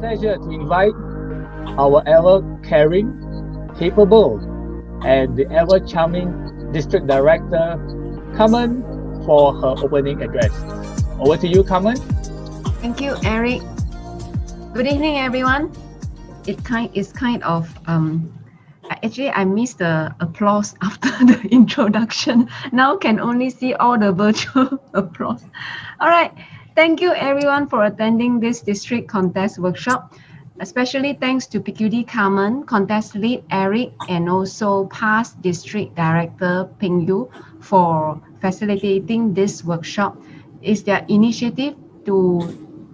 pleasure to invite our ever caring, capable, and the ever charming District Director, Carmen, for her opening address. Over to you, Carmen. Thank you, Eric. Good evening, everyone. It's kind of actually I missed the applause after the introduction. Now can only see all the virtual applause. All right. Thank you everyone for attending this district contest workshop. Especially thanks to PQD Carmen, contest lead Eric, and also past district director Peng Yew for facilitating this workshop. It's their initiative to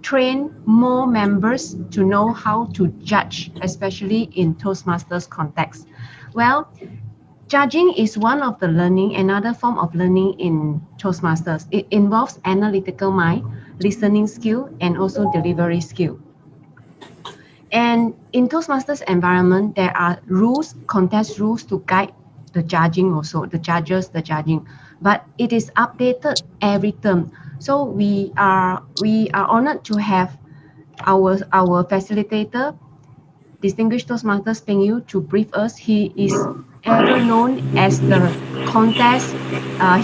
train more members to know how to judge, especially in Toastmasters context. Well, judging is one of the learning, another form of learning in Toastmasters. It involves analytical mind, listening skill, and also delivery skill. And in Toastmasters environment, there are rules, contest rules to guide the judging also, the judges, the judging. But it is updated every term. So we are honored to have our facilitator, distinguished Toastmasters Peng Yew, to brief us. He is ever known as the contest.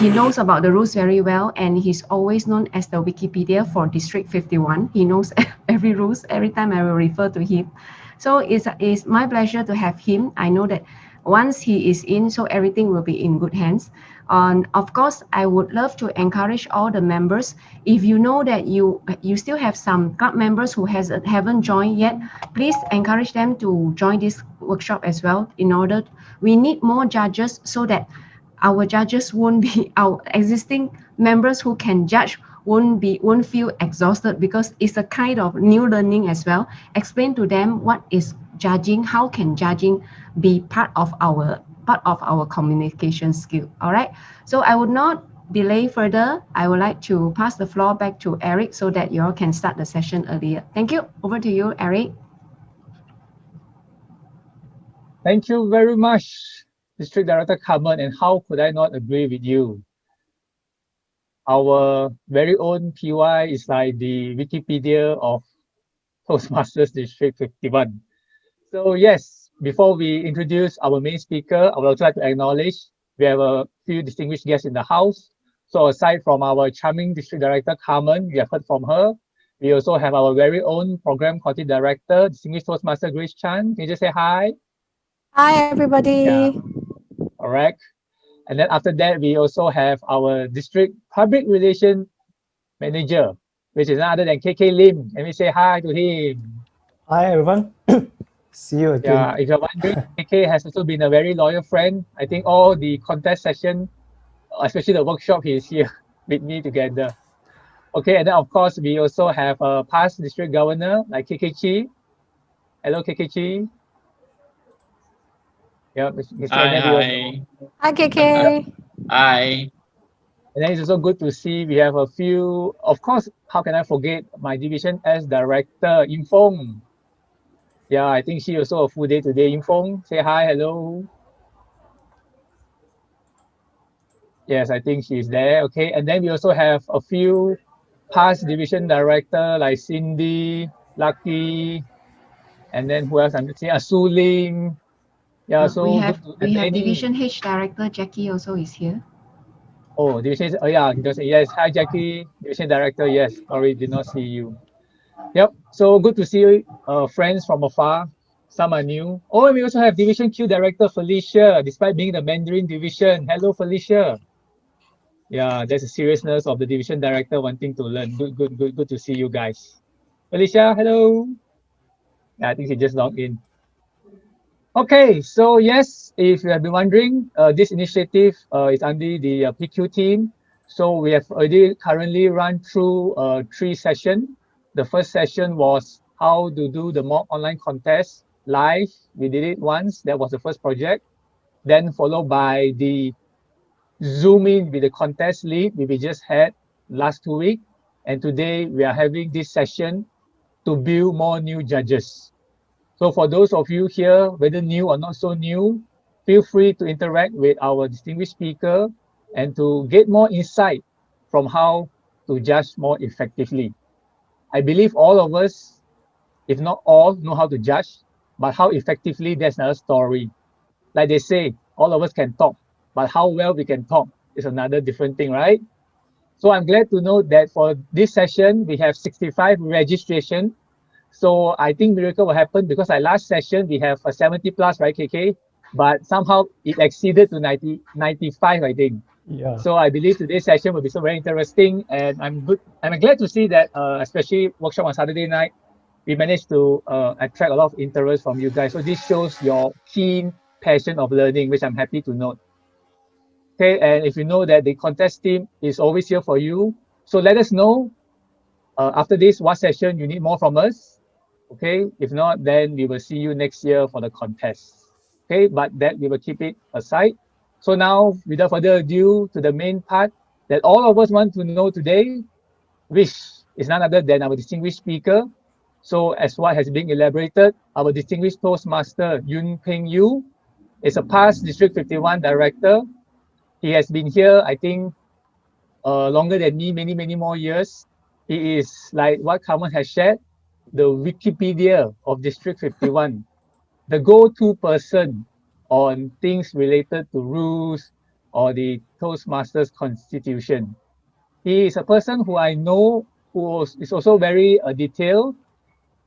He knows about the rules very well, and he's always known as the Wikipedia for District 51. He knows every rules every time I will refer to him. So it's my pleasure to have him. I know that once he is in, so everything will be in good hands. Of course, I would love to encourage all the members. If you know that you still have some club members who haven't joined yet, please encourage them to join this workshop as well. We need more judges so that our judges won't be our existing members who can judge won't feel exhausted, because it's a kind of new learning as well. Explain to them what is judging, how can judging be part of our communication skill. All right. So I would not delay further. I would like to pass the floor back to Eric so that you all can start the session earlier. Thank you. Over to you, Eric. Thank you very much, District Director Carmen, and how could I not agree with you? Our very own PY is like the Wikipedia of Toastmasters District 51. So yes, before we introduce our main speaker, I would also like to acknowledge we have a few distinguished guests in the house. So aside from our charming District Director Carmen, we have heard from her. We also have our very own Program Quality Director, Distinguished Toastmaster Grace Chan. Can you just say hi? Hi, everybody. Yeah, correct. And then after that, we also have our District Public Relation Manager, which is none other than KK Lim. Let me say hi to him. Hi, everyone. See you again. Yeah, if you're wondering, KK has also been a very loyal friend. I think all the contest session, especially the workshop, he's here with me together. Okay, and then of course, we also have a past district governor like KK Chi. Hello, KK Chi. Yeah, Mr. Hi, Kenneth, hi. Hi, KK. Hi. And then it's also good to see we have a few, of course, how can I forget my division as director, Infong. Yeah, I think she also a full day today. Infong, say hi, hello. Yes, I think she's there. Okay, and then we also have a few past division director like Cindy, Lucky, and then who else I'm missing? Suling. Yeah, so we have any Division H Director Jackie also is here. Oh, division. Oh yeah, yes. Hi, Jackie, division director. Yes, sorry, did not see you. Yep. So good to see friends from afar. Some are new. Oh, and we also have Division Q Director Felicia, despite being the Mandarin division. Hello, Felicia. Yeah, there's a seriousness of the division director wanting to learn. Good to see you guys. Felicia, hello. Yeah, I think she just logged in. Okay, so yes, if you have been wondering, this initiative is under the PQ team. So we have already currently run through 3 sessions. The first session was how to do the mock online contest live. We did it once. That was the first project. Then followed by the Zoom in with the contest lead we just had last 2 weeks. And today we are having this session to build more new judges. So for those of you here, whether new or not so new, feel free to interact with our distinguished speaker and to get more insight from how to judge more effectively. I believe all of us if not all, know how to judge, but how effectively, that's another story. Like they say, all of us can talk, but how well we can talk is another different thing, right? So I'm glad to know that for this session, we have 65 registration. So I think miracle will happen because our last session, we have a 70 plus, right, KK? But somehow it exceeded to 95, I think. Yeah. So I believe today's session will be so very interesting, and I'm glad to see that, especially workshop on Saturday night, we managed to attract a lot of interest from you guys. So this shows your keen passion of learning, which I'm happy to note. Okay, and if you know that the contest team is always here for you, so let us know after this what session you need more from us. Okay, if not, then we will see you next year for the contest. Okay, but that we will keep it aside. So now, without further ado, to the main part that all of us want to know today, which is none other than our distinguished speaker. So, as what has been elaborated, our distinguished Toastmaster Yoon Peng Yew is a past District 51 director. He has been here, I think, longer than me, many, many more years. He is like what Carmen has shared, the Wikipedia of District 51, the go-to person on things related to rules or the Toastmasters constitution. He is a person who I know who is also very detailed.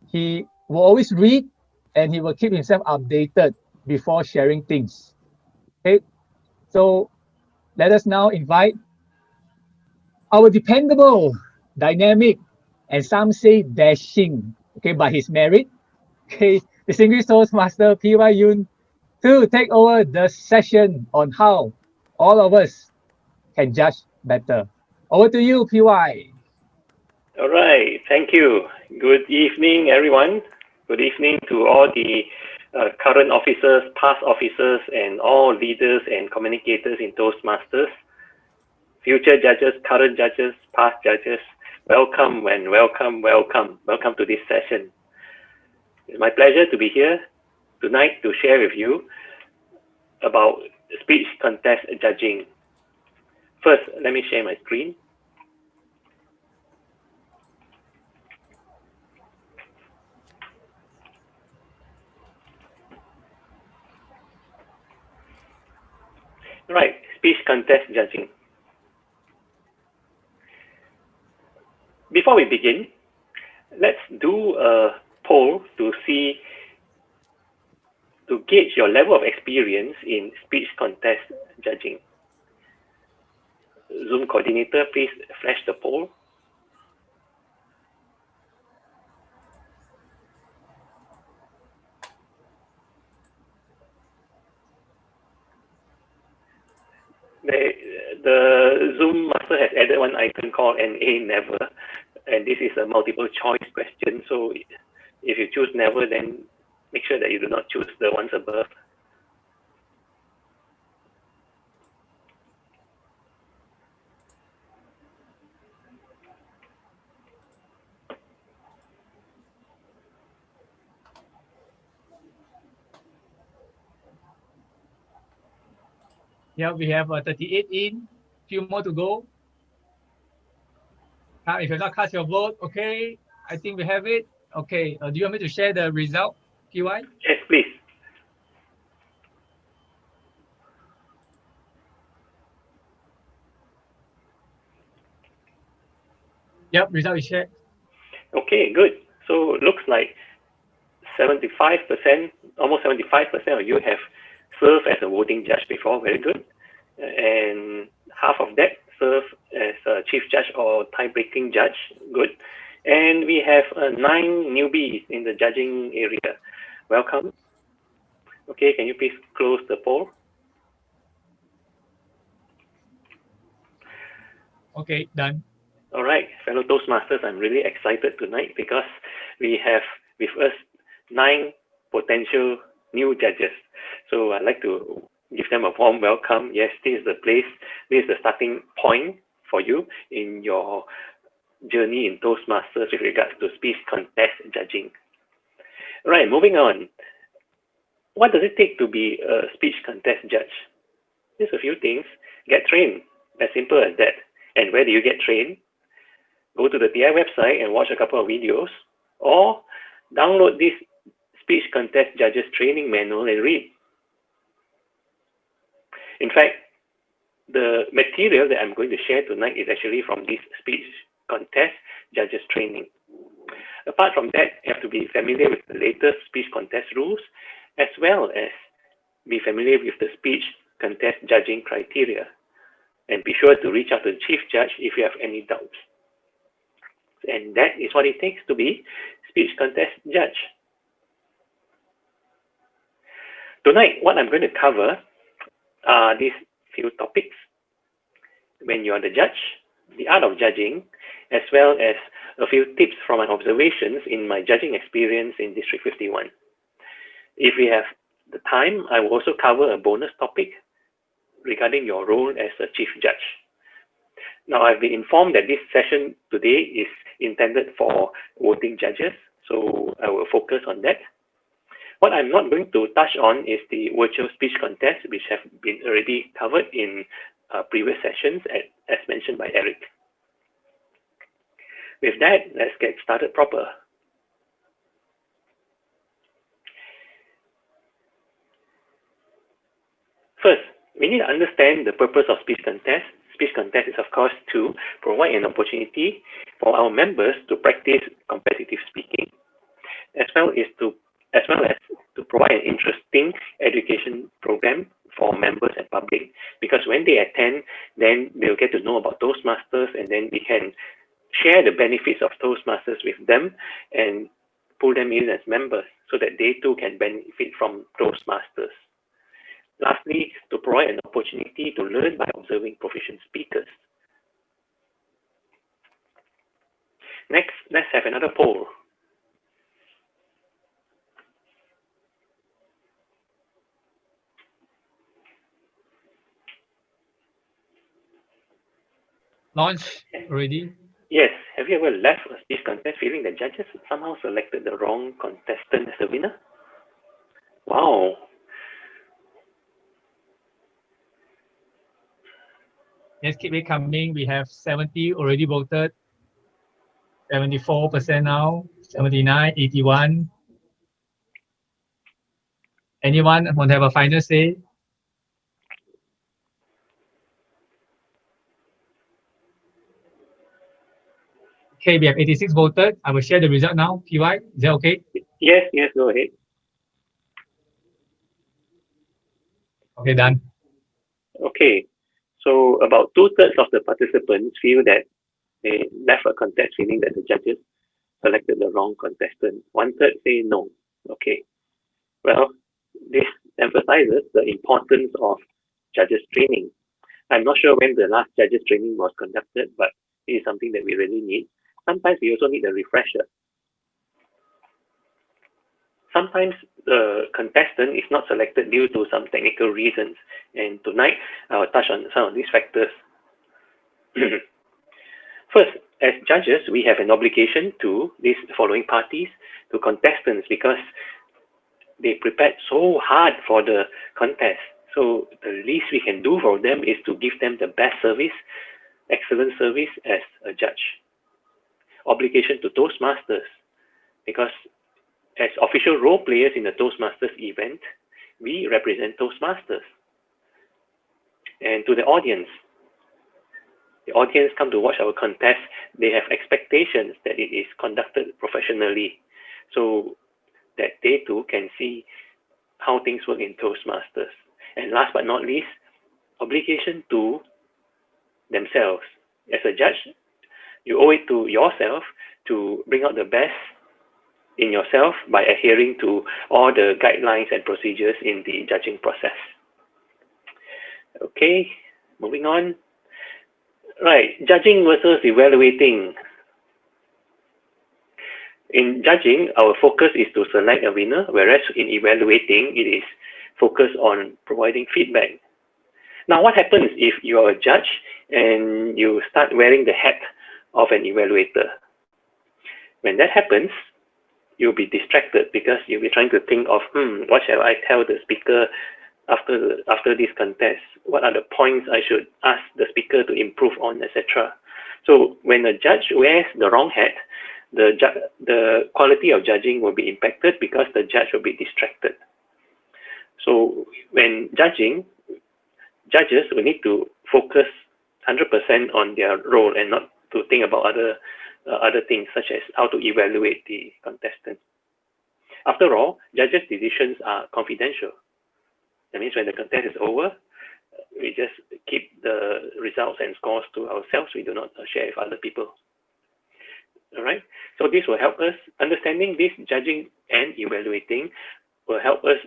He will always read and he will keep himself updated before sharing things. Okay, so let us now invite our dependable, dynamic, and some say dashing, okay, but he's married, okay, distinguished Toastmaster P.Y. Yoon to take over the session on how all of us can judge better. Over to you, PY. All right, thank you. Good evening, everyone. Good evening to all the current officers, past officers, and all leaders and communicators in Toastmasters. Future judges, current judges, past judges, welcome and welcome, welcome. Welcome to this session. It's my pleasure to be here tonight to share with you about speech contest judging. First, let me share my screen. Right, speech contest judging. Before we begin, let's do a poll to gauge your level of experience in speech contest judging. Zoom coordinator, please flash the poll. The Zoom master has added one icon called NA never, and this is a multiple choice question. So if you choose never, then make sure that you do not choose the ones above. Yeah, we have 38 in, few more to go. If you're not cast your vote, okay, I think we have it. Okay, do you want me to share the result, PY? Yes, please. Yep, result is shared. Okay, good. So looks like 75%, almost 75% of you have served as a voting judge before. Very good. And half of that serve as a chief judge or tie-breaking judge. Good. And we have 9 newbies in the judging area. Welcome. Okay, can you please close the poll? Okay, done. All right, fellow Toastmasters, I'm really excited tonight because we have with us 9 potential new judges. So I'd like to give them a warm welcome. Yes, this is the place, this is the starting point for you in your journey in Toastmasters with regards to speech contest judging. All right, moving on. What does it take to be a speech contest judge? Just a few things. Get trained, as simple as that. And where do you get trained? Go to the TI website and watch a couple of videos, or download this speech contest judges training manual and read. In fact, the material that I'm going to share tonight is actually from this speech contest judges training. Apart from that, you have to be familiar with the latest speech contest rules, as well as be familiar with the speech contest judging criteria. And be sure to reach out to the chief judge if you have any doubts. And that is what it takes to be speech contest judge. Tonight, what I'm going to cover are these few topics. When you are the judge, the art of judging, as well as a few tips from my observations in my judging experience in District 51. If we have the time, I will also cover a bonus topic regarding your role as a chief judge. Now, I've been informed that this session today is intended for voting judges, so I will focus on that. What I'm not going to touch on is the virtual speech contest, which have been already covered in previous sessions, as mentioned by Eric. With that, let's get started proper. First, we need to understand the purpose of speech contest. Speech contest is, of course, to provide an opportunity for our members to practice competitive speaking, as well as to provide an interesting education program for members and public. Because when they attend, then they'll get to know about Toastmasters, and then we can share the benefits of Toastmasters with them and pull them in as members so that they too can benefit from Toastmasters. Lastly, to provide an opportunity to learn by observing proficient speakers. Next, let's have another poll. Launch already? Yes, have you ever left a speech contest feeling that judges somehow selected the wrong contestant as the winner? Wow. Let's keep it coming. We have 70 already voted, 74% now, 79, 81. Anyone want to have a final say? Okay, we have 86 voted. I will share the result now. PY, is that okay? Yes, go ahead. Okay, done. Okay, so about 2/3 of the participants feel that they left a contest feeling that the judges selected the wrong contestant. 1/3 say no. Okay, well, this emphasizes the importance of judges training. I'm not sure when the last judges training was conducted, but it is something that we really need. Sometimes we also need a refresher. Sometimes the contestant is not selected due to some technical reasons. And tonight, I will touch on some of these factors. First, as judges, we have an obligation to these following parties, to contestants, because they prepared so hard for the contest. So the least we can do for them is to give them the best service, excellent service as a judge. Obligation to Toastmasters, because as official role players in the Toastmasters event, we represent Toastmasters. And to the audience come to watch our contest, they have expectations that it is conducted professionally, so that they too can see how things work in Toastmasters. And last but not least, obligation to themselves. As a judge, you owe it to yourself to bring out the best in yourself by adhering to all the guidelines and procedures in the judging process. Okay, moving on. Right, judging versus evaluating. In judging, our focus is to select a winner, whereas in evaluating, it is focused on providing feedback. Now, what happens if you are a judge and you start wearing the hat of an evaluator? When that happens, you'll be distracted because you'll be trying to think of, what shall I tell the speaker after this contest? What are the points I should ask the speaker to improve on, etc.? So when a judge wears the wrong hat, the quality of judging will be impacted because the judge will be distracted. So when judging, judges will need to focus 100% on their role and not to think about other things such as how to evaluate the contestant. After all, judges' decisions are confidential. That means when the contest is over, we just keep the results and scores to ourselves. We do not share with other people. All right. So this will help us understanding this judging and evaluating will help us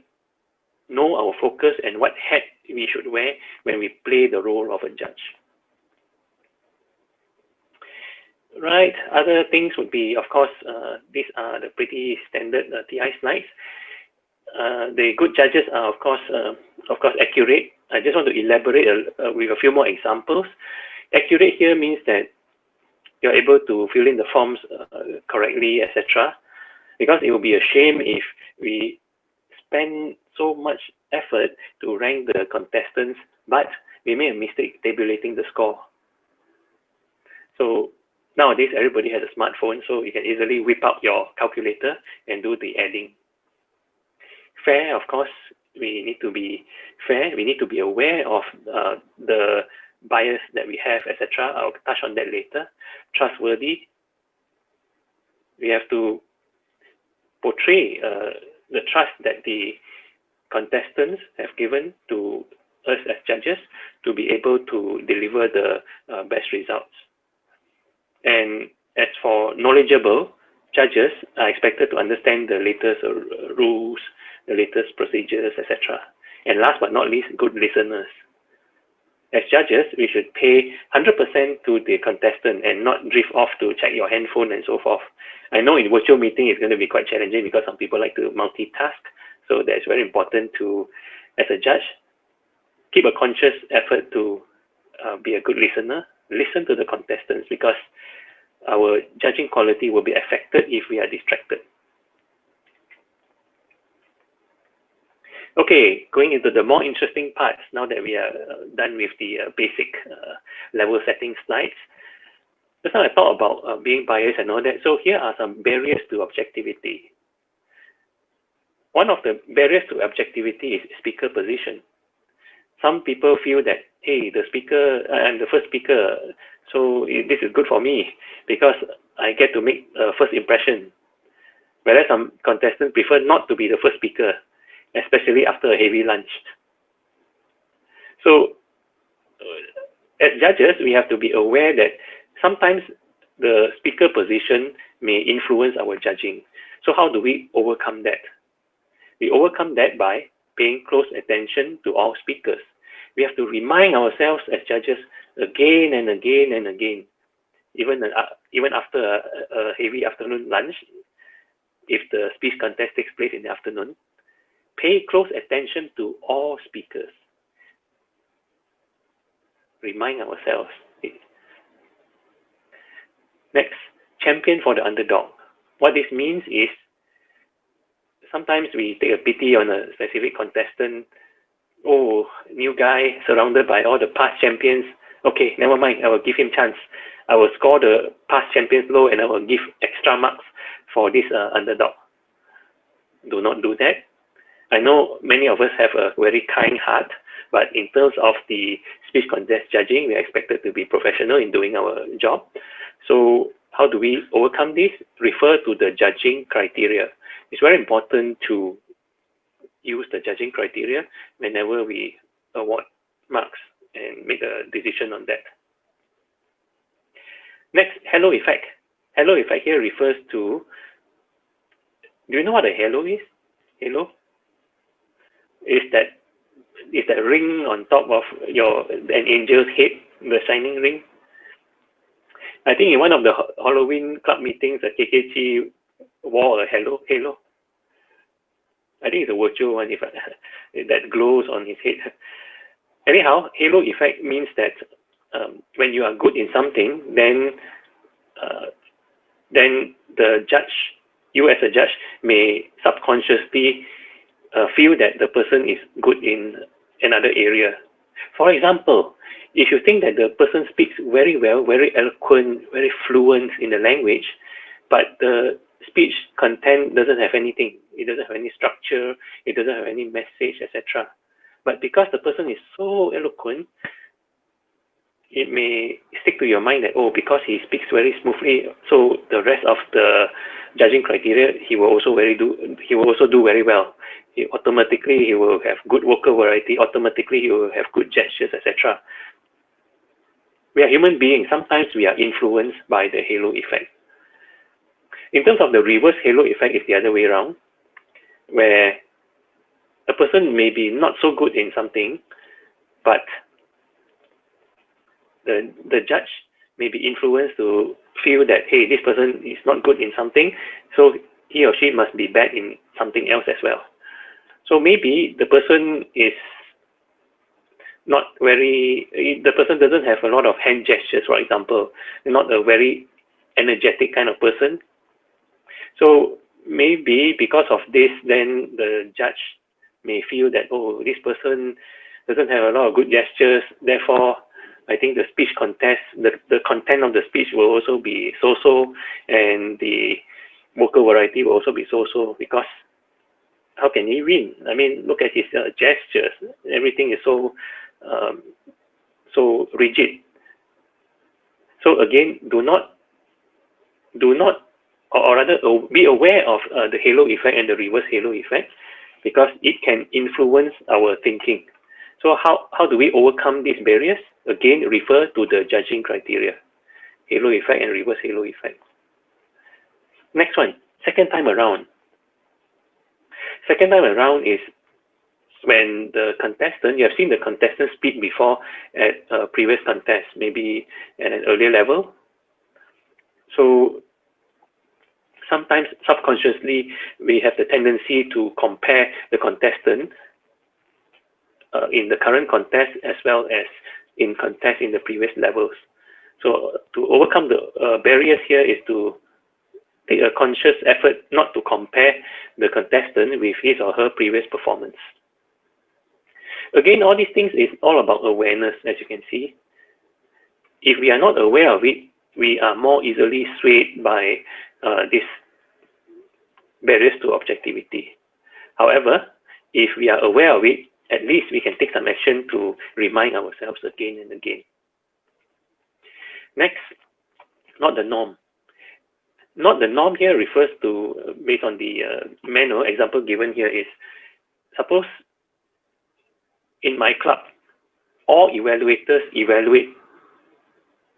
know our focus and what hat we should wear when we play the role of a judge. Right. Other things would be, of course, these are the pretty standard TI slides. The good judges are, of course, accurate. I just want to elaborate with a few more examples. Accurate here means that you're able to fill in the forms correctly, etc. Because it would be a shame if we spend so much effort to rank the contestants, but we made a mistake tabulating the score. So nowadays, everybody has a smartphone, so you can easily whip out your calculator and do the adding. Fair, of course, we need to be fair. We need to be aware of the bias that we have, etc. I'll touch on that later. Trustworthy. We have to portray the trust that the contestants have given to us as judges to be able to deliver the best results. And as for knowledgeable, judges are expected to understand the latest rules, the latest procedures, etc. And last but not least, good listeners. As judges, we should pay 100% to the contestant and not drift off to check your handphone and so forth. I know in virtual meeting it's going to be quite challenging because some people like to multitask. So that's very important to, as a judge, keep a conscious effort to be a good listener. Listen to the contestants because our judging quality will be affected if we are distracted. Okay, going into the more interesting parts now that we are done with the basic level setting slides. Just now I talked about being biased and all that. So here are some barriers to objectivity. One of the barriers to objectivity is speaker position. Some people feel that, hey, the speaker, I'm the first speaker, so this is good for me because I get to make a first impression. Whereas some contestants prefer not to be the first speaker, especially after a heavy lunch. So as judges, we have to be aware that sometimes the speaker position may influence our judging. So how do we overcome that? We overcome that by paying close attention to all speakers. We have to remind ourselves as judges again and again and again, even after a heavy afternoon lunch, if the speech contest takes place in the afternoon, pay close attention to all speakers. Remind ourselves. Next, champion for the underdog. What this means is sometimes we take a pity on a specific contestant. Oh, new guy surrounded by all the past champions. Okay, never mind. I will give him chance. I will score the past champions low and I will give extra marks for this underdog. Do not do that. I know many of us have a very kind heart, but in terms of the speech contest judging, we are expected to be professional in doing our job. So how do we overcome this? Refer to the judging criteria. It's very important to use the judging criteria whenever we award marks and make a decision on that. Next, halo effect. Halo effect here refers to, do you know what a halo is? Halo? Is that ring on top of an angel's head, the shining ring? I think in one of the Halloween club meetings, the KKG wore a halo. I think it's a virtual one that glows on his head. Anyhow, halo effect means that when you are good in something, then the judge, you as a judge, may subconsciously feel that the person is good in another area. For example, if you think that the person speaks very well, very eloquent, very fluent in the language, but the speech content doesn't have anything. It doesn't have any structure. It doesn't have any message, etc. But because the person is so eloquent, it may stick to your mind that, oh, because he speaks very smoothly, so the rest of the judging criteria, he will also do very well. He will have good vocal variety. Automatically, he will have good gestures, etc. We are human beings. Sometimes we are influenced by the halo effect. In terms of the reverse halo effect, it's the other way around, where a person may be not so good in something, but the judge may be influenced to feel that, hey, this person is not good in something, so he or she must be bad in something else as well. So maybe the person is not the person doesn't have a lot of hand gestures, for example, not a very energetic kind of person. So maybe because of this, then the judge may feel that, oh, this person doesn't have a lot of good gestures, therefore I think the speech contest, the content of the speech will also be so-so, and the vocal variety will also be so-so, because how can he win? I mean, look at his gestures. Everything is so rigid. So again, do not, or rather, be aware of the halo effect and the reverse halo effect, because it can influence our thinking. So how do we overcome these barriers? Again, refer to the judging criteria, halo effect and reverse halo effect. Next one, second time around. Second time around is when the contestant, you have seen the contestant speak before at a previous contest, maybe at an earlier level. So sometimes subconsciously, we have the tendency to compare the contestant in the current contest as well as in contest in the previous levels. So to overcome the barriers here is to take a conscious effort not to compare the contestant with his or her previous performance. Again, all these things is all about awareness, as you can see. If we are not aware of it, we are more easily swayed by these barriers to objectivity. However, if we are aware of it, at least we can take some action to remind ourselves again and again. Next, not the norm. Not the norm here refers to, based on the manual example given here, is suppose in my club, all evaluators evaluate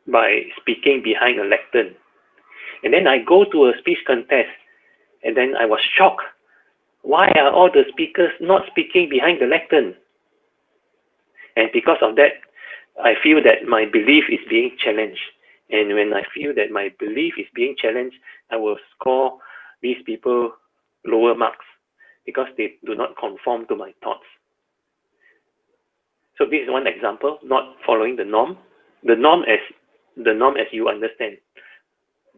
by speaking behind a lectern. And then I go to a speech contest, and then I was shocked. Why are all the speakers not speaking behind the lectern? And because of that, I feel that my belief is being challenged. And when I feel that my belief is being challenged, I will score these people lower marks because they do not conform to my thoughts. So this is one example, not following the norm. The norm as you understand.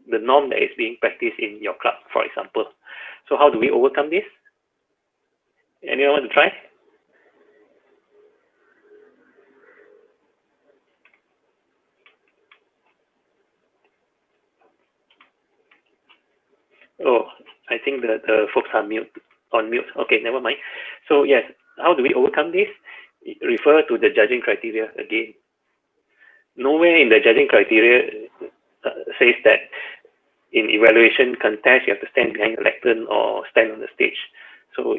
The norm that is being practiced in your club, for example. So how do we overcome this? Anyone want to try? Oh, I think the folks are on mute. Okay, never mind. So yes, how do we overcome this? Refer to the judging criteria again. Nowhere in the judging criteria says that in evaluation contest you have to stand behind a lectern or stand on the stage. So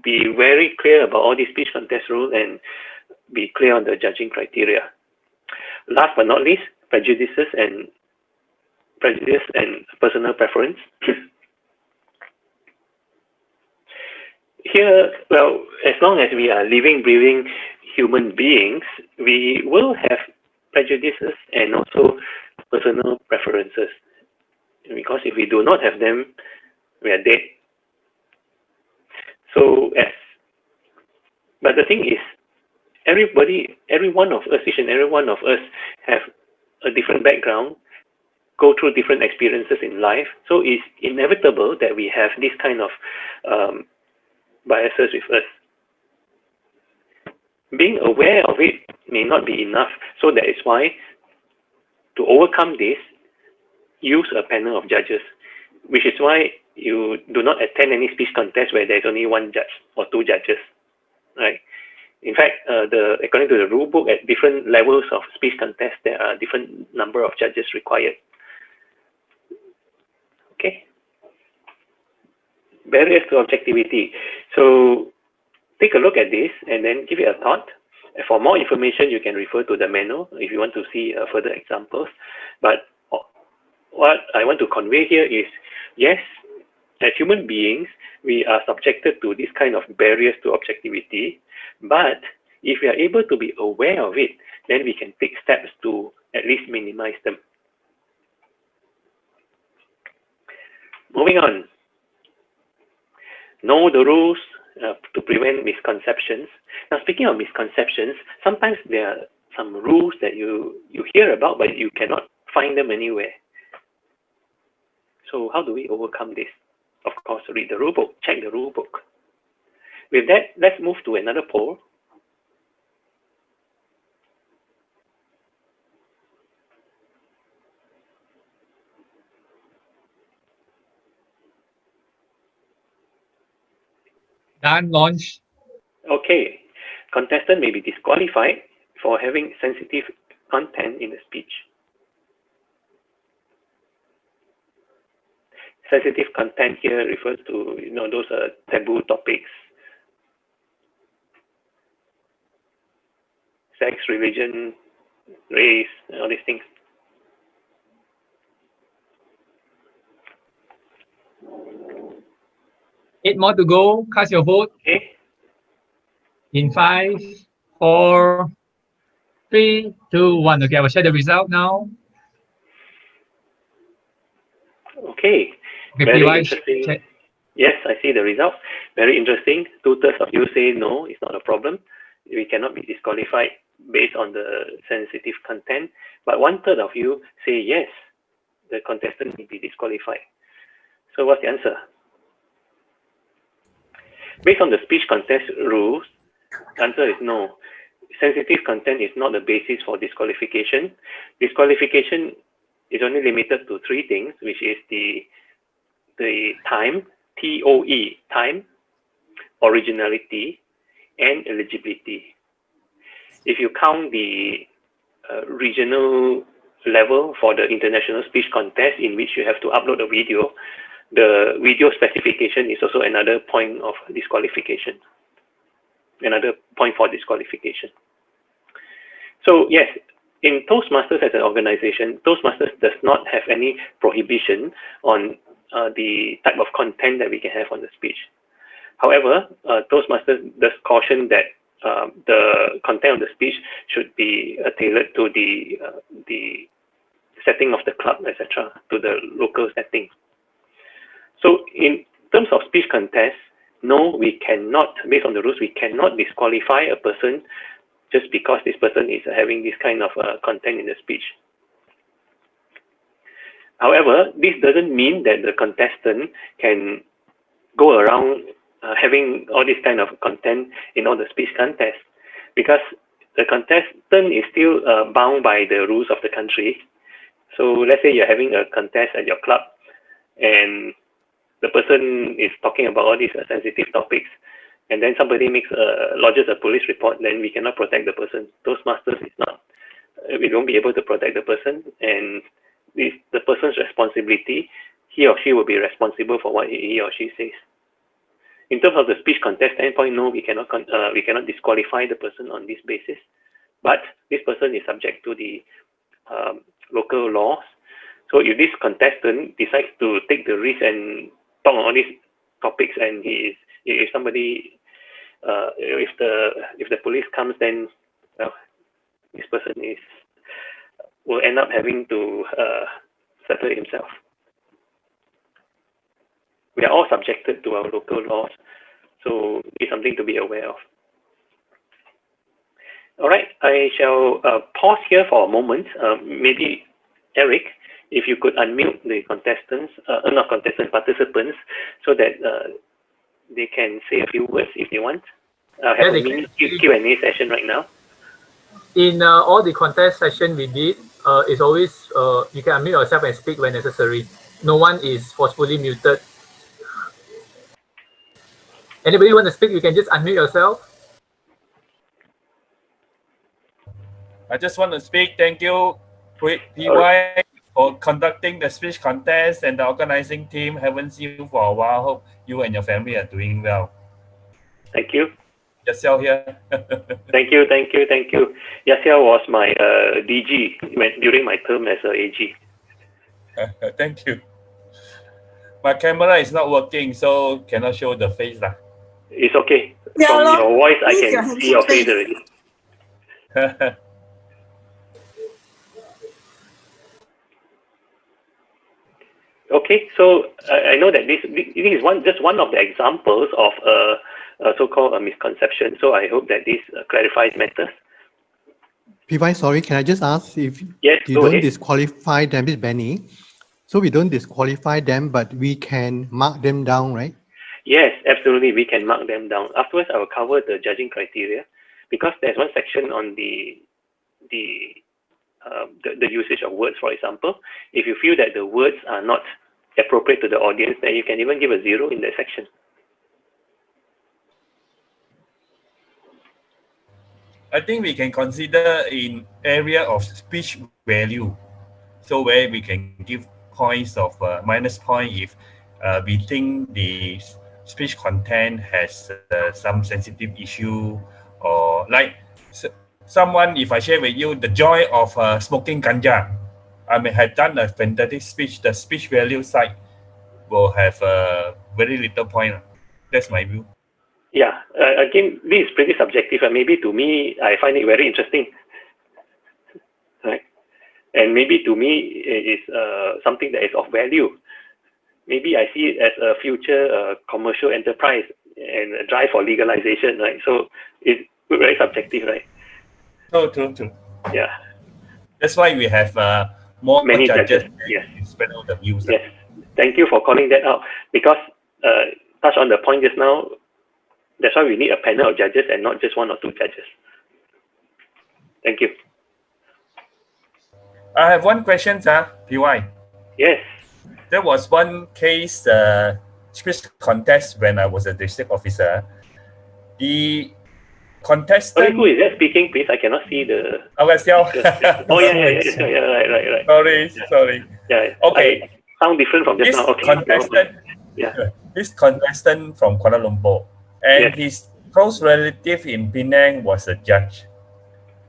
be very clear about all these speech contest rules and be clear on the judging criteria. Last but not least, prejudice and personal preference. Here, well, as long as we are living, breathing human beings, we will have prejudices and also personal preferences. Because if we do not have them, we are dead. But the thing is, every one of us, each and every one of us have a different background, go through different experiences in life. So it's inevitable that we have this kind of biases with us. Being aware of it may not be enough. So that is why, to overcome this, use a panel of judges, which is why you do not attend any speech contest where there's only one judge or two judges, right? In fact, according to the rule book, at different levels of speech contest, there are different number of judges required. Okay. Barriers to objectivity. So take a look at this and then give it a thought. For more information, you can refer to the manual if you want to see further examples. But what I want to convey here is, yes, as human beings, we are subjected to this kind of barriers to objectivity. But if we are able to be aware of it, then we can take steps to at least minimize them. Moving on. Know the rules to prevent misconceptions. Now, speaking of misconceptions, sometimes there are some rules that you hear about, but you cannot find them anywhere. So how do we overcome this? Of course, read the rule book, check the rule book. With that, let's move to another poll. Done, launch. Okay, contestant may be disqualified for having sensitive content in the speech. Sensitive content here refers to, those taboo topics, sex, religion, race, all these things. Eight more to go. Cast your vote. Okay. In 5, 4, 3, 2, 1. Okay, I will share the result now. Okay. Okay, Very PY, interesting. check. Yes, I see the result. Very interesting. 2/3 of you say no, it's not a problem. We cannot be disqualified based on the sensitive content. But 1/3 of you say yes, the contestant may be disqualified. So what's the answer? Based on the speech contest rules, answer is no. Sensitive content is not the basis for disqualification. Disqualification is only limited to 3 things, which is the time, TOE, time, originality, and eligibility. If you count the regional level for the international speech contest in which you have to upload a video, the video specification is also another point of disqualification, another point for disqualification. So yes, in Toastmasters as an organization, Toastmasters does not have any prohibition on the type of content that we can have on the speech. However, Toastmasters does caution that the content of the speech should be tailored to the setting of the club, etc., to the local setting. So in terms of speech contest, no, we cannot, based on the rules, we cannot disqualify a person just because this person is having this kind of content in the speech. However, this doesn't mean that the contestant can go around having all this kind of content in all the speech contests, because the contestant is still bound by the rules of the country. So let's say you're having a contest at your club and the person is talking about all these sensitive topics, and then somebody lodges a police report, then we cannot protect the person. Toastmasters is not, we won't be able to protect the person, and it's the person's responsibility. He or she will be responsible for what he or she says. In terms of the speech contest standpoint, no, we cannot disqualify the person on this basis, but this person is subject to the local laws. So if this contestant decides to take the risk and talk on all these topics, and if somebody, if the police comes, then this person will end up having to settle himself. We are all subjected to our local laws, so it's something to be aware of. All right, I shall pause here for a moment. Maybe Eric, if you could unmute the participants, so that they can say a few words if they want. Have a mini Q&A session right now. In all the contest session we did, is always you can unmute yourself and speak when necessary. No one is forcefully muted. Anybody want to speak, you can just unmute yourself. I just want to speak. Thank you, PY, for conducting the speech contest and the organizing team. Haven't seen you for a while. Hope you and your family are doing well. Thank you. Yourself here. Thank you. Yasiao was my DG during my term as a AG. Thank you. My camera is not working, so cannot show the face lah. It's okay. Yeah, From lor. your voice, I This is your can see your handsome face face. already. Okay, so I know that this is just one of the examples of a so-called a misconception. So I hope that this clarifies matters. PY, sorry, can I just ask if Yes, you go don't ahead. disqualify them, is Benny? So we don't disqualify them, but we can mark them down, right? Yes, absolutely. We can mark them down. Afterwards, I will cover the judging criteria, because there's one section on the usage of words, for example. If you feel that the words are not appropriate to the audience, then you can even give a 0 in that section. I think we can consider in area of speech value. So where we can give points of minus point if we think the speech content has some sensitive issue, or like someone, if I share with you the joy of smoking ganja, I may have done a fantastic speech. The speech value side will have very little point. That's my view. Yeah, again, this is pretty subjective, and maybe to me, I find it very interesting, right? And maybe to me, it is something that is of value. Maybe I see it as a future commercial enterprise and a drive for legalization, right? So it's very subjective, right? True. Yeah. That's why we have more Many judges. Yes. Spread out the views. Yes. Thank you for calling that out, because touch on the point just now. That's why we need a panel of judges and not just 1 or 2 judges. Thank you. I have one question, PY. Yes. There was one case, speech contest when I was a district officer. The contestant. Sorry, who is that speaking, please? I cannot see the. Oh, Yeah. Right. Sorry. Yeah. Okay. I sound different from just This now. Okay. contestant. Yeah. This contestant from Kuala Lumpur, and his close relative in Penang was a judge,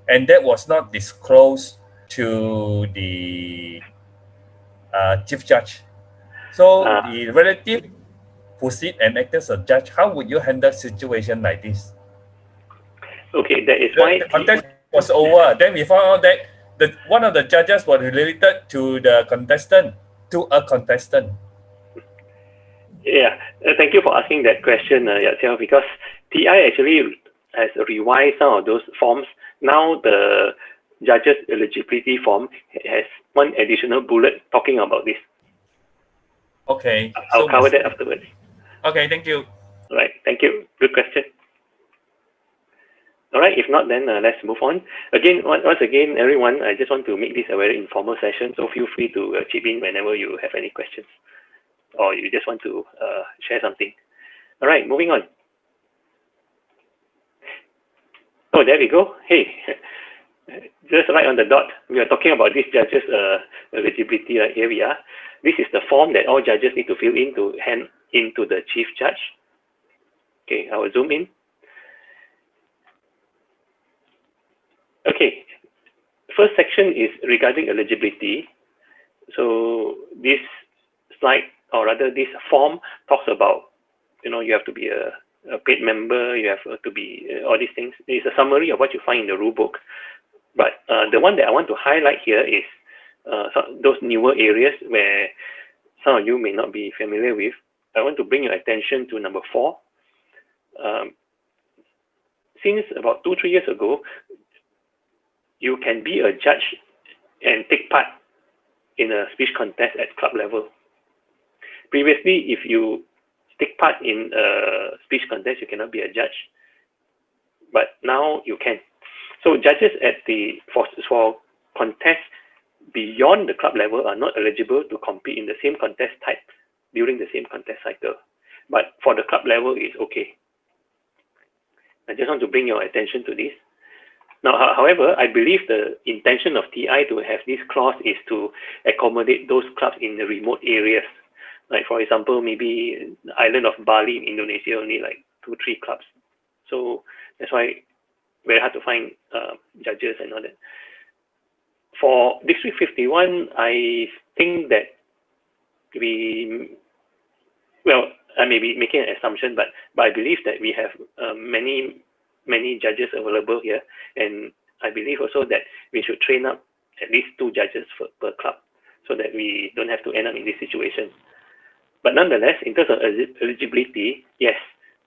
and that was not disclosed to the chief judge. So the relative proceed and act as a judge. How would you handle a situation like this? Okay, that is why the contest was over. Then we found out that one of the judges was related to the contestant, to a contestant. Yeah, thank you for asking that question, Yatsiao, because TI actually has revised some of those forms. Now the judges eligibility form has one additional bullet talking about this. Okay. I'll cover that afterwards. Okay, thank you. All right, thank you. Good question. All right, if not, then let's move on. Again, once again, everyone, I just want to make this a very informal session, so feel free to chip in whenever you have any questions or you just want to share something. All right, moving on. Oh, there we go. Hey, just right on the dot. We are talking about this judges' eligibility. Right? Here we are. This is the form that all judges need to fill in to hand into the chief judge. Okay, I will zoom in. Okay, first section is regarding eligibility. So this slide, or rather this form, talks about, you have to be a paid member, you have to be all these things. It's a summary of what you find in the rule book. But the one that I want to highlight here is those newer areas where some of you may not be familiar with. I want to bring your attention to number 4. Since about 2-3 years ago, you can be a judge and take part in a speech contest at club level. Previously, if you take part in a speech contest, you cannot be a judge. But now you can. So judges at for contest beyond the club level are not eligible to compete in the same contest type during the same contest cycle. But for the club level, it's okay. I just want to bring your attention to this. Now, however, I believe the intention of TI to have this clause is to accommodate those clubs in the remote areas. Like, for example, maybe the island of Bali in Indonesia, only like 2-3 clubs. So that's why very hard to find judges and all that. For District 51, I think that I may be making an assumption, but I believe that we have many judges available here, and I believe also that we should train up at least 2 judges per club, so that we don't have to end up in this situation. But nonetheless, in terms of eligibility, yes,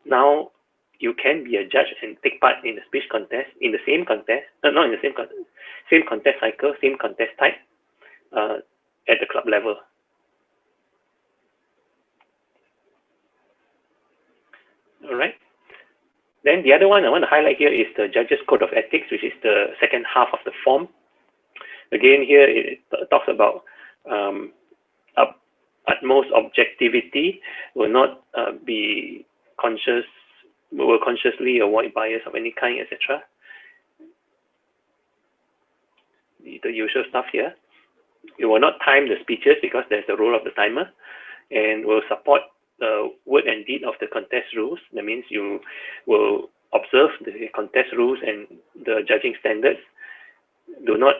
now you can be a judge and take part in the speech contest in the same contest, not in the same contest, same contest cycle, same contest type at the club level. All right. Then the other one I want to highlight here is the Judges Code of Ethics, which is the second half of the form. Again, here it talks about utmost objectivity, will not be will consciously avoid bias of any kind, etc. The usual stuff here. You will not time the speeches because there's the role of the timer, and will support the word and deed of the contest rules. That means you will observe the contest rules and the judging standards. Do not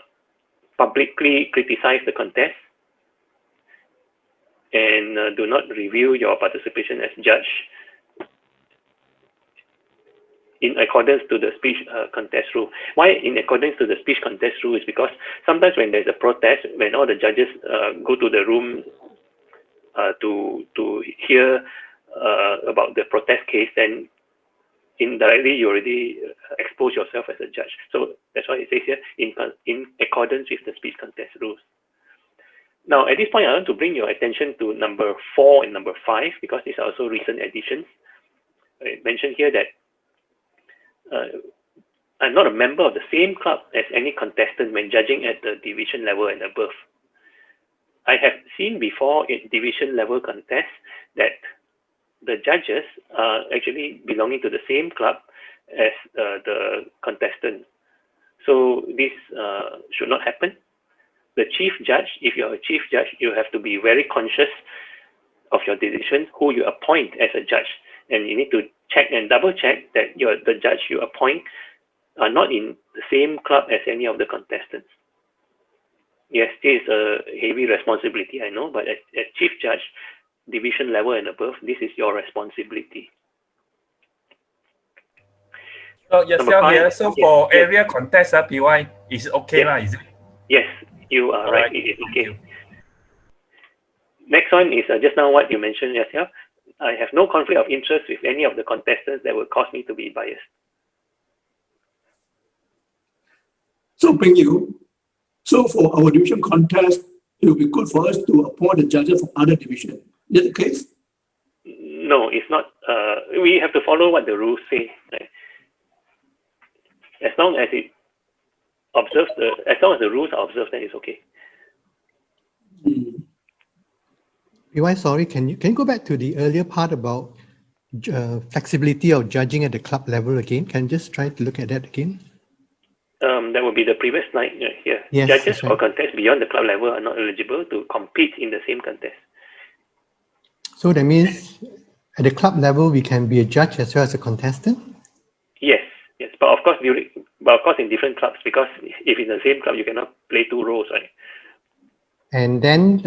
publicly criticize the contest, and do not review your participation as judge in accordance to the speech contest rule. Why in accordance to the speech contest rule is because sometimes when there's a protest, when all the judges go to the room to hear about the protest case, then indirectly you already expose yourself as a judge. So that's why it says here in accordance with the speech contest rules. Now at this point, I want to bring your attention to number 4 and number 5 because these are also recent additions. I mentioned here that I'm not a member of the same club as any contestant when judging at the division level and above. I have seen before in division level contests that the judges are actually belonging to the same club as the contestant. So this should not happen. The chief judge, if you're a chief judge, you have to be very conscious of your decision, who you appoint as a judge. And you need to check and double check that the judge you appoint are not in the same club as any of the contestants. Yes, this is a heavy responsibility, I know, but as chief judge, division level and above, this is your responsibility. So yourself here, so for area contest, PY, is okay, is it? Yes, you are right. It is okay. Next one is just now what you mentioned yourself. I have no conflict of interest with any of the contestants that will cause me to be biased. So Peng Yew, so for our division contest, it will be good for us to appoint the judges from other divisions. Is that the case? No, it's not. We have to follow what the rules say. Right? As long as it observes as long as the rules are observed, then it's okay. PY, sorry, can you go back to the earlier part about flexibility of judging at the club level again? Can you just try to look at that again? That would be the previous slide here. Yes, judges right. or contests beyond the club level are not eligible to compete in the same contest. So that means at the club level, we can be a judge as well as a contestant? Yes, but of course, in different clubs, because if in the same club, you cannot play 2 roles, right? And then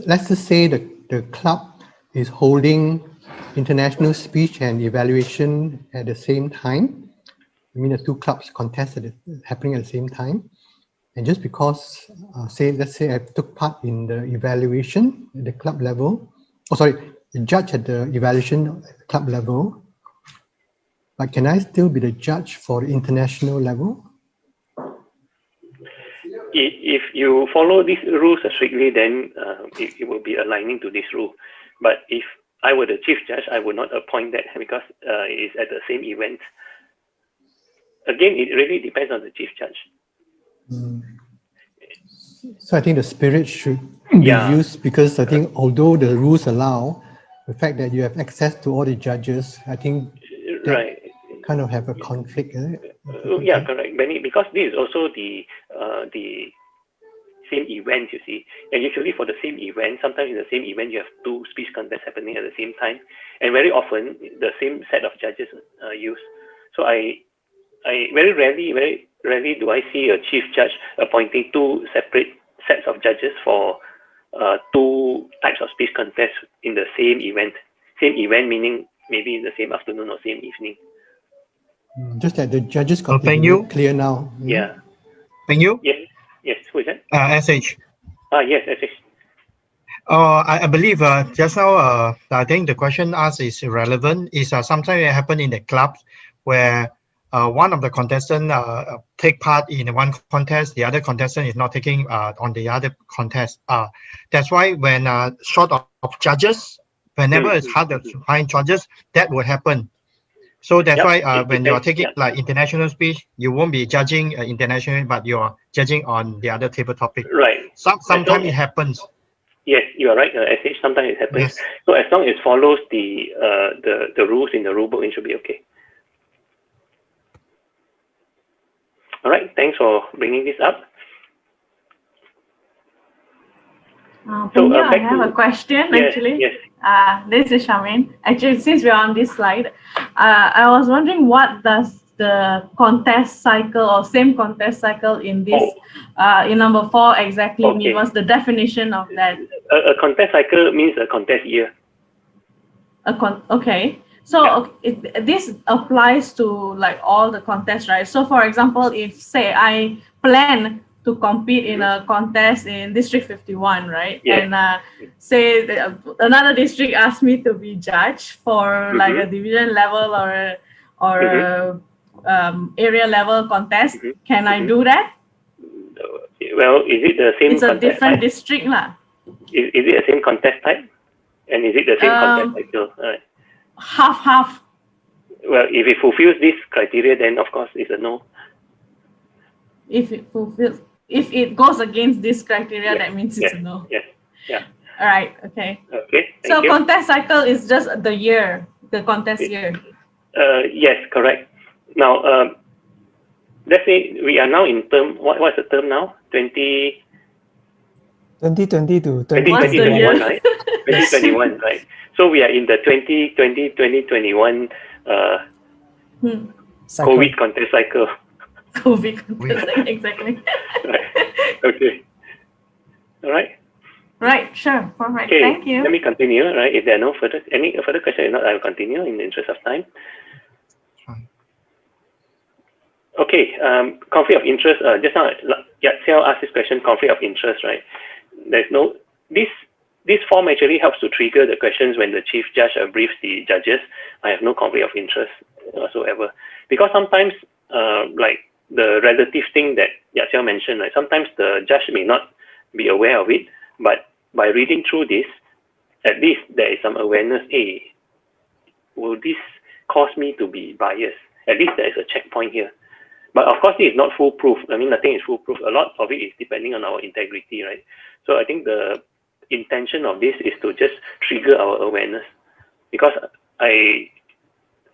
let's just say the club is holding international speech and evaluation at the same time. I mean, the 2 clubs contest happening at the same time. And just because, let's say I took part in the evaluation at the club level, the judge at the evaluation at the club level, but can I still be the judge for the international level? If you follow these rules strictly, then it will be aligning to this rule. But if I were the chief judge, I would not appoint that because it is at the same event. Again, it really depends on the chief judge. So I think the spirit should be Yeah. used, because I think although the rules allow the fact that you have access to all the judges, I think that Right. kind of have a conflict, is it? Yeah, correct, Benny. Because this is also the same event, you see. And usually for the same event, sometimes in the same event you have two speech contests happening at the same time, and very often the same set of judges are used. So I very rarely do I see a chief judge appointing two separate sets of judges for two types of speech contests in the same event. Same event meaning maybe in the same afternoon or same evening. Just that the judges got to be Peng Yew? made clear now. Yeah. Peng Yew? Yes. Who is that? SH. Yes, SH. I believe just now, I think the question asked is relevant. Is sometimes it happen in the clubs where one of the contestants take part in one contest, the other contestant is not taking on the other contest. That's why when short of judges, whenever it's hard to find judges, that will happen. So that's why when you are taking like international speech, you won't be judging international, but you are judging on the other table topic. Right. Sometimes it happens. Yes, you are right. SH, sometimes it happens. Yes. So as long as it follows the rules in the rulebook, it should be okay. All right. Thanks for bringing this up. I have a question actually. Yes. This is Shamin. Actually, since we're on this slide, I was wondering what does the contest cycle or same contest cycle in this in number 4 exactly mean? What's the definition of that? A contest cycle means a contest year. Okay. So this applies to like all the contests, right? So for example, if say I plan to compete in a contest in District 51, right? Yes. And say another district asked me to be judge for like a division level or a area level contest. Can I do that? Well, is it the same? It's a different type? district, lah. Is it the same contest type? And is it the same contest cycle? Half. Well, if it fulfills this criteria, then of course it's a no. If it goes against this criteria, that means it's a no. Yes. Yeah. All right. Okay. Okay. So contest cycle is just the year, the contest year. Yes, correct. Now, let's say we are now in term. What's the term now? 2020 to 2021, right? 2021, right? So we are in the 2020-2021 COVID contest cycle. COVID contest cycle, exactly. Right. Okay. All right. Right. Sure. Perfect. Okay. Thank you. Let me continue. Right. If there are no further questions, if not, I will continue in the interest of time. Okay. Conflict of interest. Just now, Xiao asked this question. Conflict of interest, right? There's no this form actually helps to trigger the questions when the chief judge briefs the judges. I have no conflict of interest whatsoever, because sometimes, like the relative thing that Xiao mentioned, right? Sometimes the judge may not be aware of it, but by reading through this, at least there is some awareness. Hey, will this cause me to be biased? At least there is a checkpoint here. But of course, it is not foolproof. I mean, nothing is foolproof. A lot of it is depending on our integrity, right? So I think the intention of this is to just trigger our awareness, because I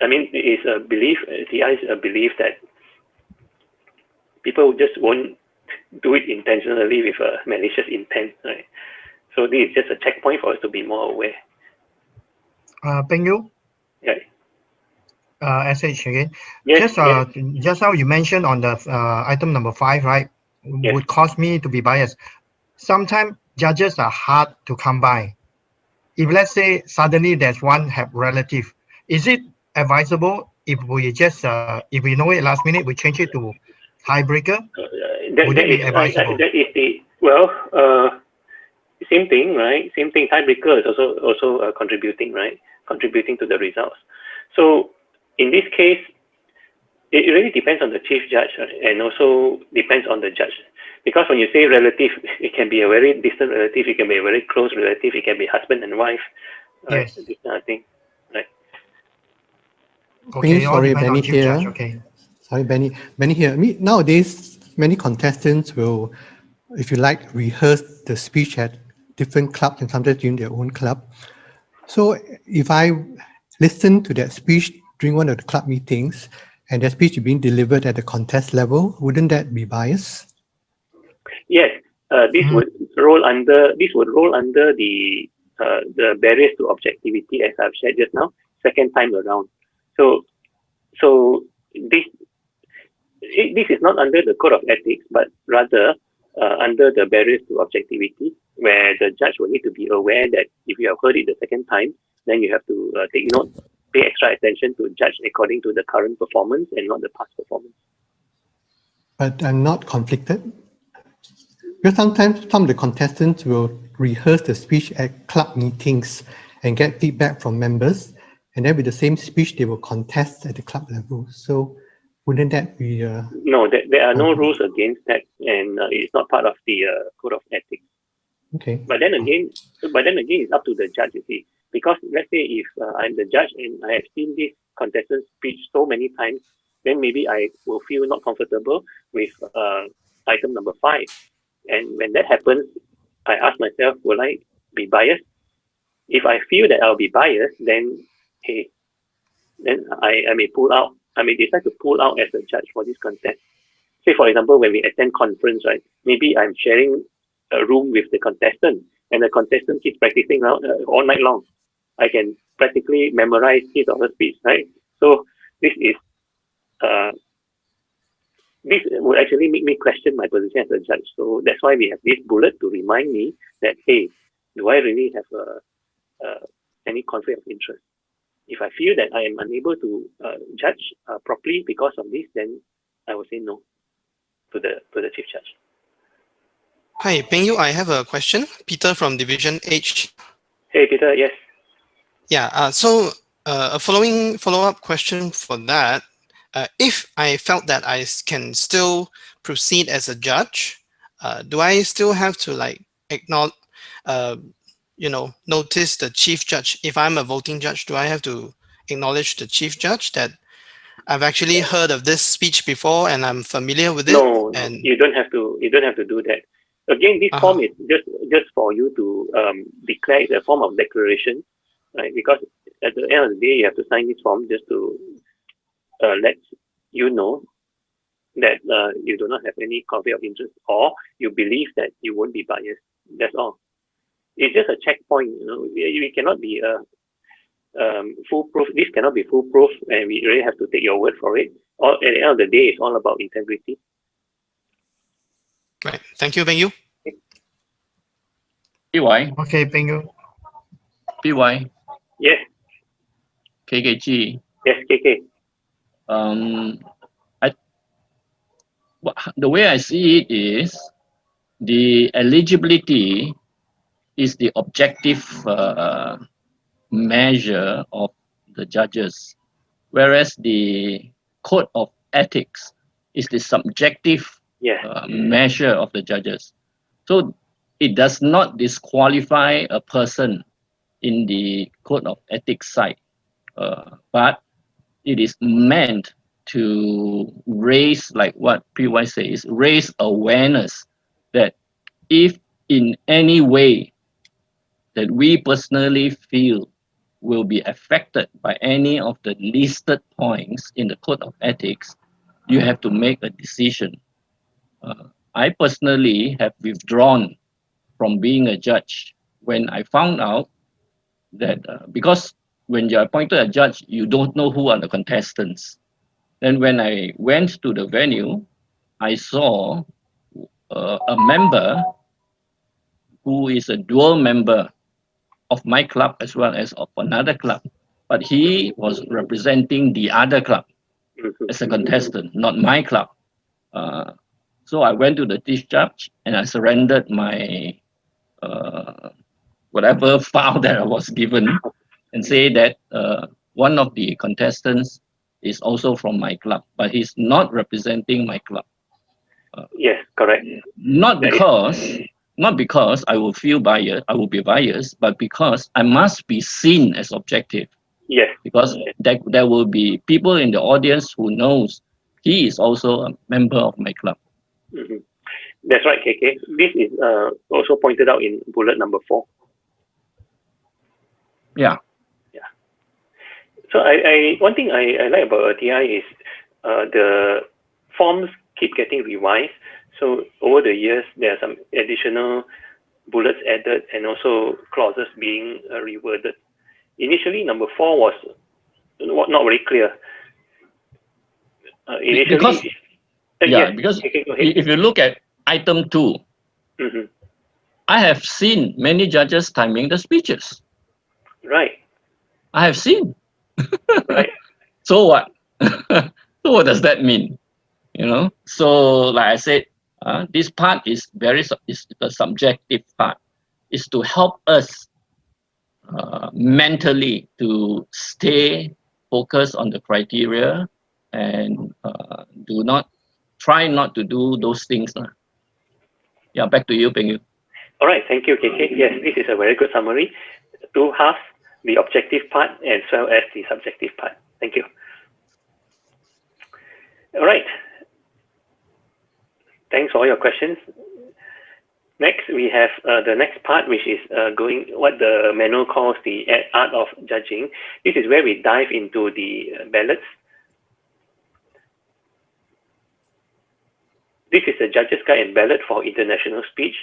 mean, it is a belief. TI is a belief that people just won't do it intentionally with a malicious intent, right? So this is just a checkpoint for us to be more aware. Peng Yew? Yeah. SH again. Yes, just now you mentioned on the item number 5, right? Yes. Would cause me to be biased. Sometimes judges are hard to come by. If let's say suddenly there's one have relative, is it advisable if we just if we know it last minute we change it to tiebreaker? Would it be advisable? That is the same thing, right? Same thing. Tiebreaker is also contributing, right? Contributing to the results. So in this case, it really depends on the chief judge, right? And also depends on the judge. Because when you say relative, it can be a very distant relative, it can be a very close relative, it can be husband and wife, right? Yes. This kind of thing, right? Okay, Sorry, Benny here. Okay. Sorry, Benny here. I mean, nowadays, many contestants will if you like, rehearse the speech at different clubs and sometimes in their own club. So if I listen to that speech during one of the club meetings and that speech is being delivered at the contest level, wouldn't that be biased? Yes, this would roll under the barriers to objectivity, as I've said just now, second time around. So this is not under the code of ethics, but rather under the barriers to objectivity, where the judge will need to be aware that if you have heard it the second time, then you have to take note, pay extra attention to judge according to the current performance and not the past performance. But I'm not conflicted. Because sometimes some of the contestants will rehearse the speech at club meetings and get feedback from members, and then with the same speech, they will contest at the club level. So wouldn't that be... No, there are no rules against that, and it's not part of the code of ethics. Okay. But then again, it's up to the judge, you see. Because let's say if I'm the judge and I have seen this contestant's speech so many times, then maybe I will feel not comfortable with item number 5. And when that happens, I ask myself, will I be biased? If I feel that I'll be biased, then hey, then I may pull out. I may decide to pull out as a judge for this contest. Say, for example, when we attend conference, right? Maybe I'm sharing a room with the contestant, and the contestant keeps practicing all night long. I can practically memorize his or her speech, right? So this would actually make me question my position as a judge. So that's why we have this bullet to remind me that, hey, do I really have any conflict of interest? If I feel that I am unable to judge properly because of this, then I will say no to the chief judge. Hi, Peng Yew, I have a question. Peter from Division H. Hey, Peter, yes. Yeah, so a follow-up question for that. If I felt that I can still proceed as a judge, do I still have to like acknowledge, notice the chief judge? If I'm a voting judge, do I have to acknowledge the chief judge that I've actually heard of this speech before and I'm familiar with it? No, you don't have to. You don't have to do that. Again, this form is just for you to declare a form of declaration, right? Because at the end of the day, you have to sign this form just to let you know that you do not have any conflict of interest, or you believe that you won't be biased. That's all. It's just a checkpoint. We cannot be foolproof. This cannot be foolproof, and we really have to take your word for it. Or at the end of the day, it's all about integrity. Right. Thank you, Peng Yew. PY. Okay, Peng Yew. PY. Yes. KKG. Yes, KK. The way I see it is the eligibility is the objective measure of the judges, whereas the code of ethics is the subjective measure of the judges. So it does not disqualify a person in the code of ethics side, but it is meant to raise, like what PY says, raise awareness that if in any way that we personally feel will be affected by any of the listed points in the code of ethics, you have to make a decision. I personally have withdrawn from being a judge when I found out that because when you're appointed a judge, you don't know who are the contestants. Then when I went to the venue, I saw a member who is a dual member of my club as well as of another club, but he was representing the other club as a contestant, not my club. So I went to the chief judge and I surrendered my whatever file that I was given and say that one of the contestants is also from my club, but he's not representing my club. Yes, correct. Not because I will feel biased, I will be biased, but because I must be seen as objective. Yes. Because there will be people in the audience who knows he is also a member of my club. Mm-hmm. That's right, KK. This is also pointed out in bullet number 4. Yeah. Yeah. So one thing I like about TI is the forms keep getting revised. So over the years, there are some additional bullets added and also clauses being reworded. Initially, number 4 was not very clear. Because yes, because okay, go ahead. if you look at item 2, I have seen many judges timing the speeches. Right. I have seen. Right. So what? So what does that mean? You know. So like I said, this part is is the subjective part. Is to help us mentally to stay focused on the criteria and try not to do those things. Yeah, back to you, Peng Yew. All right, thank you, KK. Yes, this is a very good summary. 2 halves, the objective part as well as the subjective part. Thank you. All right. Thanks for all your questions. Next, we have the next part, which is what the manual calls the art of judging. This is where we dive into the ballots. This is the judge's guide and ballot for international speech.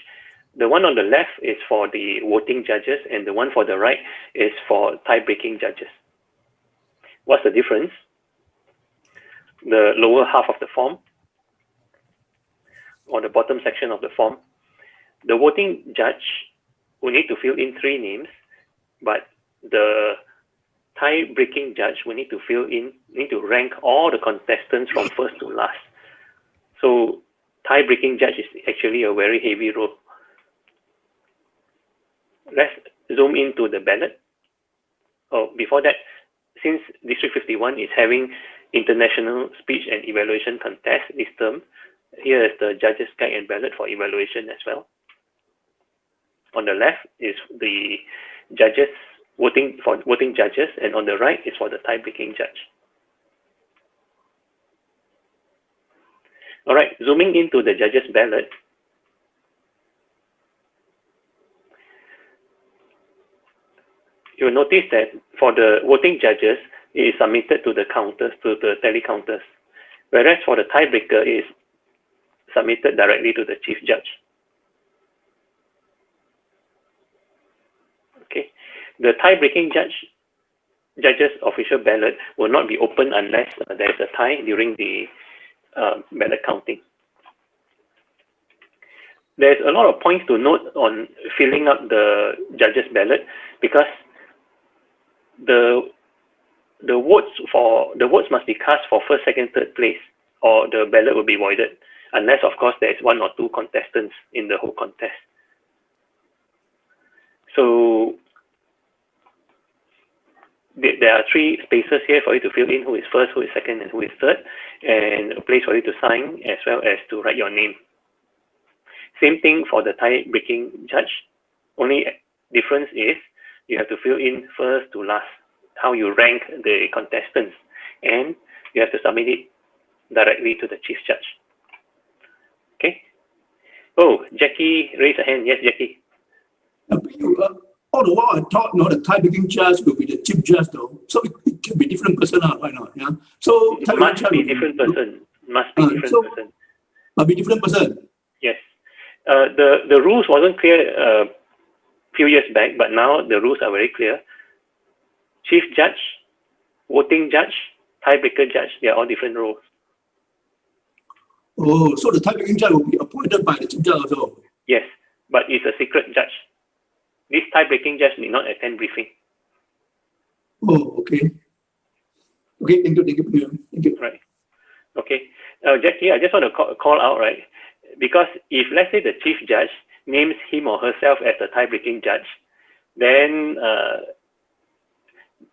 The one on the left is for the voting judges, and the one for the right is for tie-breaking judges. What's the difference? The lower half of the form, or the bottom section of the form, the voting judge will need to fill in 3 names, but the tie-breaking judge will need to rank all the contestants from first to last. So tie-breaking judge is actually a very heavy role. Let's zoom into the ballot. Oh, before that, since District 51 is having international speech and evaluation contest this term, here is the judge's guide and ballot for evaluation as well. On the left is the judges voting judges, and on the right is for the tie-breaking judge. All right, zooming into the judge's ballot. You'll notice that for the voting judges, it is submitted to the counters, to the tally counters, whereas for the tiebreaker, it is submitted directly to the chief judge. Okay, the tie-breaking judge's official ballot will not be open unless there is a tie during the ballot counting. There's a lot of points to note on filling up the judge's ballot, because the votes must be cast for first, second, third place, or the ballot will be voided, unless of course there is 1 or 2 contestants in the whole contest. So there are 3 spaces here for you to fill in who is first, who is second, and who is third, and a place for you to sign as well as to write your name. Same thing for the tie-breaking judge. Only difference is you have to fill in first to last, how you rank the contestants, and you have to submit it directly to the chief judge. Okay. Oh, Jackie raised a hand. Yes, Jackie. All the while I thought the tie-breaking judge will be the chief judge, though. So it can be different person, why not? Yeah. So it must be different person. Must be different person. Must be different person. Yes. The rules wasn't clear a few years back, but now the rules are very clear. Chief judge, voting judge, tiebreaker judge, they are all different roles. Oh, so the tie-breaking judge will be appointed by the chief judge also? Yes, but it's a secret judge. This tie-breaking judge need not attend briefing. Oh, okay. Okay, thank you. Right. Okay. Jackie, I just want to call out, right? Because if, let's say, the chief judge names him or herself as the tie-breaking judge, then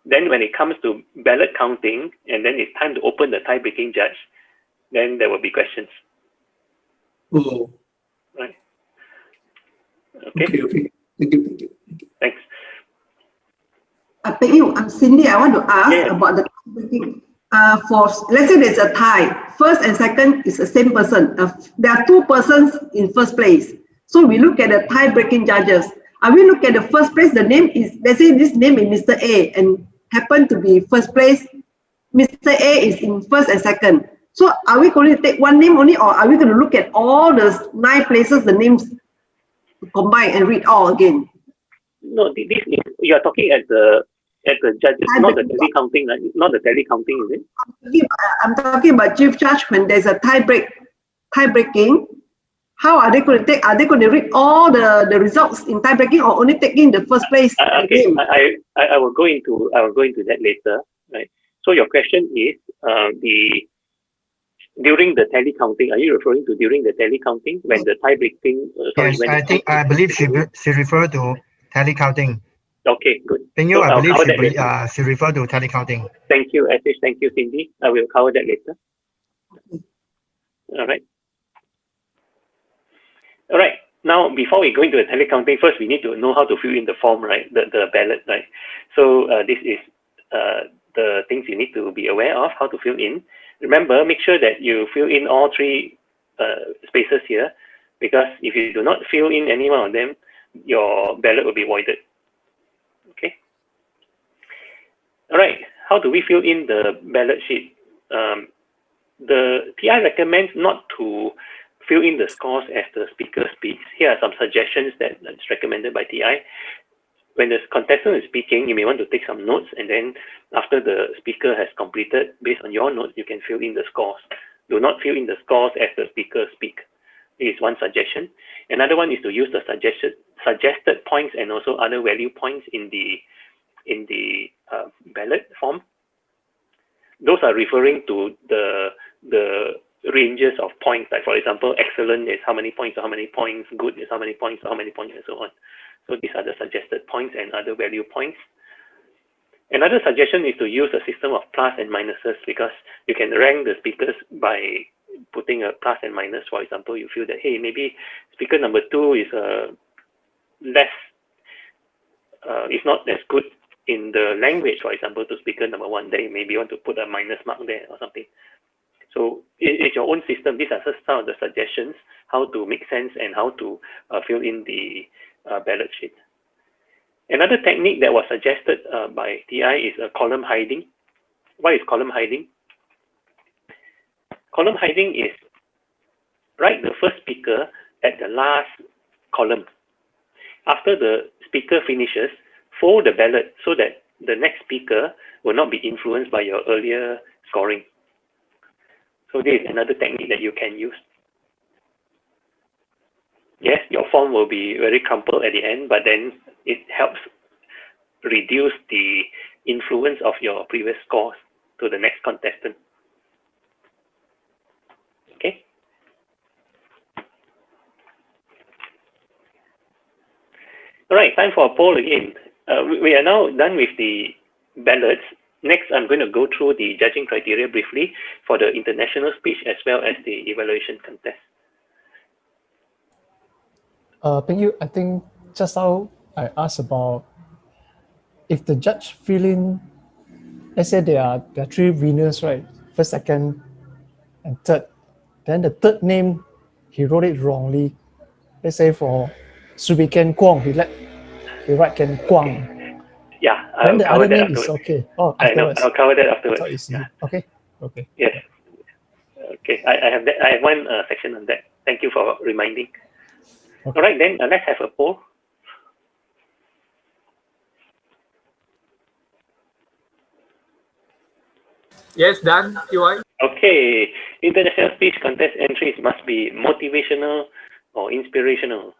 when it comes to ballot counting, and then it's time to open the tie-breaking judge, then there will be questions. Oh. Right. Okay. Okay. Thank you. Thanks. Peng Yew, I'm Cindy. I want to ask about the tie-breaking. for, let's say there's a tie, first and second is the same person. There are two persons in first place. So we look at the tie-breaking judges. We look at the first place, the name is, let's say this name is Mr. A and happen to be first place. Mr. A is in first and second. So are we going to take one name only, or are we going to look at all the 9 places, the names combine and read all again? No, this is, you are talking at the judges, not the tally counting, right? Not the tally counting, is it? I'm talking about chief judge when there's a tie breaking. How are they going to take? Are they going to read all the results in tie breaking, or only taking the first place? Okay, I will go into that later, right? So your question is during the tally counting. Are you referring to during the tally counting when the tie breaking? Yes, I believe she referred to tally counting. Okay, good. Peng Yew, So I believe she referred to tally counting. Thank you, Ashish. Thank you, Cindy. I will cover that later. All right. All right. Now, before we go into the tally counting, first we need to know how to fill in the form, right? The ballot, right? So this is the things you need to be aware of, how to fill in. Remember, make sure that you fill in all 3 spaces here, because if you do not fill in any one of them, your ballot will be voided. Okay. All right. How do we fill in the ballot sheet? The TI recommends not to fill in the scores as the speaker speaks. Here are some suggestions that's recommended by TI. When the contestant is speaking, you may want to take some notes, and then after the speaker has completed, based on your notes, you can fill in the scores. Do not fill in the scores as the speaker speaks. This is one suggestion. Another one is to use the suggested points and also other value points in the ballot form. Those are referring to the ranges of points. Like for example, excellent is how many points or how many points, good is how many points or how many points, and so on. So these are the suggested points and other value points. Another suggestion is to use a system of plus and minuses, because you can rank the speakers by putting a plus and minus. For example, you feel that, hey, maybe speaker number 2 is is not as good in the language, for example, to speaker number 1, then you maybe want to put a minus mark there or something. So it's your own system. These are just some of the suggestions, how to make sense and how to fill in the ballot sheet. Another technique that was suggested by TI is column hiding. What is column hiding? Column hiding is write the first speaker at the last column. After the speaker finishes, fold the ballot so that the next speaker will not be influenced by your earlier scoring. So this is another technique that you can use. Yes, your form will be very crumpled at the end, but then it helps reduce the influence of your previous scores to the next contestant. Okay. All right, time for a poll again. We are now done with the ballots. Next, I'm going to go through the judging criteria briefly for the international speech as well as the evaluation contest. Peng Yew, I think just now I asked about if the judge fill in, let's say there are 3 winners, right? First, second, and third. Then the third name, he wrote it wrongly. Let's say for Subi Ken Kwong, he write Ken Kwang. Yeah, then the other name afterwards. is okay. Oh, I know. afterwards. I'll cover that afterwards. Yeah. Okay. Okay. Yes. Okay. I have that. I have one section on that. Thank you for reminding. Okay. All right, then let's have a poll. Yes, done. UI. Okay. International speech contest entries must be motivational or inspirational.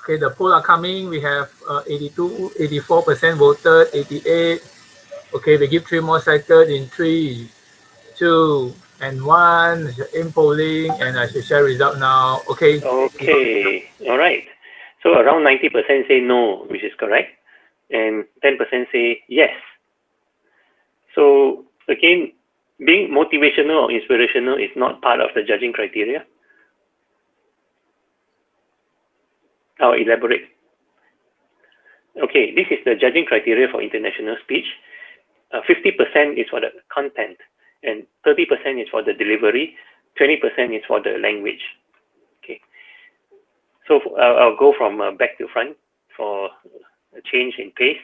Okay, the poll are coming. We have 84% voted, 88. Okay, we give 3 more seconds in 3, 2, and 1. In polling, and I should share result now. Okay. Okay. All right. So around 90% say no, which is correct, and 10% say yes. So again, being motivational or inspirational is not part of the judging criteria. I'll elaborate. Okay, this is the judging criteria for international speech. 50% is for the content, and 30% is for the delivery, 20% is for the language. Okay, so I'll go from back to front for a change in pace.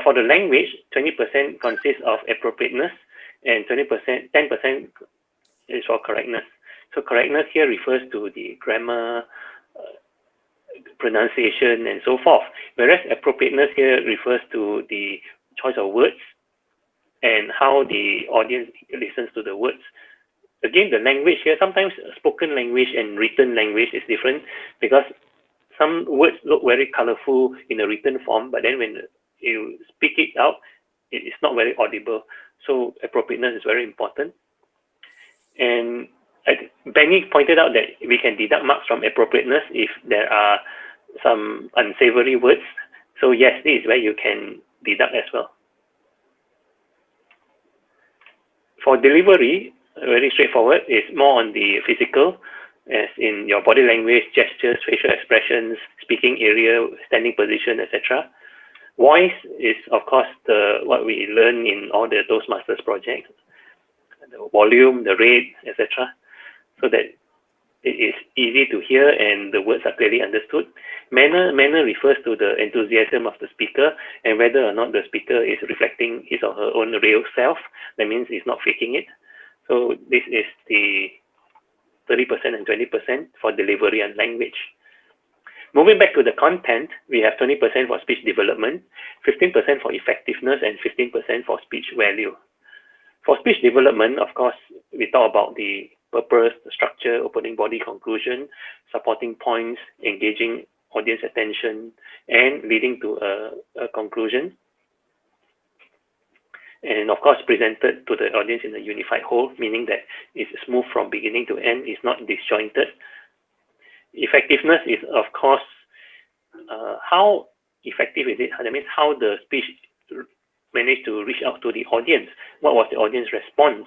For the language, 20% consists of appropriateness, and 10% is for correctness. So correctness here refers to the grammar, pronunciation, and so forth, whereas appropriateness here refers to the choice of words and how the audience listens to the words. Again, the language here, sometimes spoken language and written language is different, because some words look very colorful in a written form, but then when you speak it out, it is not very audible. So appropriateness is very important. And Benny pointed out that we can deduct marks from appropriateness if there are some unsavory words. So yes, this is where you can deduct as well. For delivery, very straightforward. It's more on the physical, as in your body language, gestures, facial expressions, speaking area, standing position, etc. Voice is, of course, what we learn in all the Toastmasters projects, the volume, the rate, etc. So that it is easy to hear and the words are clearly understood. Manner refers to the enthusiasm of the speaker and whether or not the speaker is reflecting his or her own real self. That means he's not faking it. So this is the 30% and 20% for delivery and language. Moving back to the content, we have 20% for speech development, 15% for effectiveness, and 15% for speech value. For speech development, of course, we talk about the purpose, the structure, opening body, conclusion, supporting points, engaging audience attention, and leading to a conclusion. And of course, presented to the audience in a unified whole, meaning that it's smooth from beginning to end, it's not disjointed. Effectiveness is, of course, how effective is it? That means how the speech managed to reach out to the audience. What was the audience response?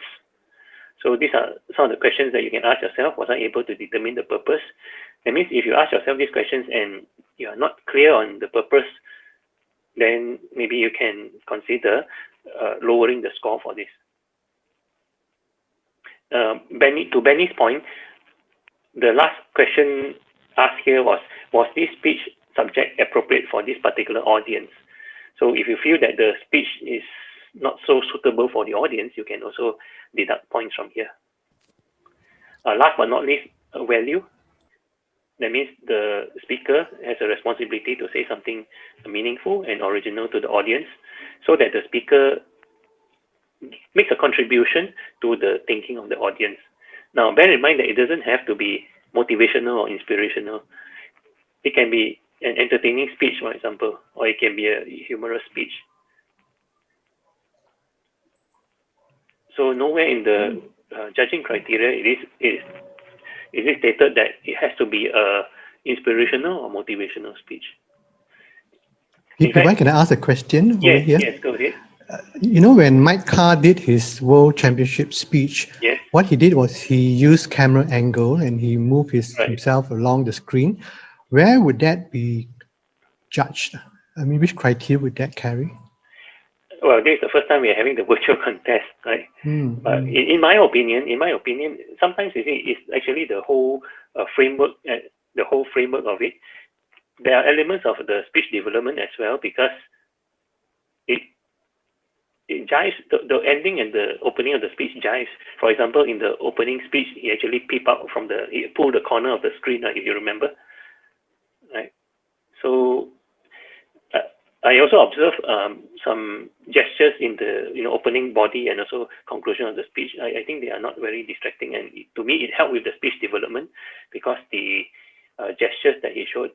So these are some of the questions that you can ask yourself. Was I able to determine the purpose? That means if you ask yourself these questions and you are not clear on the purpose, then maybe you can consider lowering the score for this. To Benny's point, the last question asked here was this speech subject appropriate for this particular audience? So if you feel that the speech is not so suitable for the audience, you can also deduct points from here. Last but not least, value. That means the speaker has a responsibility to say something meaningful and original to the audience so that the speaker makes a contribution to the thinking of the audience. Now, bear in mind that it doesn't have to be motivational or inspirational. It can be an entertaining speech, for example, or it can be a humorous speech. So nowhere in the judging criteria is it stated that it has to be a inspirational or motivational speech. If I can ask a question over here. Yes, go ahead. You know, when Mike Carr did his World Championship speech, yes, what he did was he used camera angle and he moved himself along the screen. Where would that be judged? I mean, which criteria would that carry? Well, this is the first time we are having the virtual contest, right? But in my opinion, sometimes it's actually the whole framework, of it. There are elements of the speech development as well, because it jives, the ending and the opening of the speech jives. For example, in the opening speech, he actually he pulled the corner of the screen, if you remember, right? So I also observed some gestures in the opening body and also conclusion of the speech. I think they are not very distracting, and to me, it helped with the speech development because the gestures that he showed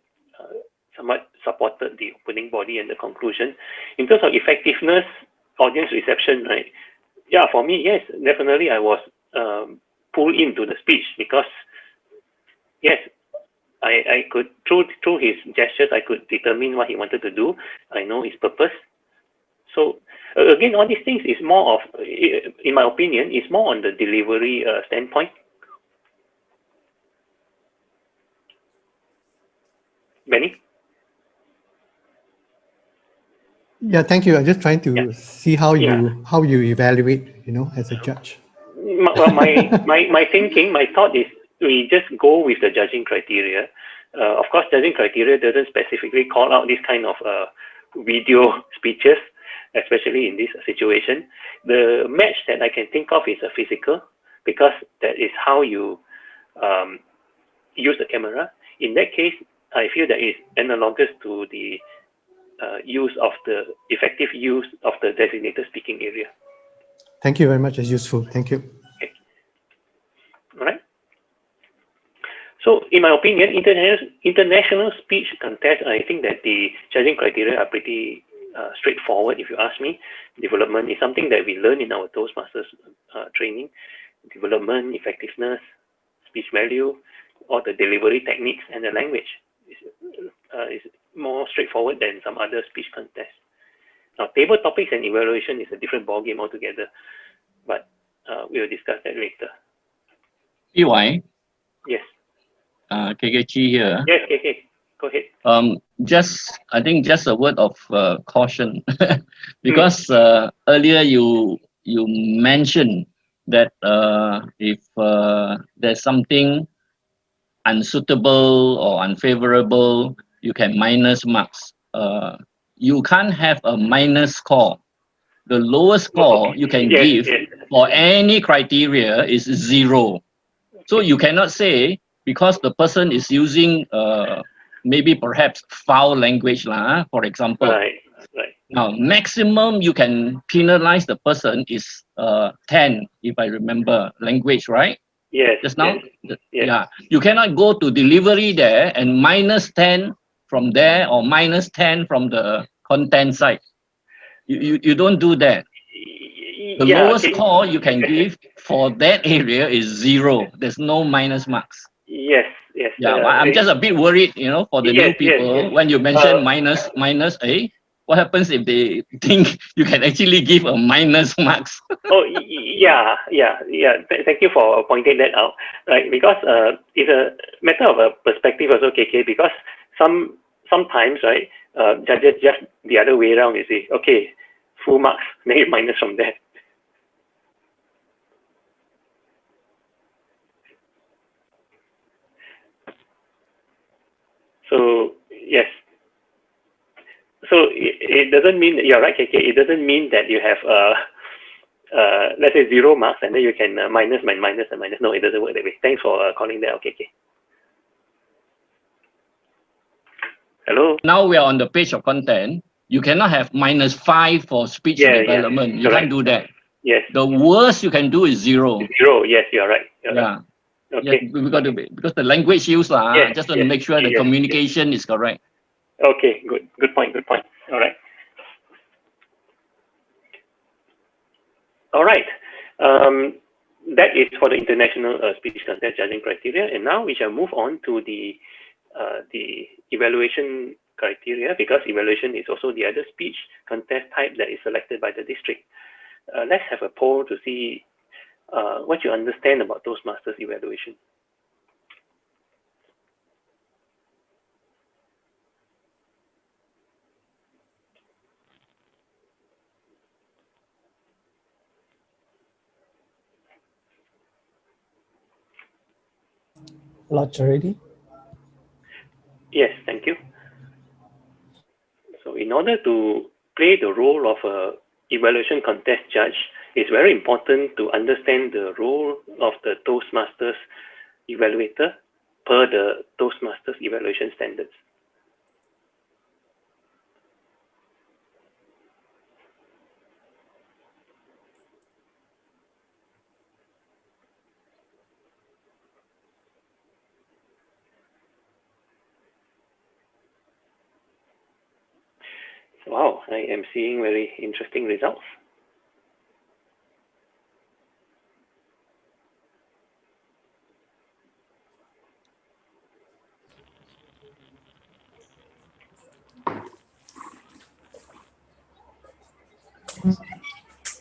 somewhat supported the opening body and the conclusion. In terms of effectiveness, audience reception, right? Yeah, for me, yes, definitely, I was pulled into the speech because, yes, I could, through his gestures, I could determine what he wanted to do. I know his purpose. So Again, all these things is more of, in my opinion, is more on the delivery standpoint. Benny? Yeah, thank you. I'm just trying to see how you evaluate, as a judge. Well, my thinking, my thought is we just go with the judging criteria. Of course, judging criteria doesn't specifically call out this kind of video speeches, especially in this situation. The match that I can think of is a physical, because that is how you use the camera. In that case, I feel that it's analogous to the effective use of the designated speaking area. Thank you very much. It's useful. Thank you. Okay. All right. So, in my opinion, international speech contest, I think that the judging criteria are pretty straightforward. If you ask me, development is something that we learn in our Toastmasters training. Development, effectiveness, speech value, all the delivery techniques, and the language is more straightforward than some other speech contests. Now, table topics and evaluation is a different ballgame altogether, but we'll discuss that later. EY? Yes. KKG here. Yes, KK. Go ahead. I think just a word of caution, because earlier you mentioned that if there's something unsuitable or unfavorable, you can minus marks. You can't have a minus score. The lowest score you can give for any criteria is 0. So you cannot say because the person is using maybe perhaps foul language, for example. Right. Now, maximum you can penalize the person is 10, if I remember, language, right? Yes. Just now? Yes. Yeah. You cannot go to delivery there and minus 10 from there or minus 10 from the content side. You don't do that. The lowest score you can give for that area is 0. There's no minus marks. Yes. Yeah, I'm just a bit worried, for the new people. When you mention minus, what happens if they think you can actually give a minus marks? Yeah. Thank you for pointing that out. Right, because it's a matter of a perspective also, KK. Because sometimes, right, judges just the other way around. You see, okay, full marks, then you minus from there. So yes. So it doesn't mean that you're right, KK. It doesn't mean that you have let's say 0 marks and then you can minus. No, it doesn't work that way. Thanks for calling that out, KK. Hello. Now we are on the page of content. You cannot have -5 for speech development. You can't do that. Yes. The worst you can do is 0. 0. Yes, you're right. Yeah. Okay. Yeah, we got to be, because the language used, just to make sure the communication is correct. Okay, good point. All right. That is for the international speech contest judging criteria, and now we shall move on to the evaluation criteria, because evaluation is also the other speech contest type that is selected by the district. Let's have a poll to see what you understand about Toastmasters evaluation. Lodge already? Yes, thank you. So in order to play the role of a evaluation contest judge, it's very important to understand the role of the Toastmasters evaluator per the Toastmasters evaluation standards. Wow, I am seeing very interesting results.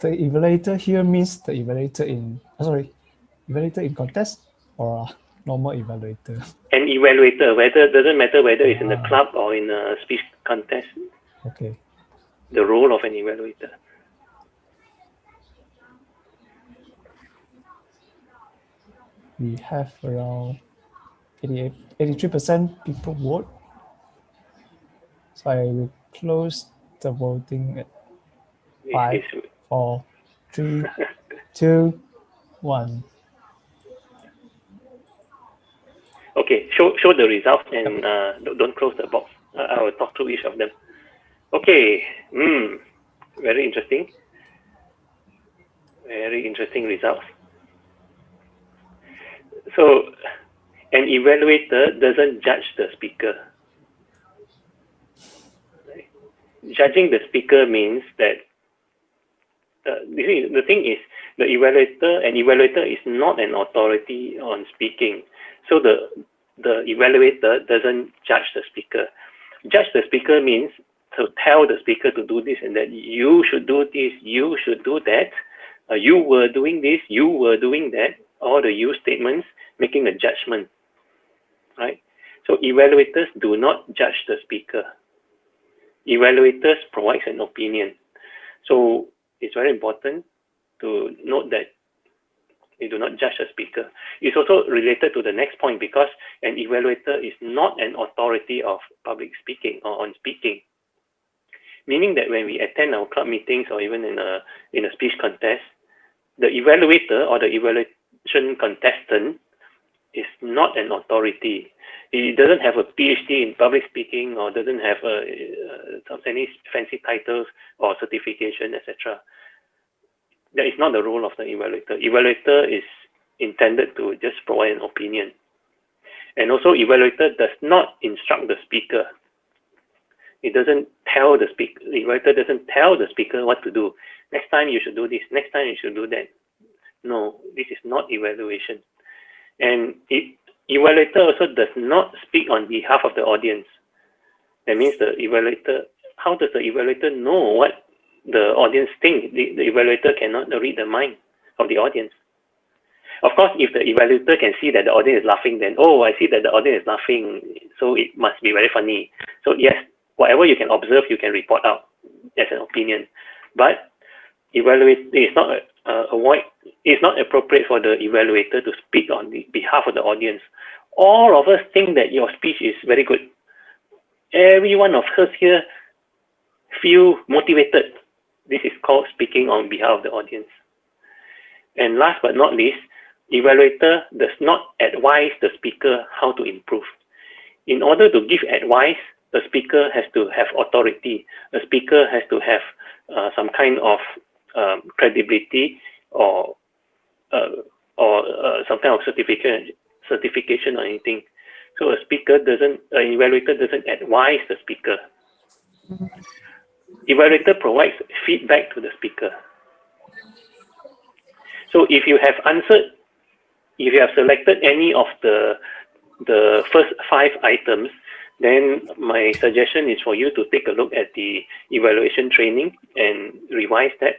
The evaluator here means the evaluator in evaluator in contest or a normal evaluator. An evaluator, whether doesn't matter whether it's in a club or in a speech contest. Okay. The role of an evaluator. We have around 83% people vote. So I will close the voting at 5, 4, 3, 2, 1. Okay, show the results and don't close the box. I will talk through each of them. Okay, very interesting. Very interesting results. So, an evaluator doesn't judge the speaker. Right? Judging the speaker means that the thing is, an evaluator is not an authority on speaking. So the evaluator doesn't judge the speaker. Judge the speaker means to tell the speaker to do this and that. You should do this, you should do that. You were doing this, you were doing that. All the you statements making a judgment, right? So evaluators do not judge the speaker. Evaluators provide an opinion. So it's very important to note that they do not judge the speaker. It's also related to the next point because an evaluator is not an authority of public speaking or on speaking. Meaning that when we attend our club meetings or even in a speech contest, the evaluator or the evaluation contestant is not an authority. He doesn't have a PhD in public speaking or doesn't have any fancy titles or certification, etc. That is not the role of the evaluator. Evaluator is intended to just provide an opinion. And also, evaluator does not instruct the speaker. It doesn't tell the speaker. The evaluator doesn't tell the speaker what to do. Next time you should do this. Next time you should do that. No, this is not evaluation. And evaluator also does not speak on behalf of the audience. That means the evaluator. How does the evaluator know what the audience thinks? The evaluator cannot read the mind of the audience. Of course, if the evaluator can see that the audience is laughing, then, oh, I see that the audience is laughing, so it must be very funny. So yes, whatever you can observe, you can report out as an opinion. But it's not appropriate for the evaluator to speak on the behalf of the audience. All of us think that your speech is very good. Every one of us here feel motivated. This is called speaking on behalf of the audience. And last but not least, evaluator does not advise the speaker how to improve. In order to give advice, the speaker has to have authority. The speaker has to have some kind of credibility or some kind of certification or anything. So an evaluator doesn't advise the speaker. Evaluator provides feedback to the speaker. So if you have selected any of the first 5 items, then my suggestion is for you to take a look at the evaluation training and revise that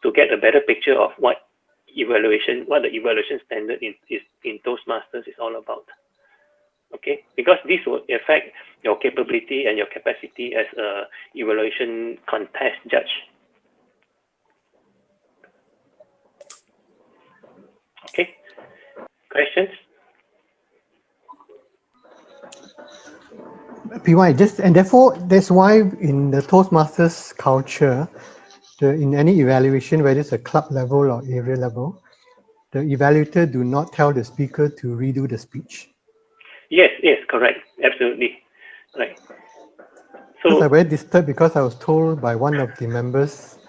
to get a better picture of what the evaluation standard in Toastmasters is all about. Okay, because this will affect your capability and your capacity as a evaluation contest judge. Okay, questions? PY, and therefore that's why in the Toastmasters culture, in any evaluation, whether it's a club level or area level, the evaluator do not tell the speaker to redo the speech. Yes, correct, absolutely, right. So I was very disturbed because I was told by one of the members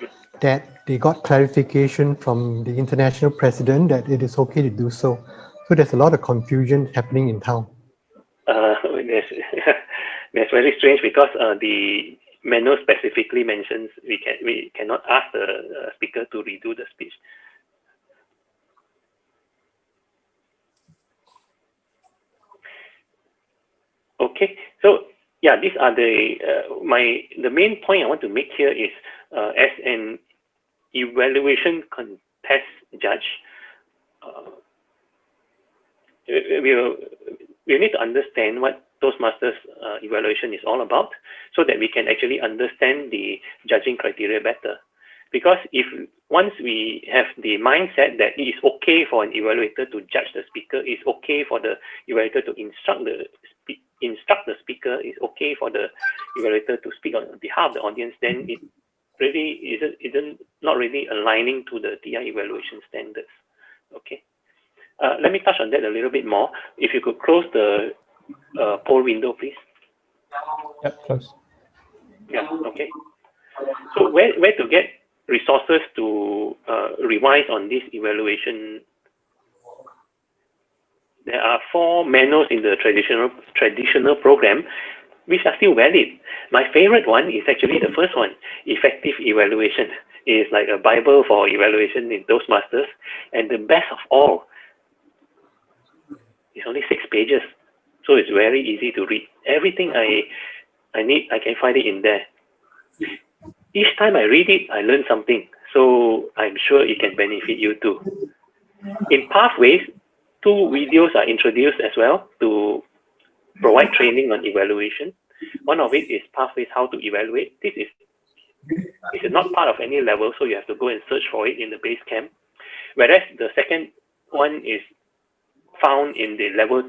that they got clarification from the international president that it is okay to do so. So there's a lot of confusion happening in town. That's very strange because the manual specifically mentions we cannot ask the speaker to redo the speech. Okay, so yeah, these are the main point I want to make here is as an evaluation contest judge, we need to understand what Toastmasters evaluation is all about, so that we can actually understand the judging criteria better. Because if once we have the mindset that it is okay for an evaluator to judge the speaker, it's okay for the evaluator to instruct the speaker, it's okay for the evaluator to speak on behalf of the audience, then it really isn't not really aligning to the TI evaluation standards. Okay. Let me touch on that a little bit more. If you could close the poll window, please. Yep, close. Yeah, okay. So where to get resources to revise on this evaluation? There are 4 manuals in the traditional program, which are still valid. My favorite one is actually the first one, Effective Evaluation. It is like a Bible for evaluation in Toastmasters. And the best of all, it's only 6 pages. So it's very easy to read. Everything I need, I can find it in there. Each time I read it, I learn something. So I'm sure it can benefit you too. In Pathways, 2 videos are introduced as well to provide training on evaluation. One of it is Pathways How to Evaluate. This is not part of any level, so you have to go and search for it in the base camp. Whereas the second one is found in the level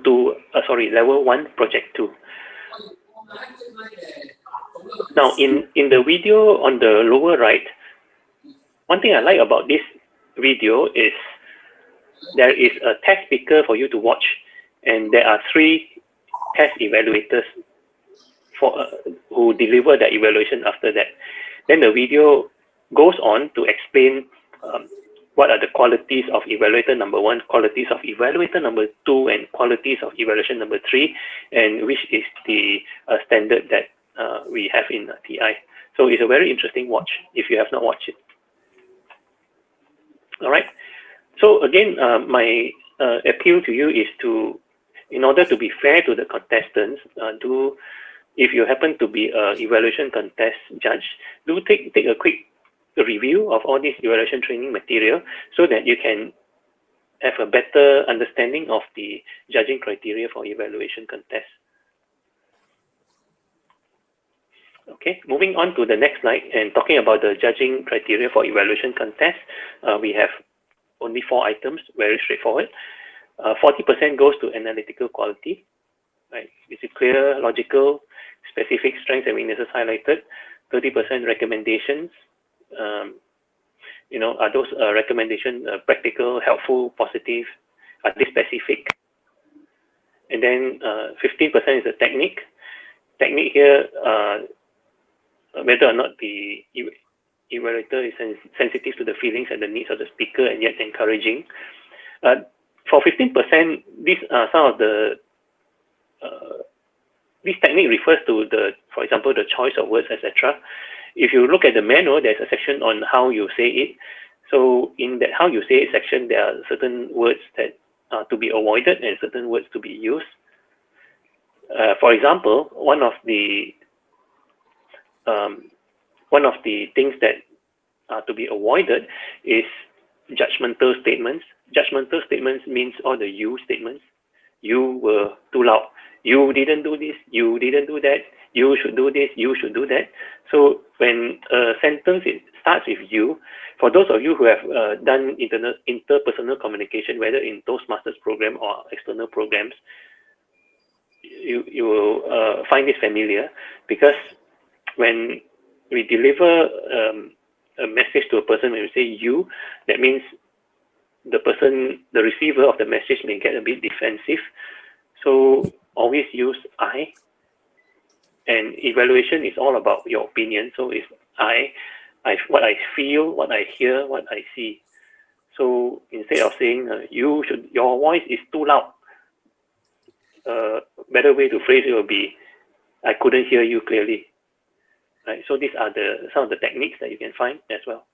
1 project 2. Now in the video on the lower right, one thing I like about this video is there is a test speaker for you to watch, and there are 3 test evaluators who deliver the evaluation after that. Then the video goes on to explain what are the qualities of evaluator number 1, qualities of evaluator number 2, and qualities of evaluation number 3, and which is the standard that we have in TI. So it's a very interesting watch if you have not watched it. All right. So again, my appeal to you is to, in order to be fair to the contestants, if you happen to be an evaluation contest judge, do take a quick review of all this evaluation training material so that you can have a better understanding of the judging criteria for evaluation contests. Okay, moving on to the next slide and talking about the judging criteria for evaluation contests, we have only 4 items, very straightforward. 40% goes to analytical quality, right? Is it clear, logical, specific, strengths and weaknesses highlighted? 30% recommendations. Are those recommendations practical, helpful, positive? Are they specific? And then 15% is the technique. Technique here, whether or not the evaluator is sensitive to the feelings and the needs of the speaker and yet encouraging. For 15%, these are some of the this technique refers to for example, the choice of words, etc. If you look at the manual, there's a section on how you say it. So in that how you say it section, there are certain words that are to be avoided and certain words to be used. For example, one of the things that are to be avoided is judgmental statements. Judgmental statements means all the you statements. You were too loud. You didn't do this. You didn't do that. You should do this. You should do that. So when a sentence starts with you, for those of you who have done interpersonal communication, whether in Toastmasters program or external programs, you will find this familiar, because when we deliver a message to a person, when we say you, that means the person, the receiver of the message may get a bit defensive. So always use I. And evaluation is all about your opinion. So it's what I feel, what I hear, what I see. So instead of saying your voice is too loud, better way to phrase it will be, I couldn't hear you clearly. Right. So these are some of the techniques that you can find as well.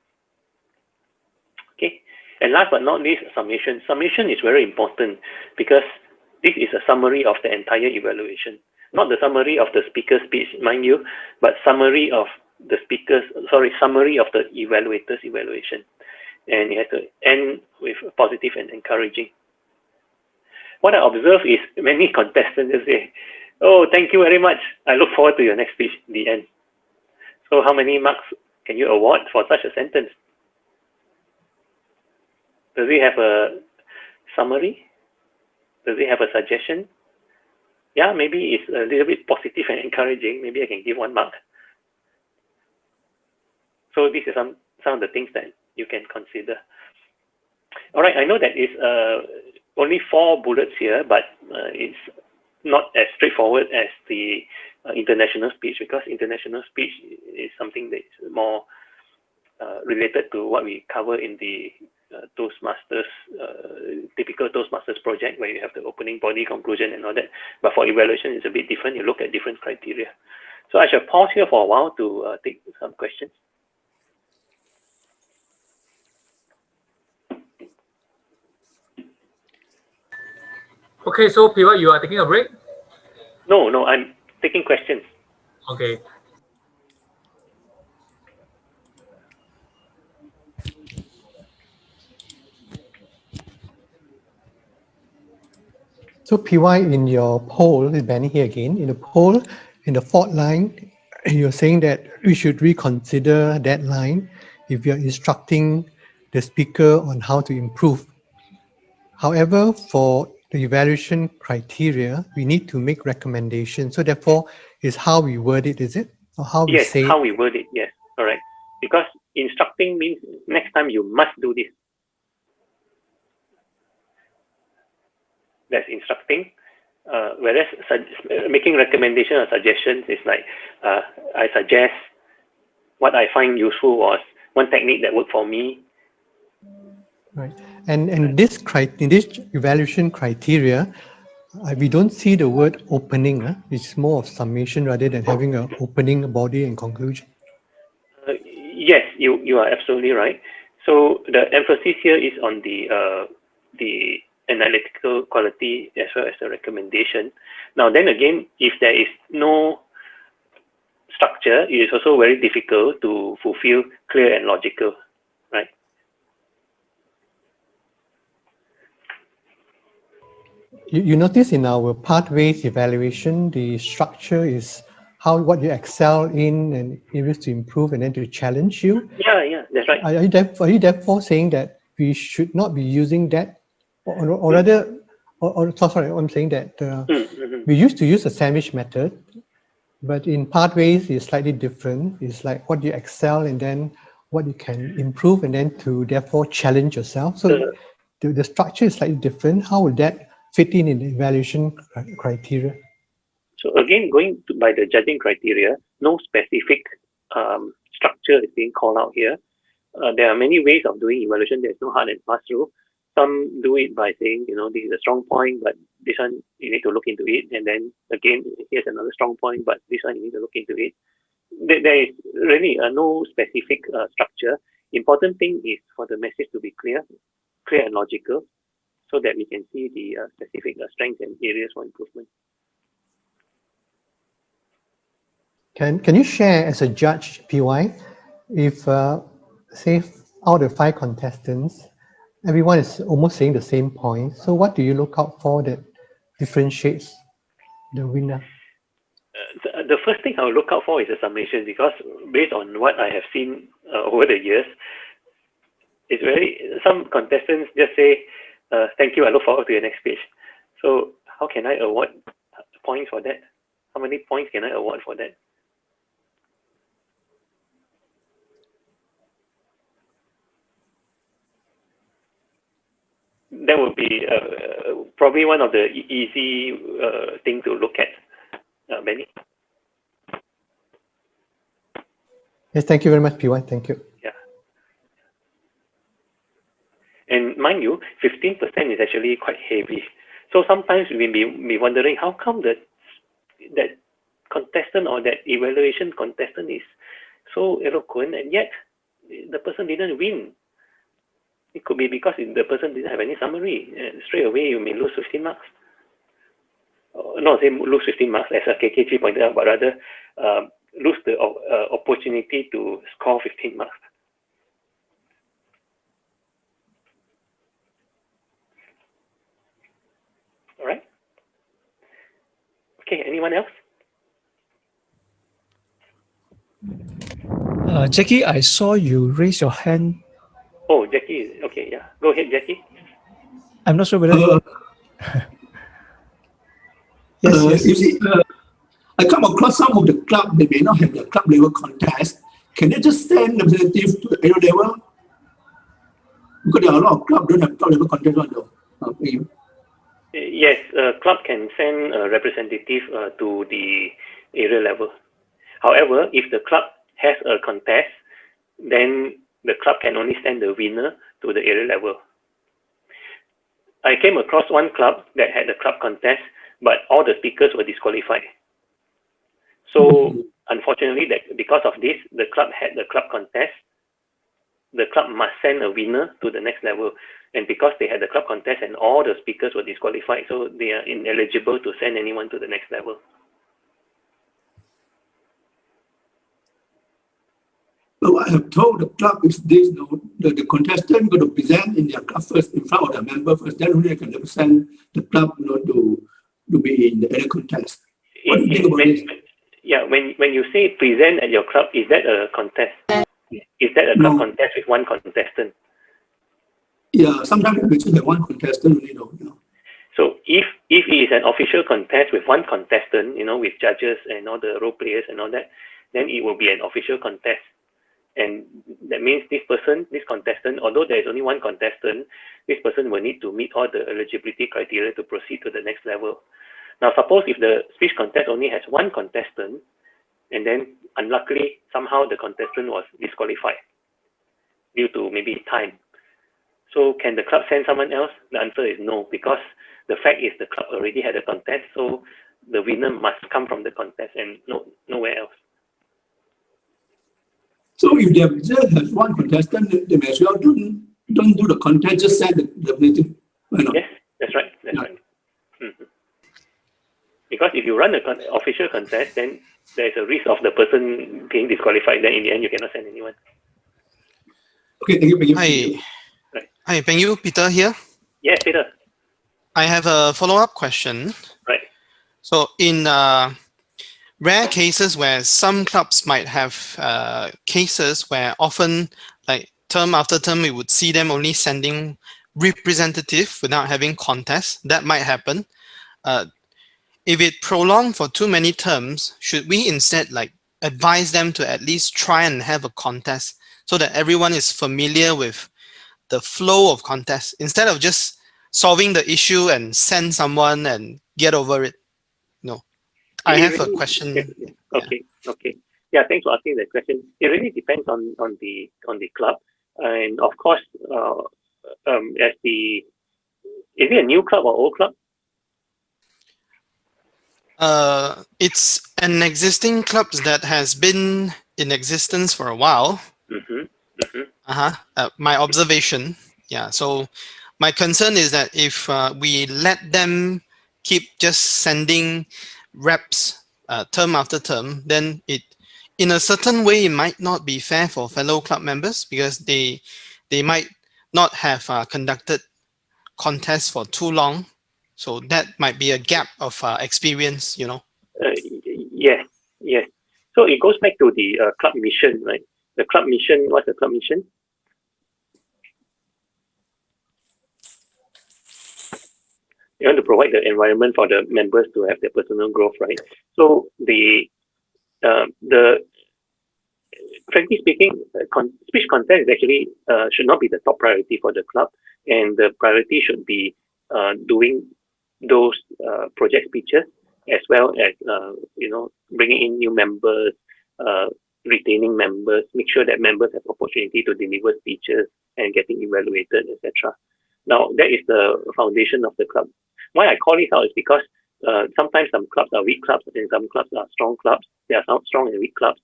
Okay. And last but not least, summation. Summation is very important because this is a summary of the entire evaluation. Not the summary of the speaker's speech, mind you, but summary of the speaker's, summary of the evaluator's evaluation. And it had to end with positive and encouraging. What I observe is many contestants just say, "Oh, thank you very much. I look forward to your next speech," the end. So how many marks can you award for such a sentence? Does it have a summary? Does it have a suggestion? Yeah, maybe it's a little bit positive and encouraging. Maybe I can give 1 mark. So this is some of the things that you can consider. All right, I know that it's only 4 bullets here, but it's not as straightforward as the international speech, because international speech is something that's more related to what we cover in the Toastmasters, typical Toastmasters project, where you have the opening body, conclusion, and all that. But for evaluation, it's a bit different. You look at different criteria. So I shall pause here for a while to take some questions. Okay, so PY, you are taking a break? No, I'm taking questions. Okay. So PY, in your poll, Benny here again, in the poll, in the 4th line, you're saying that we should reconsider that line if you're instructing the speaker on how to improve. However, for the evaluation criteria, we need to make recommendations. So therefore, is how we word it, is it? Or how we Yes, say how it? we word it, yes, correct. Because instructing means next time you must do this. That's instructing. Whereas making recommendation or suggestions is like, I suggest, what I find useful was one technique that worked for me. Right. And in this evaluation criteria, we don't see the word opening. It's more of summation rather than having an opening, body, and conclusion. Yes, you are absolutely right. So the emphasis here is on the analytical quality as well as the recommendation. Now, then again, if there is no structure, it is also very difficult to fulfill clear and logical, right? You notice in our pathways evaluation, the structure is what you excel in and areas to improve and then to challenge you. Yeah, that's right. Are you therefore saying that we should not be using that, or rather, sorry, I'm saying that we used to use a sandwich method, but in pathways it's slightly different. It's like what you excel and then what you can improve and then to therefore challenge yourself. So the structure is slightly different. How would that fit in the evaluation criteria? So again, going by the judging criteria, no specific structure is being called out here. There are many ways of doing evaluation. There's no hard and fast rule. Some do it by saying, this is a strong point, but this one you need to look into it. And then again, here's another strong point, but this one you need to look into it. There is really no specific structure. Important thing is for the message to be clear and logical, so that we can see the specific strengths and areas for improvement. Can you share as a judge, PY, if say out of 5 contestants, everyone is almost saying the same point. So what do you look out for that differentiates the winner? The first thing I will look out for is a summation, because based on what I have seen over the years, some contestants just say, thank you, I look forward to your next speech. So how can I award points for that? How many points can I award for that? That would be probably one of the easy thing to look at, Benny. Yes, thank you very much, PY. Thank you. Yeah. And mind you, 15% is actually quite heavy. So sometimes we may be wondering, how come that contestant or that evaluation contestant is so eloquent and yet the person didn't win? It could be because the person didn't have any summary. Straight away, you may lose 15 marks. Not say lose 15 marks as a KKG pointed out, but rather lose the opportunity to score 15 marks. All right. Okay, anyone else? Jackie, I saw you raise your hand. Oh, Jackie. Okay, yeah. Go ahead, Jackie. I'm not sure whether. Yes. You see, I come across some of the club, they may not have the club level contest. Can they just send representative to area level? Because there are a lot of clubs don't have club level contest on though. Yes, club can send a representative to the area level. However, if the club has a contest, then the club can only send the winner to the area level. I came across one club that had a club contest, but all the speakers were disqualified. So unfortunately, that because of this, the club had the club contest. The club must send a winner to the next level. And because they had the club contest and all the speakers were disqualified, so they are ineligible to send anyone to the next level. So I have told the club is this, the contestant going to present in their club first, in front of the member first, then only they can represent the club to be in the area contest. What do you think about this? Yeah, when you say present at your club, is that a contest? Is that a club contest with one contestant? Yeah, sometimes we just have one contestant only though, So if it is an official contest with one contestant, with judges and all the role players and all that, then it will be an official contest. And that means this contestant, although there is only one contestant, this person will need to meet all the eligibility criteria to proceed to the next level. Now, suppose if the speech contest only has one contestant, and then unluckily, somehow the contestant was disqualified due to maybe time. So can the club send someone else? The answer is no, because the fact is the club already had a contest, so the winner must come from the contest and nowhere else. So if they just have one contestant, they may as well don't do the contest, just send the representative. Yes, that's right. That's right. Mm-hmm. Because if you run an official contest, then there is a risk of the person being disqualified. Then in the end, you cannot send anyone. Okay, thank you, Peng Yew. Hi, Peng Yew, Peter here. Yes, Peter. I have a follow-up question. Right. So in rare cases where some clubs might have cases where often, like term after term, we would see them only sending representative without having contests. That might happen. If it prolonged for too many terms, should we instead advise them to at least try and have a contest so that everyone is familiar with the flow of contests instead of just solving the issue and send someone and get over it? I have a question. Okay. Yeah, thanks for asking that question. It really depends on the club, and of course, is it a new club or old club? It's an existing club that has been in existence for a while. My observation. Yeah. So my concern is that if we let them keep just sending reps term after term, then in a certain way, it might not be fair for fellow club members because they might not have conducted contests for too long. So that might be a gap of experience, Yes. So it goes back to the club mission, right? The club mission, what's the club mission? You want to provide the environment for the members to have their personal growth, right? So frankly speaking, speech contest is actually should not be the top priority for the club, and the priority should be doing those project speeches as well as bringing in new members, retaining members, make sure that members have opportunity to deliver speeches and getting evaluated, etc. Now that is the foundation of the club. Why I call it out is because sometimes some clubs are weak clubs and some clubs are strong clubs. There are some strong and weak clubs.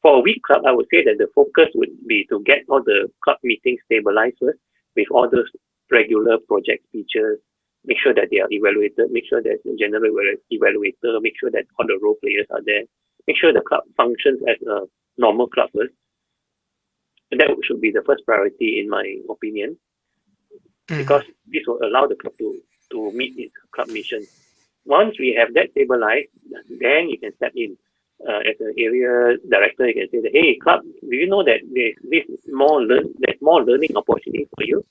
For a weak club, I would say that the focus would be to get all the club meetings stabilized first with all those regular project speeches, make sure that they are evaluated, make sure there's a general evaluator, make sure that all the role players are there, make sure the club functions as a normal club first. And that should be the first priority in my opinion, because this will allow the club to meet its club mission. Once we have that stabilized, then you can step in. As an area director, you can say that, hey, club, do you know that there's more learning opportunity for you?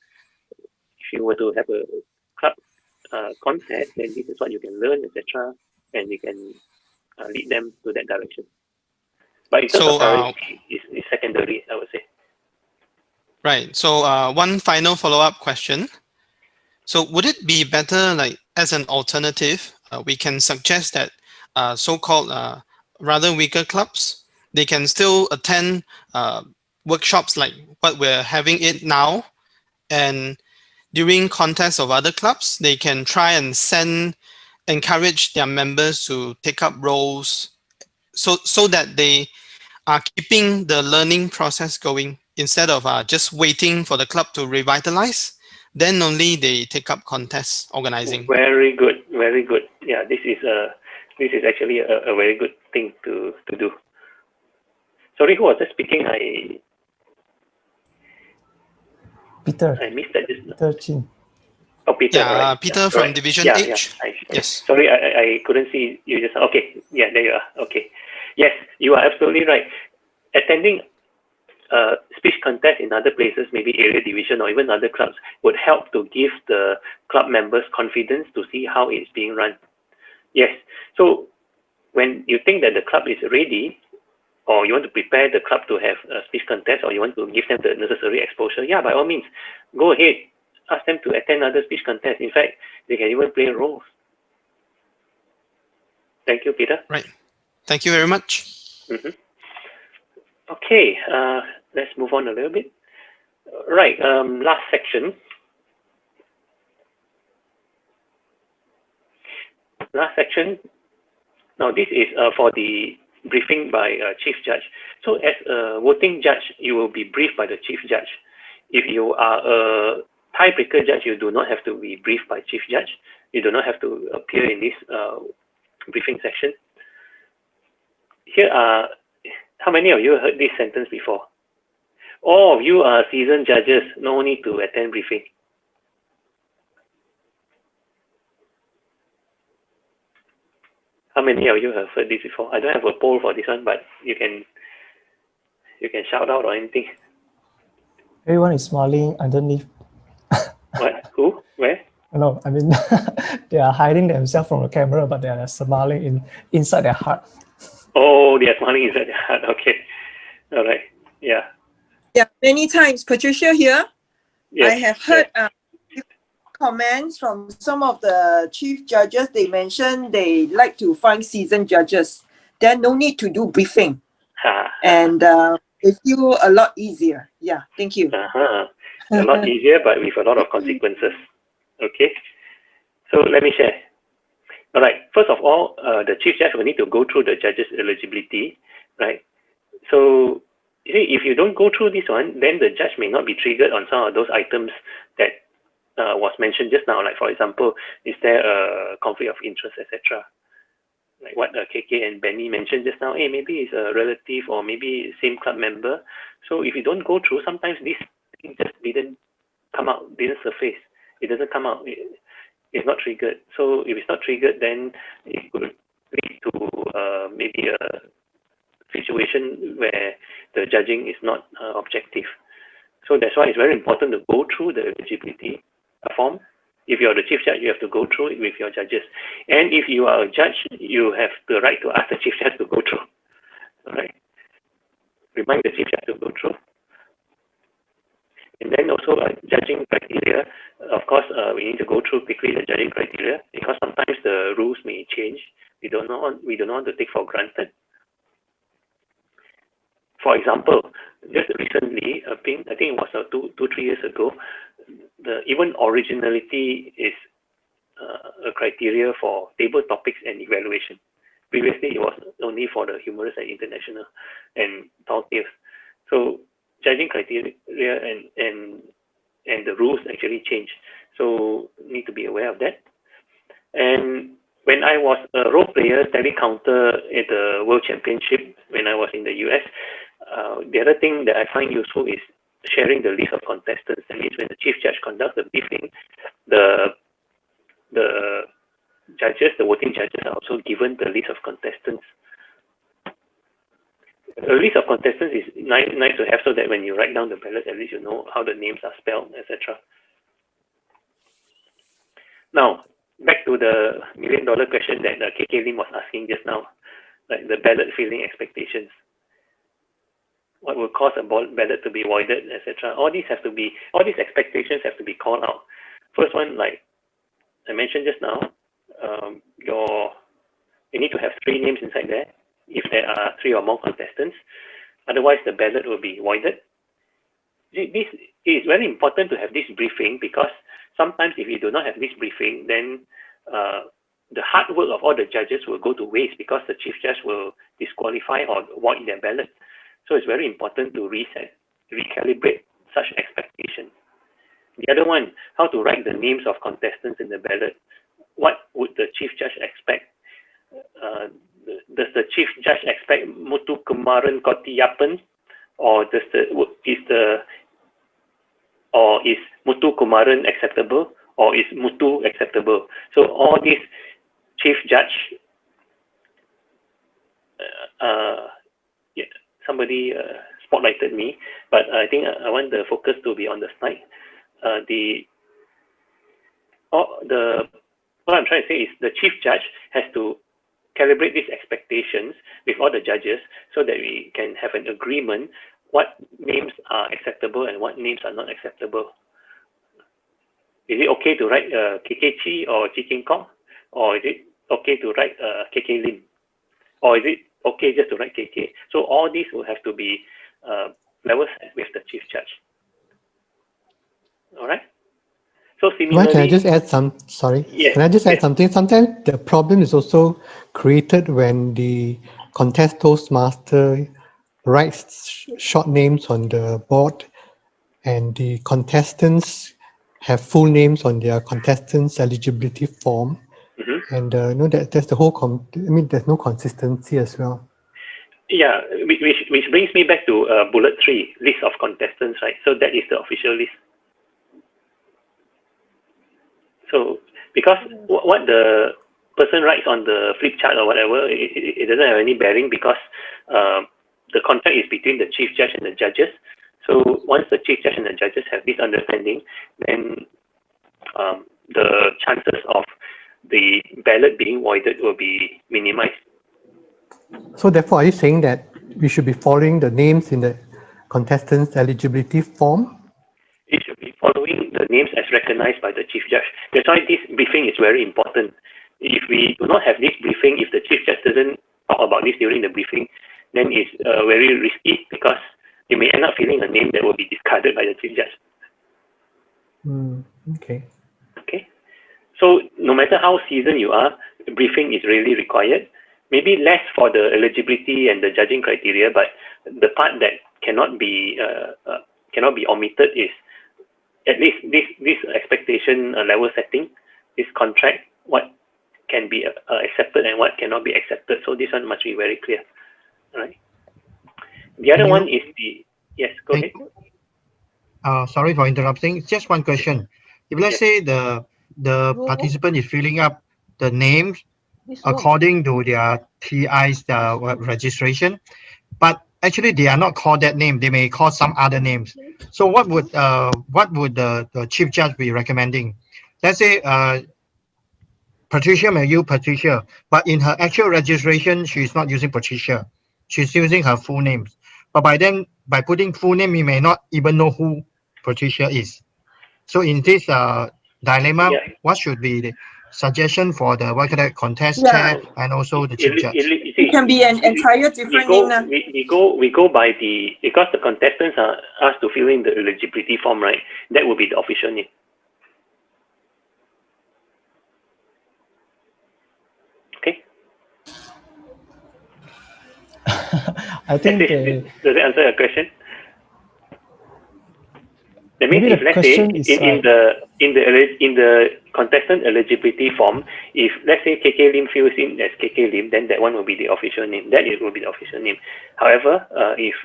If you were to have a club contest, then this is what you can learn, etc., and you can lead them to that direction. But in terms of priority, is secondary, I would say. Right. So one final follow-up question. So would it be better, like as an alternative, we can suggest that so-called rather weaker clubs, they can still attend workshops like what we're having it now, and during contests of other clubs, they can try and encourage their members to take up roles, so that they are keeping the learning process going instead of just waiting for the club to revitalize. Then only they take up contests organizing. Very good, very good. Yeah, this is actually a very good thing to do. Sorry, who was that speaking? Peter. I missed that just now. Peter Chin. Oh, Peter. Yeah, right. Peter from Division H. Yes. Sorry, I couldn't see you just. Okay, yeah, there you are. Okay, yes, you are absolutely right. Attending speech contest in other places, maybe area division or even other clubs, would help to give the club members confidence to see how it's being run. Yes. So when you think that the club is ready, or you want to prepare the club to have a speech contest, or you want to give them the necessary exposure, yeah, by all means, go ahead. Ask them to attend other speech contests. In fact, they can even play roles. Thank you, Peter. Right. Thank you very much. Mm-hmm. Okay, let's move on a little bit. Right, last section. Last section. Now, this is for the briefing by Chief Judge. So, as a voting judge, you will be briefed by the Chief Judge. If you are a tiebreaker judge, you do not have to be briefed by Chief Judge. You do not have to appear in this briefing section. Here are, how many of you heard this sentence before? All of you are seasoned judges, no need to attend briefing. How many of you have heard this before? I don't have a poll for this one, but you can shout out or anything. Everyone is smiling underneath. What? Who? Where? No, I mean, they are hiding themselves from the camera, but they are smiling inside their heart. Oh, they are smiling inside their heart. Okay. All right. Yeah. Yeah, many times. Patricia here. Yes. I have heard comments from some of the chief judges. They mentioned they like to find seasoned judges. Then no need to do briefing. And they feel a lot easier. Yeah, thank you. A lot easier, but with a lot of consequences. Okay. So let me share. All right. First of all, the chief judge will need to go through the judge's eligibility, right? So if you don't go through this one, then the judge may not be triggered on some of those items that was mentioned just now. Like, for example, is there a conflict of interest, etc.? Like what KK and Benny mentioned just now. Hey, maybe it's a relative or maybe same club member. So if you don't go through, sometimes this thing just didn't come out, didn't surface. It doesn't come out. It's not triggered. So if it's not triggered, then it could lead to maybe a situation where the judging is not objective. So that's why it's very important to go through the eligibility form. If you're the chief judge, you have to go through it with your judges. And if you are a judge, you have the right to ask the chief judge to go through. All right. Remind the chief judge to go through. And then also judging criteria. Of course, we need to go through quickly the judging criteria, because sometimes the rules may change. We do not want to take for granted. For example, just recently, I think it was 2-3 years ago, even originality is a criteria for table topics and evaluation. Previously, it was only for the humorous and international and tall tales. So judging criteria and the rules actually change. So need to be aware of that. And when I was a role player, tally counter at the World Championship when I was in the US, the other thing that I find useful is sharing the list of contestants. That means when the chief judge conducts the briefing, the judges, the voting judges, are also given the list of contestants. A list of contestants is nice to have, so that when you write down the ballot, at least you know how the names are spelled, etc. Now, back to the million-dollar question that KK Lim was asking just now, like the ballot filling expectations. What will cause a ballot to be voided, etc. All these expectations have to be called out. First one, like I mentioned just now, you need to have 3 names inside there if there are 3 or more contestants. Otherwise, the ballot will be voided. This is very important to have this briefing, because sometimes if you do not have this briefing, then the hard work of all the judges will go to waste, because the chief judge will disqualify or void their ballot. So it's very important to recalibrate such expectations. The other one, how to write the names of contestants in the ballot. What would the chief judge expect? Does the chief judge expect Mutu Kumaran Kotiyapan, or is Mutu Kumaran acceptable, or is Mutu acceptable? So all these chief judge, somebody spotlighted me, but I think I want the focus to be on the slide. What I'm trying to say is the chief judge has to calibrate these expectations with all the judges, so that we can have an agreement what names are acceptable and what names are not acceptable. Is it okay to write KK Chi or Chi King Kong, or is it okay to write KK Lim, or is it okay just to write KK? So all these will have to be level set with the chief judge. All right. So similarly, can I just add some? Sorry. Yes, Can I just add something? Sometimes the problem is also created when the contest Toastmaster writes short names on the board, and the contestants have full names on their contestants eligibility form, and that's the whole. There's no consistency as well. Yeah, which brings me back to bullet 3, list of contestants, right? So that is the official list. So because what the person writes on the flip chart or whatever, it doesn't have any bearing, because the contract is between the chief judge and the judges. So once the chief judge and the judges have this understanding, then the chances of the ballot being voided will be minimized. So therefore, are you saying that we should be following the names in the contestants eligibility form? It should be following the names as recognized by the chief judge. That's why this briefing is very important. If we do not have this briefing, if the chief judge doesn't talk about this during the briefing, then it's very risky, because you may end up filling a name that will be discarded by the chief judge. Okay. Okay. So no matter how seasoned you are, briefing is really required. Maybe less for the eligibility and the judging criteria, but the part that cannot be omitted is at least this expectation level setting, this contract, what can be accepted and what cannot be accepted. So this one must be very clear. All right. The other one is yes, go ahead. Sorry for interrupting. Just one question. If let's say the participant is filling up the names according to their TI's registration, but actually they are not called that name, they may call some other names. So what would the chief judge be recommending? Let's say Patricia may use Patricia, but in her actual registration she's not using Patricia, she's using her full names. But by putting full name, we may not even know who Patricia is. So in this dilemma, what should be the suggestion for the contest chair and also the chief judge? It can be an entire different name. We go by because the contestants are asked to fill in the eligibility form, right? That will be the official name. Okay. I think does it answer your question? That means maybe if the let's say question is in the contestant eligibility form, if let's say KK Lim fills in as KK Lim, then that one will be the official name. That will be the official name. However, if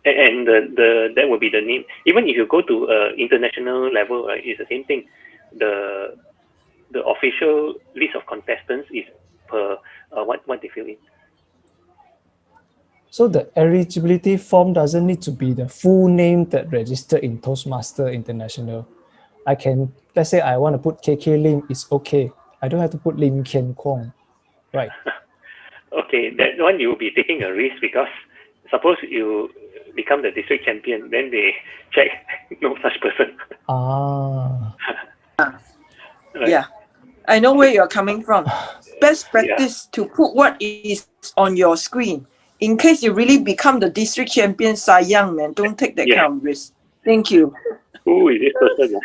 and that will be the name. Even if you go to international level, it's the same thing. The official list of contestants is per what they fill in. So the eligibility form doesn't need to be the full name that registered in Toastmaster International. I can, let's say I want to put KK Lim, it's okay. I don't have to put Lim Kian Kwong, right? Okay, that one you will be taking a risk, because suppose you become the district champion, then they check no such person. Right. Yeah, I know where you're coming from. Best practice to put what is on your screen. In case you really become the district champion, sayang man, don't take that kind of risk. Thank you. Who is this person?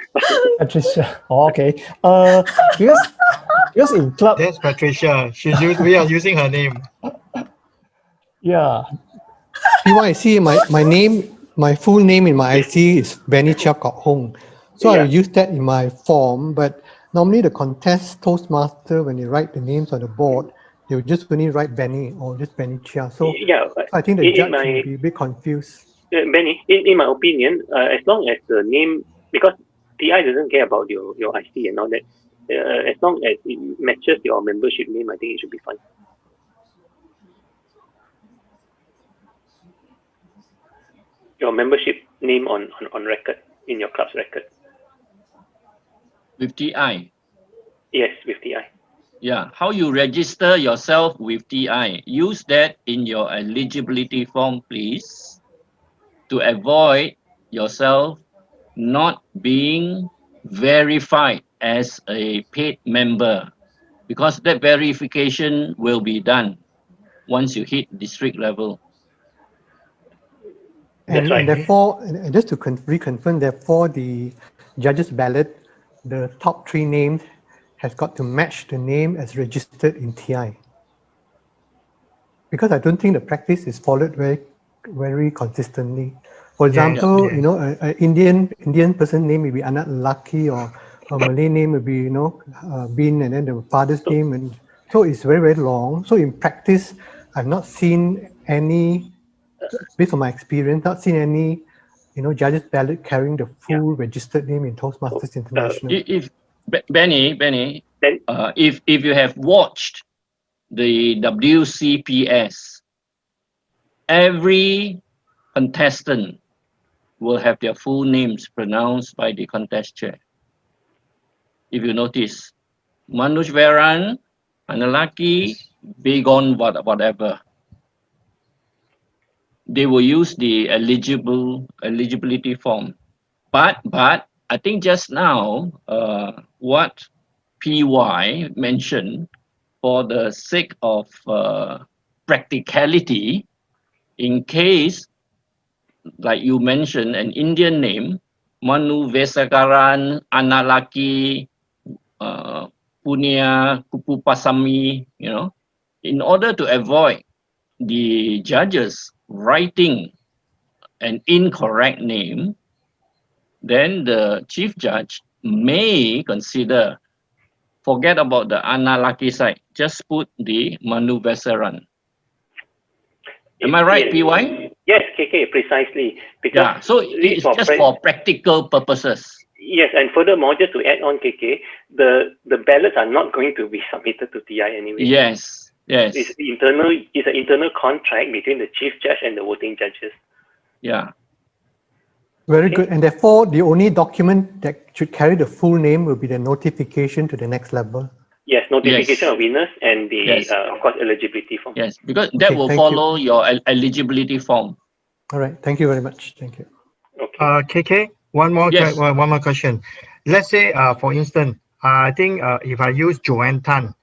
Patricia. Oh, okay. Because in club. That's Patricia. We are using her name. Yeah. PY, see my name, my full name in my IC is Benny Chia Kok Hong. So I will use that in my form, but normally the contest Toastmaster, when they write the names on the board, they will just only write Benny or just Benny Chia. So I think the judge will be a bit confused. Benny, in my opinion, as long as the name, because TI doesn't care about your IC and all that, as long as it matches your membership name, I think it should be fine. Your membership name on record, in your club's record. With TI? Yes, with TI. Yeah, how you register yourself with TI? Use that in your eligibility form, please, to avoid yourself not being verified as a paid member, because that verification will be done once you hit district level. And therefore, just to reconfirm, therefore the judges' ballot, the top 3 names has got to match the name as registered in TI. Because I don't think the practice is followed very consistently. For example, you know, an Indian person name may be Anat Laki, or a Malay name will be, you know, Bin, and then the father's name, and so it's very long. So in practice, I've not seen any, based on my experience, not seen any, you know, judges' ballot carrying the full registered name in Toastmasters International. If Benny, if you have watched the WCPS, every contestant will have their full names pronounced by the contest chair. If you notice, Manush Veran, Analaki, Begon, whatever. They will use the eligibility form. But I think just now, what PY mentioned, for the sake of practicality, in case, like you mentioned, an Indian name, Manu Vesagaran, Analaki, Punia, Kupupasami, you know, in order to avoid the judges writing an incorrect name, then the chief judge may consider, forget about the Analaki side, just put the Manu Vesaran. Am I right, PY? Yes, KK, precisely. Because yeah, so it's just for practical purposes. Yes, and furthermore, just to add on, KK, the ballots are not going to be submitted to TI anyway. Yes. It's an internal contract between the chief judge and the voting judges. Yeah. Very good. And therefore, the only document that should carry the full name will be the notification to the next level. Yes, notification of winners and the, of course, eligibility form. Yes, because that will follow your eligibility form. All right. Thank you very much. Thank you. Okay. KK, one more question. Let's say, for instance, I think if I use Joanne Tan,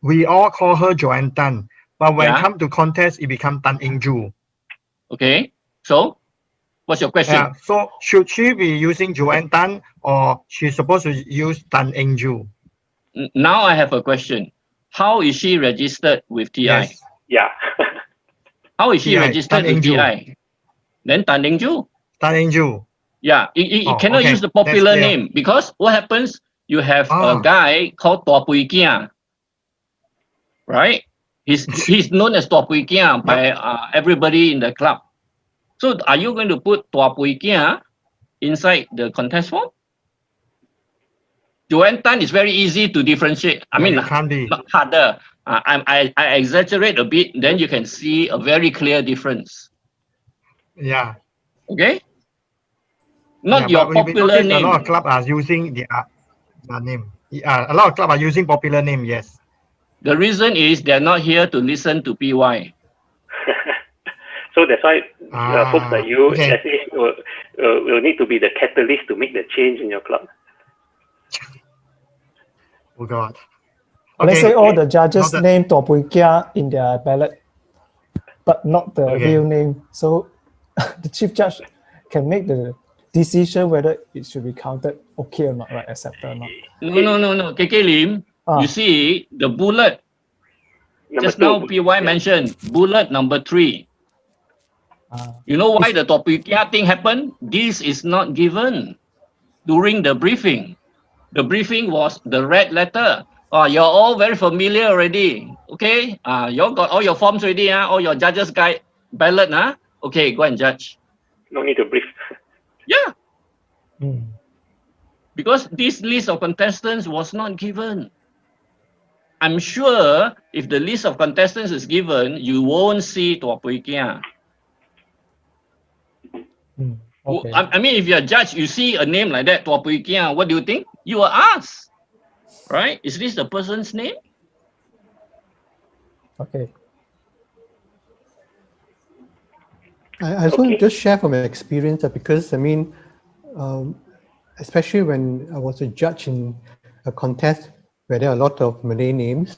we all call her Joanne Tan, but when it comes to contest, it becomes Tan Eng Ju. Okay, so what's your question? Yeah, so should she be using Joanne Tan, or she's supposed to use Tan Eng Ju? Now I have a question. How is she registered with TI? Yes. Yeah. How is she registered with TI? Then Tan Eng Ju. Tan Eng Ju. Yeah, it cannot use the popular name, because what happens, you have a guy called Tua Pui Kia, right? He's known as Tua Pui Kia by everybody in the club. So are you going to put Tua Pui Kia inside the contest form? Joanne Tan is very easy to differentiate. I mean, it can't be. not harder. I exaggerate a bit, then you can see a very clear difference. Yeah. Okay? Not your but we popular noticed name. a lot of clubs are using the name. A lot of clubs are using popular name, yes. The reason is they're not here to listen to PY. So that's why folks like you, okay. as if, will need to be the catalyst to make the change in your club. Oh God. Let's say all the judges Noted. name Tua Pui Kia in their ballot, but not the real name. So the chief judge can make the decision whether it should be counted okay or not, right? Accepted or not. No. KK Lim, you see the bullet. Just now PY mentioned bullet number 3. You know why the Tua Pui Kia thing happened? This is not given during the briefing. The briefing was the red letter. You're all very familiar already. Okay? You all got all your forms ready, all your judges guide ballot, okay, go and judge. No need to brief. Yeah. Because this list of contestants was not given. I'm sure if the list of contestants is given, you won't see Tua Pui Kia. Okay. I mean, if you're a judge, you see a name like that, Tua Pui Kia, what do you think? You will ask, right? Is this the person's name? Okay. I just want to just share from my experience because I mean, especially when I was a judge in a contest where there are a lot of Malay names,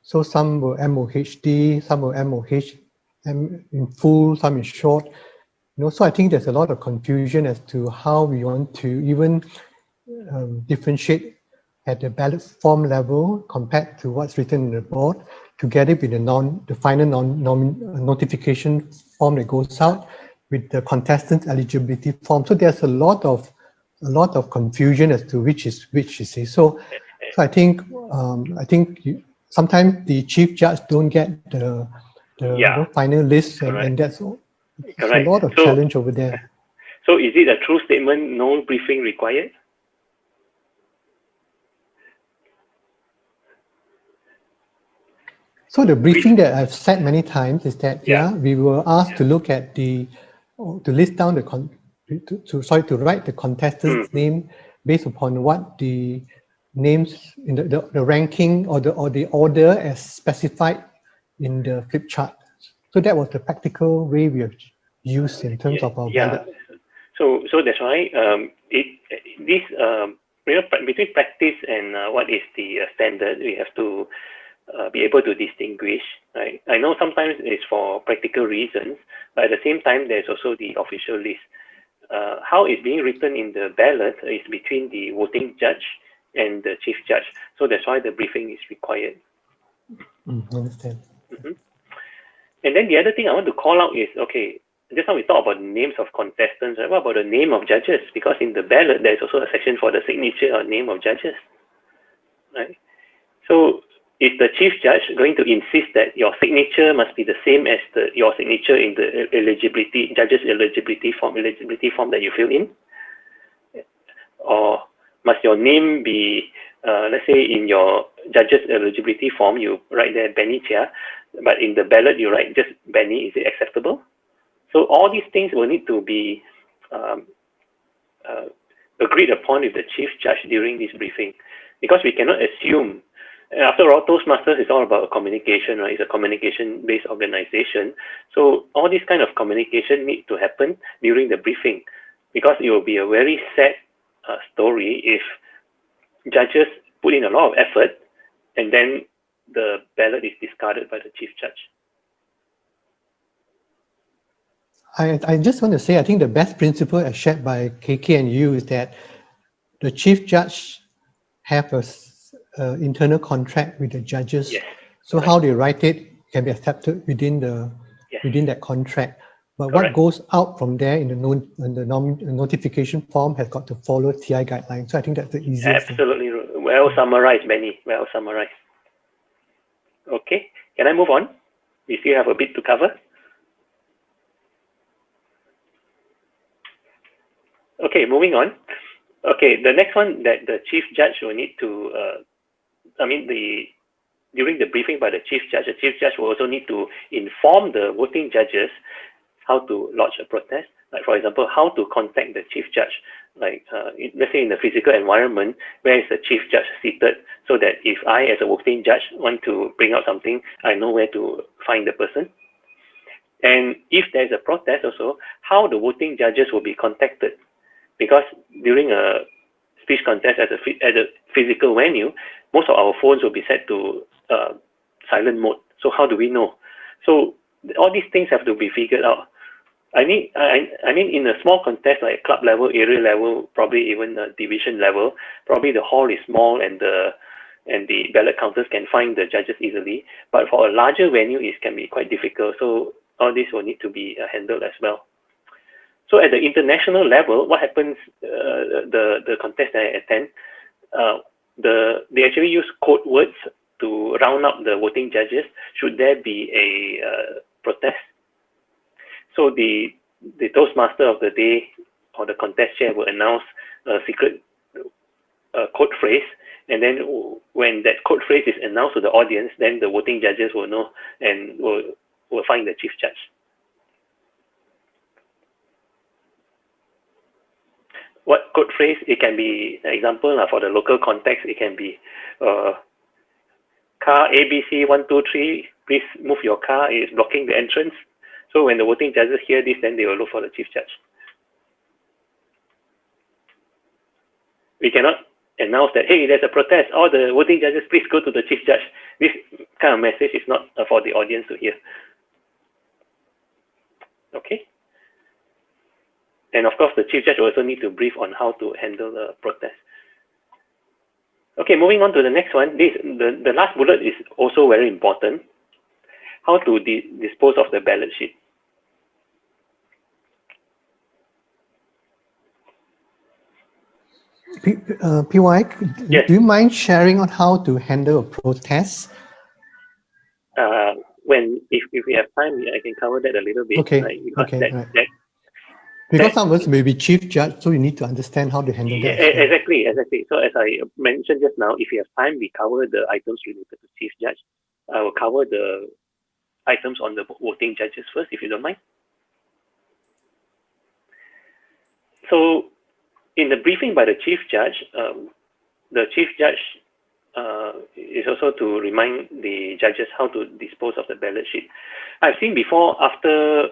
so some were MOHD, some were MOH in full, some in short. So I think there's a lot of confusion as to how we want to even differentiate at the ballot form level compared to what's written in the board, together with the final notification form that goes out with the contestant eligibility form. So there's a lot of confusion as to which is which. You see, so I think sometimes the chief judge don't get the final list, and that's all. There's a lot of challenge over there. So is it a true statement? No briefing required? So the briefing that I've said many times is that we were asked to look at to list down to write the contestant's name based upon what the names in the ranking or the order as specified in the flip chart. So that was the practical way we have used in terms of our ballot. So that's why between practice and what is the standard, we have to be able to distinguish, right? I know sometimes it's for practical reasons, but at the same time, there's also the official list. How it's being written in the ballot is between the voting judge and the chief judge. So that's why the briefing is required. Understand. And then the other thing I want to call out is, okay, just now we talk about names of contestants, right? What about the name of judges? Because in the ballot, there's also a section for the signature or name of judges, right? So is the chief judge going to insist that your signature must be the same as your signature in the judge's eligibility form that you fill in? Or must your name be, let's say in your judge's eligibility form, you write there Benny Chia, but in the ballot you write just Benny, is it acceptable? So all these things will need to be agreed upon with the chief judge during this briefing, because we cannot assume. After all, Toastmasters is all about communication, right? It's a communication-based organization. So all this kind of communication needs to happen during the briefing, because it will be a very sad story if judges put in a lot of effort and then the ballot is discarded by the chief judge. I just want to say, I think the best principle as shared by KK and you is that the chief judge have a internal contract with the judges. Yes, so how they write it can be accepted within that contract. But what goes out from there in the notification form has got to follow TI guidelines. So I think that's the easiest. Absolutely. Well summarized, Benny. Well summarized. Okay, can I move on? We still have a bit to cover. Okay, moving on. Okay, the next one that the chief judge will need to, during the briefing by the chief judge will also need to inform the voting judges how to lodge a protest. Like, for example, how to contact the chief judge. Like, let's say in the physical environment, where is the chief judge seated, so that if I, as a voting judge, want to bring out something, I know where to find the person. And if there's a protest also, how the voting judges will be contacted. Because during a speech contest at a physical venue, most of our phones will be set to silent mode. So how do we know? So all these things have to be figured out. I mean, in a small contest like club level, area level, probably even a division level, probably the hall is small and the ballot counters can find the judges easily. But for a larger venue, it can be quite difficult. So all this will need to be handled as well. So at the international level, what happens? The contest that I attend, they actually use code words to round up the voting judges should there be a protest. So the Toastmaster of the day or the contest chair will announce a secret code phrase, and then when that code phrase is announced to the audience, then the voting judges will know and will find the chief judge. What code phrase? It can be, example for the local context, it can be car ABC 123, please move your car, it is blocking the entrance. So when the voting judges hear this, then they will look for the chief judge. We cannot announce that, hey, there's a protest, all the voting judges, please go to the chief judge. This kind of message is not for the audience to hear. Okay. And of course, the chief judge will also need to brief on how to handle the protest. Okay, moving on to the next one. The last bullet is also very important. How to dispose of the ballot sheet. PY, yes. Do you mind sharing on how to handle a protest? If we have time, I can cover that a little bit. Okay. Right? Because some of us may be chief judge, so you need to understand how to handle that. Exactly. So as I mentioned just now, if you have time, we cover the items related to chief judge. I will cover the items on the voting judges first, if you don't mind. So in the briefing by the chief judge is also to remind the judges how to dispose of the ballot sheet. I've seen before, after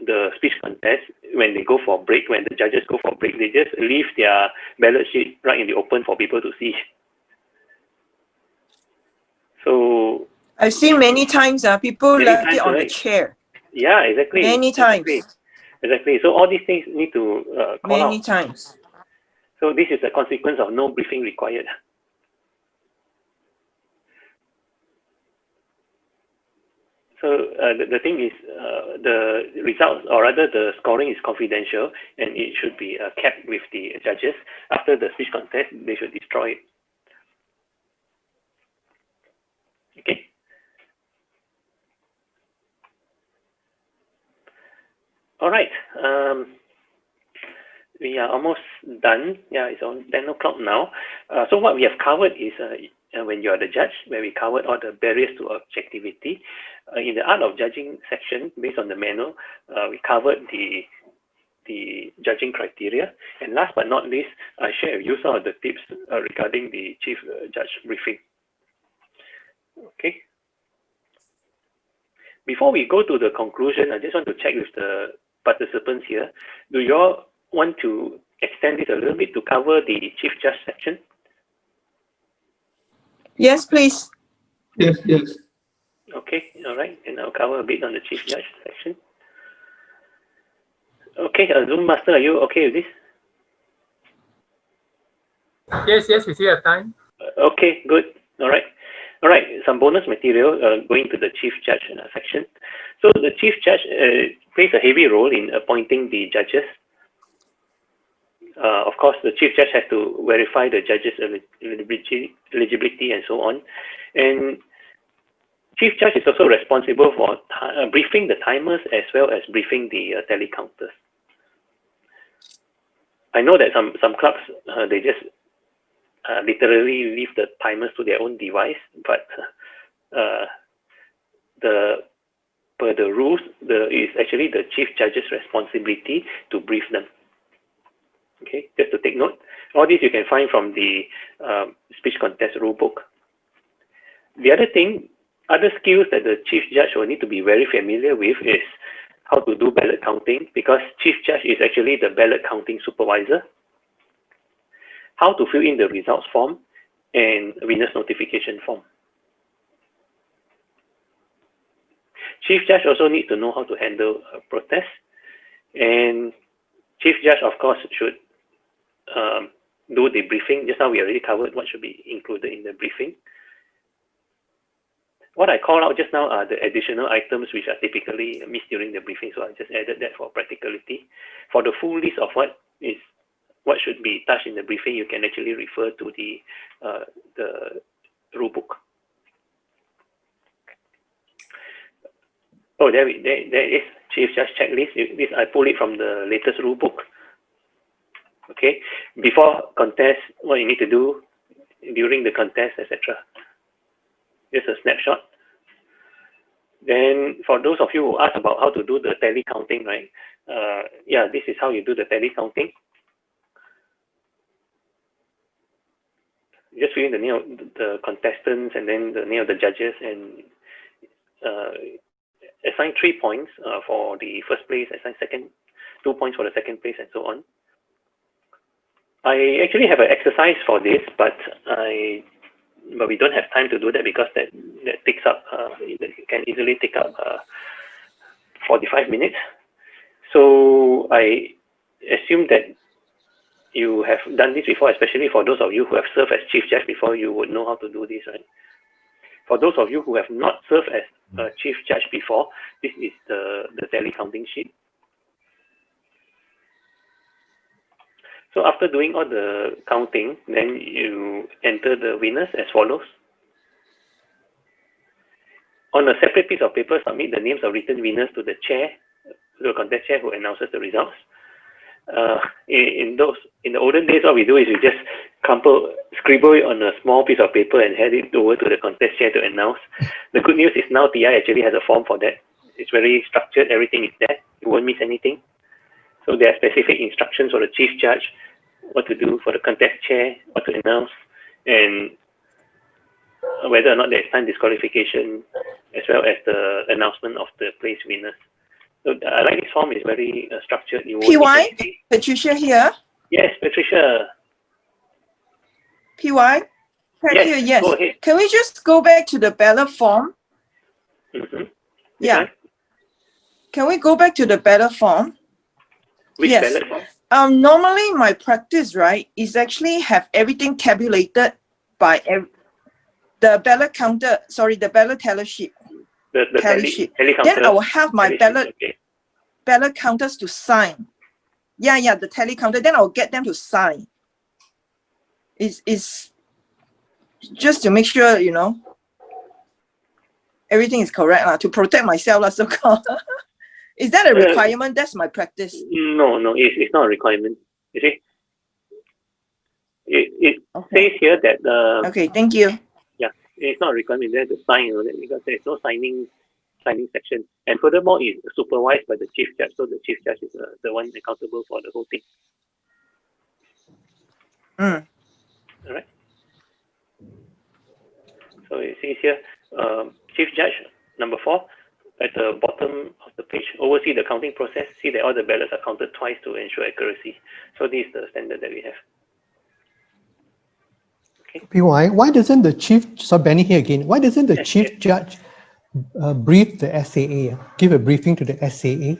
the speech contest, when they go for break, when the judges go for break, they just leave their ballot sheet right in the open for people to see. So I've seen many times people left it on the chair. Yeah, exactly. Many times. Exactly. So all these things need to call out. Many times. So this is a consequence of no briefing required. So the thing is, the results, or rather the scoring, is confidential, and it should be kept with the judges. After the speech contest, they should destroy it. Okay. All right. We are almost done. Yeah, it's on 10 o'clock now. So what we have covered is when you are the judge, where we covered all the barriers to objectivity. In the art of judging section, based on the manual, we covered the judging criteria. And last but not least, I share with you some of the tips regarding the chief judge briefing. Okay. Before we go to the conclusion, I just want to check with the participants here. Do you all want to extend this a little bit to cover the chief judge section? Yes, please. Yes. Okay, all right. And I'll cover a bit on the chief judge section. Okay, Zoom Master, are you okay with this? Yes, we still have time. Okay, good. All right. Some bonus material going to the chief judge section. So the chief judge plays a heavy role in appointing the judges. Of course, the chief judge has to verify the judge's eligibility and so on. And chief judge is also responsible for briefing the timers as well as briefing the tally counters. I know that some clubs, they just literally leave the timers to their own device, but per the rules, it's actually the chief judge's responsibility to brief them. Okay, just to take note. All this you can find from the speech contest rule book. The other thing, other skills that the chief judge will need to be very familiar with is how to do ballot counting, because chief judge is actually the ballot counting supervisor. How to fill in the results form and winner's notification form. Chief judge also needs to know how to handle protests, and chief judge, of course, should do the briefing. Just now we already covered what should be included in the briefing. What I call out just now are the additional items which are typically missed during the briefing, so I just added that for practicality. For the full list of what should be touched in the briefing, you can actually refer to the rule book. Oh, there is Chief Judge checklist. This I pulled it from the latest rule book. Okay, before contest, what you need to do during the contest, etc. Just a snapshot. Then for those of you who ask about how to do the tally counting, right? Yeah, this is how you do the tally counting. Just fill in the name of the contestants and then the name of the judges, and assign 3 points for the first place, assign 2 points for the second place, and so on. I actually have an exercise for this, but we don't have time to do that because that takes up, it can easily take up 45 minutes. So I assume that you have done this before, especially for those of you who have served as chief judge before. You would know how to do this, right? For those of you who have not served as a chief judge before, this is the tally counting sheet. So after doing all the counting, then you enter the winners as follows. On a separate piece of paper, submit the names of written winners to the chair, the contest chair, who announces the results. In the olden days, what we do is we just scribble it on a small piece of paper and hand it over to the contest chair to announce. The good news is now TI actually has a form for that. It's very structured, everything is there. You won't miss anything. So there are specific instructions for the chief judge, what to do, for the contest chair, what to announce, and whether or not there is time disqualification, as well as the announcement of the place winners. So I like this form, is very structured. PY, Patricia here. Yes, Patricia. PY, right here, yes. Go ahead. Can we just go back to the ballot form? Mm-hmm. Yeah. Can we go back to the ballot form? Which yes. ballot form? Normally my practice, right, is actually have everything tabulated by the ballot counter, sorry, the ballot teller sheet. The tally sheet. counter. Then I will have my ballot counters to sign. Yeah, the tally counter. Then I'll get them to sign. It's just to make sure, everything is correct, to protect myself, so-called. Is that a requirement? That's my practice. No, it's not a requirement. You see, it says here that. Okay, thank you. Yeah, it's not a requirement there to sign, because there's no signing section, and furthermore, it's supervised by the chief judge. So the chief judge is the one accountable for the whole thing. All right. So it says here, chief judge number 4. At the bottom of the page, oversee the counting process, see that all the ballots are counted twice to ensure accuracy. So this is the standard that we have. Okay. PY, why doesn't the chief, so Benny here again, why doesn't the chief judge brief the SAA, give a briefing to the SAA?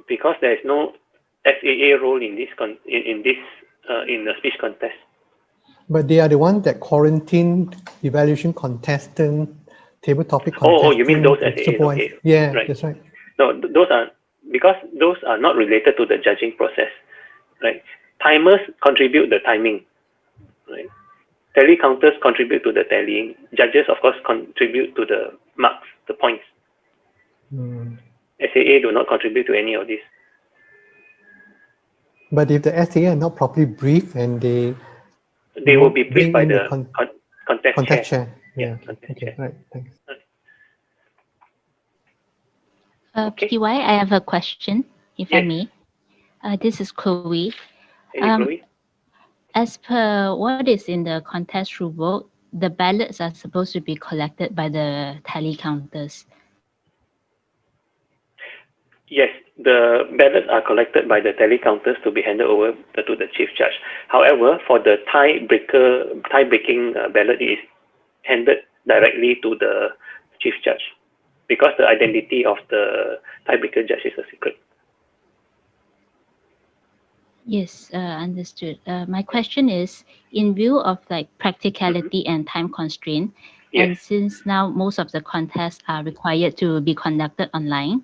Because there is no SAA role in this in the speech contest. But they are the ones that quarantine evaluation contestant, table topic contestant. Oh, you mean those SAAs? Okay. Yeah, right. That's right. No, those are, because those are not related to the judging process. right? Timers contribute the timing, right? Tally counters contribute to the tallying. Judges, of course, contribute to the marks, the points. SAA do not contribute to any of this. But if the SAA are not properly briefed and they will be briefed by the contest chair. Yeah, okay, right, thanks. PY, I have a question, if I Yes. may. This is Chloe. Hey, Chloe. As per what is in the contest rule book, the ballots are supposed to be collected by the tally counters. Yes, the ballots are collected by the tally counters to be handed over to the chief judge. However, for the tie-breaking ballot, it is handed directly to the chief judge because the identity of the tiebreaker judge is a secret. Yes, understood. My question is, in view of like practicality and time constraint, and since now most of the contests are required to be conducted online,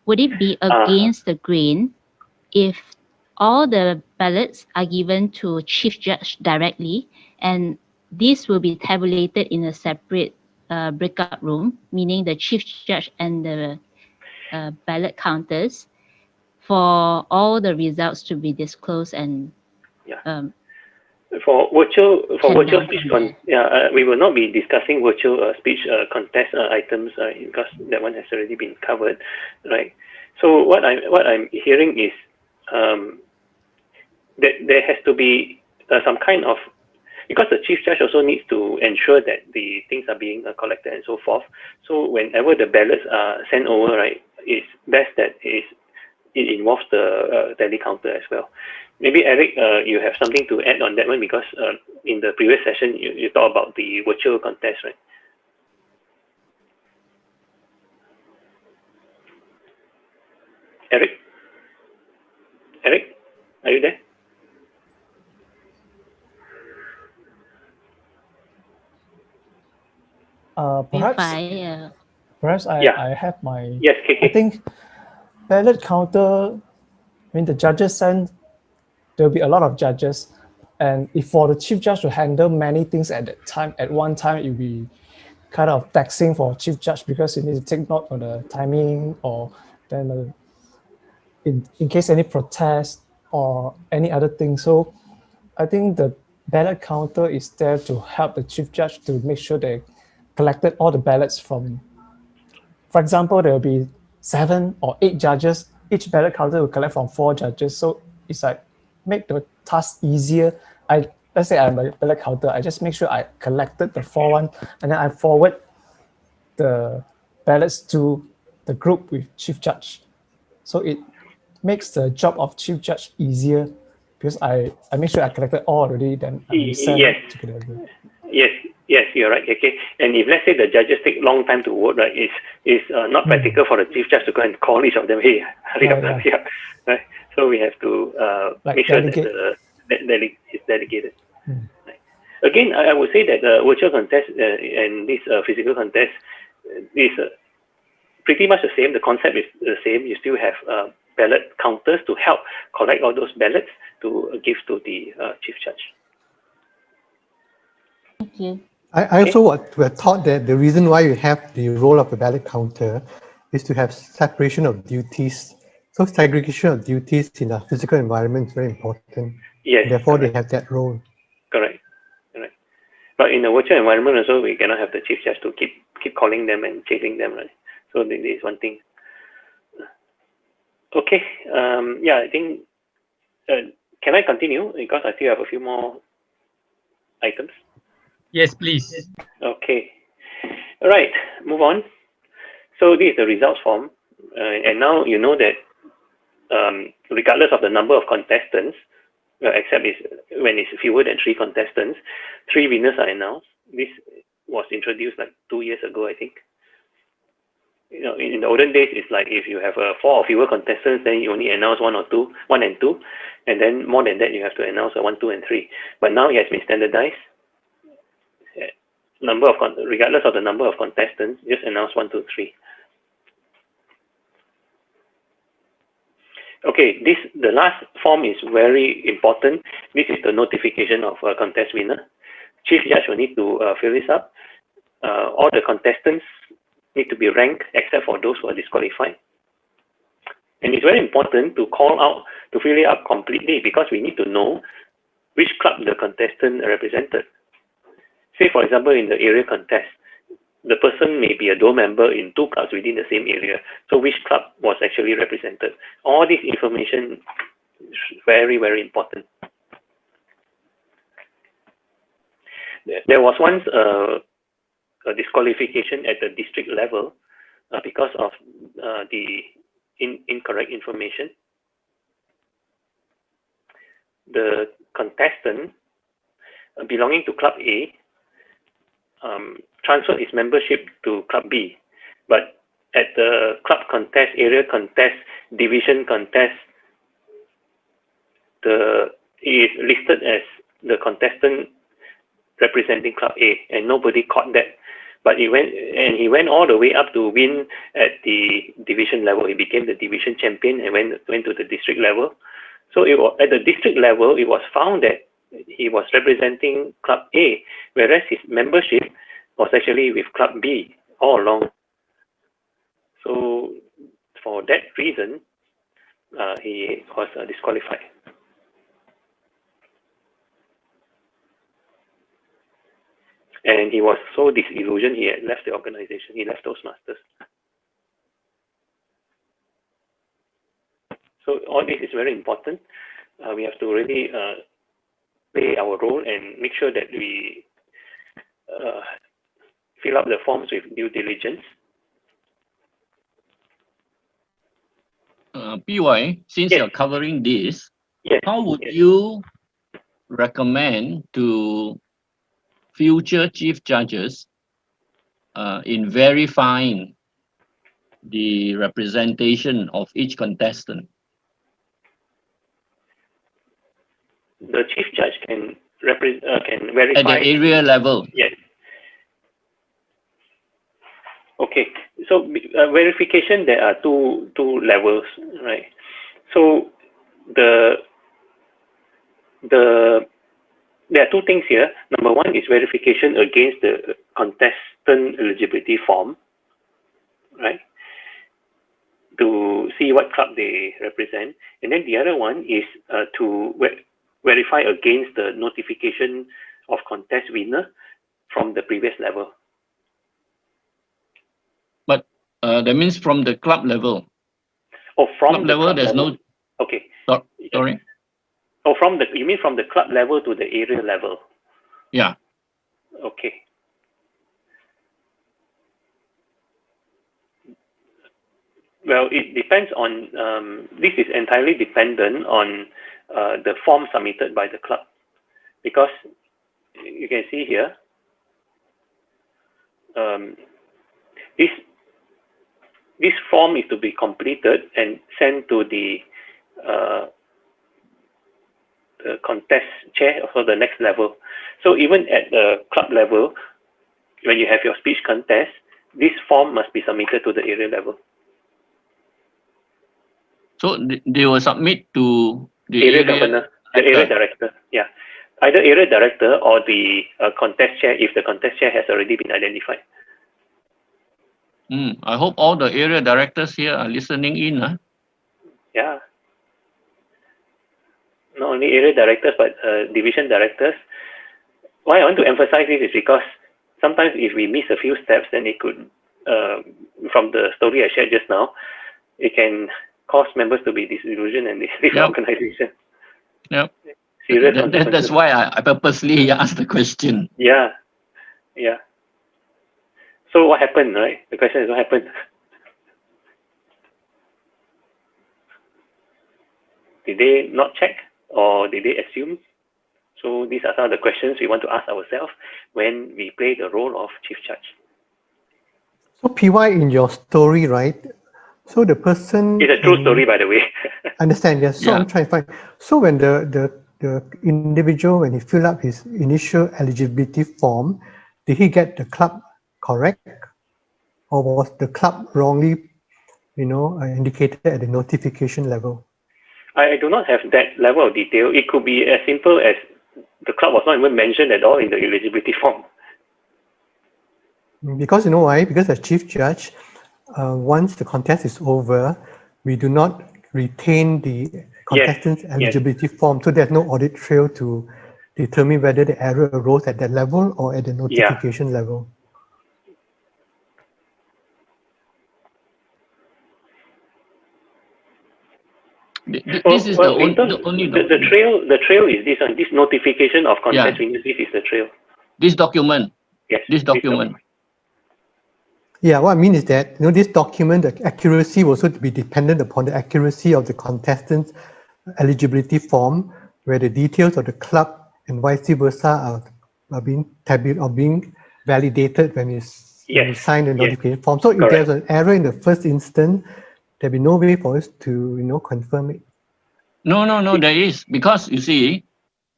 would it be against the grain if all the ballots are given to chief judge directly, and this will be tabulated in a separate breakout room, meaning the chief judge and the ballot counters, for all the results to be disclosed and for virtual speech we will not be discussing virtual speech contest items because that one has already been covered, right? So what I'm hearing is that there has to be some kind of, because the chief judge also needs to ensure that the things are being collected and so forth. So whenever the ballots are sent over, right, it's best that it involves the tally counter as well. Maybe Eric, you have something to add on that one, because in the previous session you talked about the virtual contest, right? Eric, are you there? Perhaps I have my. Yes, KK. I think ballot counter, when the judges send, there'll be a lot of judges, and if for the chief judge to handle many things at one time, it'll be kind of taxing for chief judge, because you need to take note of the timing, or then in case any protest or any other thing. So I think the ballot counter is there to help the chief judge to make sure they collected all the ballots from, for example, there will be 7 or 8 judges. Each ballot counter will collect from 4 judges. So it's like make the task easier. Let's say I'm a ballot counter. I just make sure I collected the 4 one, and then I forward the ballots to the group with chief judge. So it makes the job of chief judge easier, because I make sure I collected all already, then I send it together. Yes, you're right, okay. And if let's say the judges take long time to vote, right, it's not practical for the chief judge to go and call each of them, hey, hurry up, right? So we have to make sure that it's delegated. Right. Again, I would say that the virtual contest and this physical contest is pretty much the same. The concept is the same. You still have ballot counters to help collect all those ballots to give to the chief judge. Thank you. I also were taught that the reason why you have the role of a ballot counter is to have separation of duties. So segregation of duties in a physical environment is very important. Yes. Therefore, they have that role. Correct. But in a virtual environment also, we cannot have the chief judge to keep calling them and chasing them, right? So this is one thing. Okay. I think. Can I continue, because I still have a few more items? Yes, please. Okay. All right. Move on. So this is the results form, and now you know that regardless of the number of contestants, except when it's fewer than 3 contestants, 3 winners are announced. This was introduced like 2 years ago, I think. You know, in the olden days, it's like if you have 4 or fewer contestants, then you only announce 1 and 2, and then more than that, you have to announce 1, 2, and 3. But now it has been standardized. Regardless of the number of contestants, just announce 1, 2, 3. Okay, the last form is very important. This is the notification of a contest winner. Chief Judge will need to fill this up. All the contestants need to be ranked except for those who are disqualified. And it's very important to call out, to fill it up completely, because we need to know which club the contestant represented. Say, for example, in the area contest, the person may be a dual member in 2 clubs within the same area. So which club was actually represented? All this information is very, very important. There was once a disqualification at the district level because of the incorrect information. The contestant belonging to Club A transferred his membership to Club B, but at the club contest, area contest, division contest, he is listed as the contestant representing Club A, and nobody caught that. But he went all the way up to win at the division level. He became the division champion and went to the district level. So at the district level, it was found that he was representing Club A, whereas his membership was actually with Club B all along. So for that reason, he was disqualified. And he was so disillusioned, he had left the organization, he left Toastmasters. So all this is very important. We have to really play our role and make sure that we fill up the forms with due diligence. PY, since you're covering this, how would you recommend to future chief judges in verifying the representation of each contestant? The chief judge can verify at the area level. Yes. Okay. So verification, there are two levels, right? So there are 2 things here. Number 1 is verification against the contestant eligibility form, right? To see what club they represent. And then the other one is to verify against the notification of contest winner from the previous level. But that means from the club level. Oh, from club the level, club there's level. no. Okay. Sorry. Oh, you mean from the club level to the area level? Yeah. Okay. Well, it depends on, this is entirely dependent on the form submitted by the club. Because you can see here, this form is to be completed and sent to the contest chair for the next level. So even at the club level, when you have your speech contest, this form must be submitted to the area level. So they will submit to the area governor, the area director. Yeah, either area director or the contest chair if the contest chair has already been identified. I hope all the area directors here are listening in. Yeah. Not only area directors, but division directors. Why I want to emphasize this is because sometimes if we miss a few steps, then it could, from the story I shared just now, it can cause members to be disillusioned and leave the organization. Yep. Serious That's why I purposely asked the question. Yeah. Yeah. So what happened, right? The question is what happened? Did they not check or did they assume? So these are some of the questions we want to ask ourselves when we play the role of chief judge. So PY, in your story, right? So the person... It's a true story, by the way. Understand, yes. So I'm trying to find... So when the individual, when he filled up his initial eligibility form, did he get the club correct? Or was the club wrongly, indicated at the notification level? I do not have that level of detail. It could be as simple as the club was not even mentioned at all in the eligibility form. Because you know why? Because as chief judge, once the contest is over, we do not retain the contestant's eligibility form, so there's no audit trail to determine whether the error arose at that level or at the notification level. This is the only the trail. The trail is this one. This notification of contest winners. This is the trail. This document. Yes. This document. Yeah, what I mean is that this document, the accuracy will also be dependent upon the accuracy of the contestant's eligibility form, where the details of the club and vice versa are being validated when you sign the notification form. So if there's an error in the first instance, there'll be no way for us to confirm it. No, there is, because you see,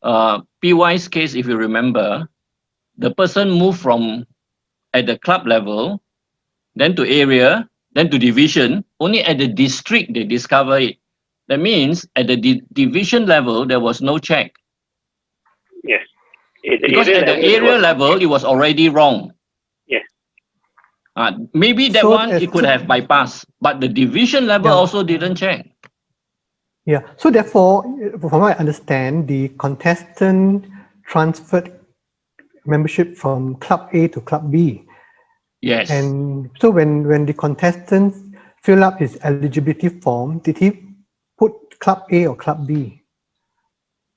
PY's case, if you remember, the person moved from at the club level, then to area, then to division. Only at the district they discover it. That means at the division level there was no check. Yes. Because at the area level it was already wrong. Yes. Maybe that one it could have bypassed, but the division level also didn't check. Yeah. So therefore, from what I understand, the contestant transferred membership from Club A to Club B. Yes. And so when the contestant fill up his eligibility form, did he put Club A or Club B?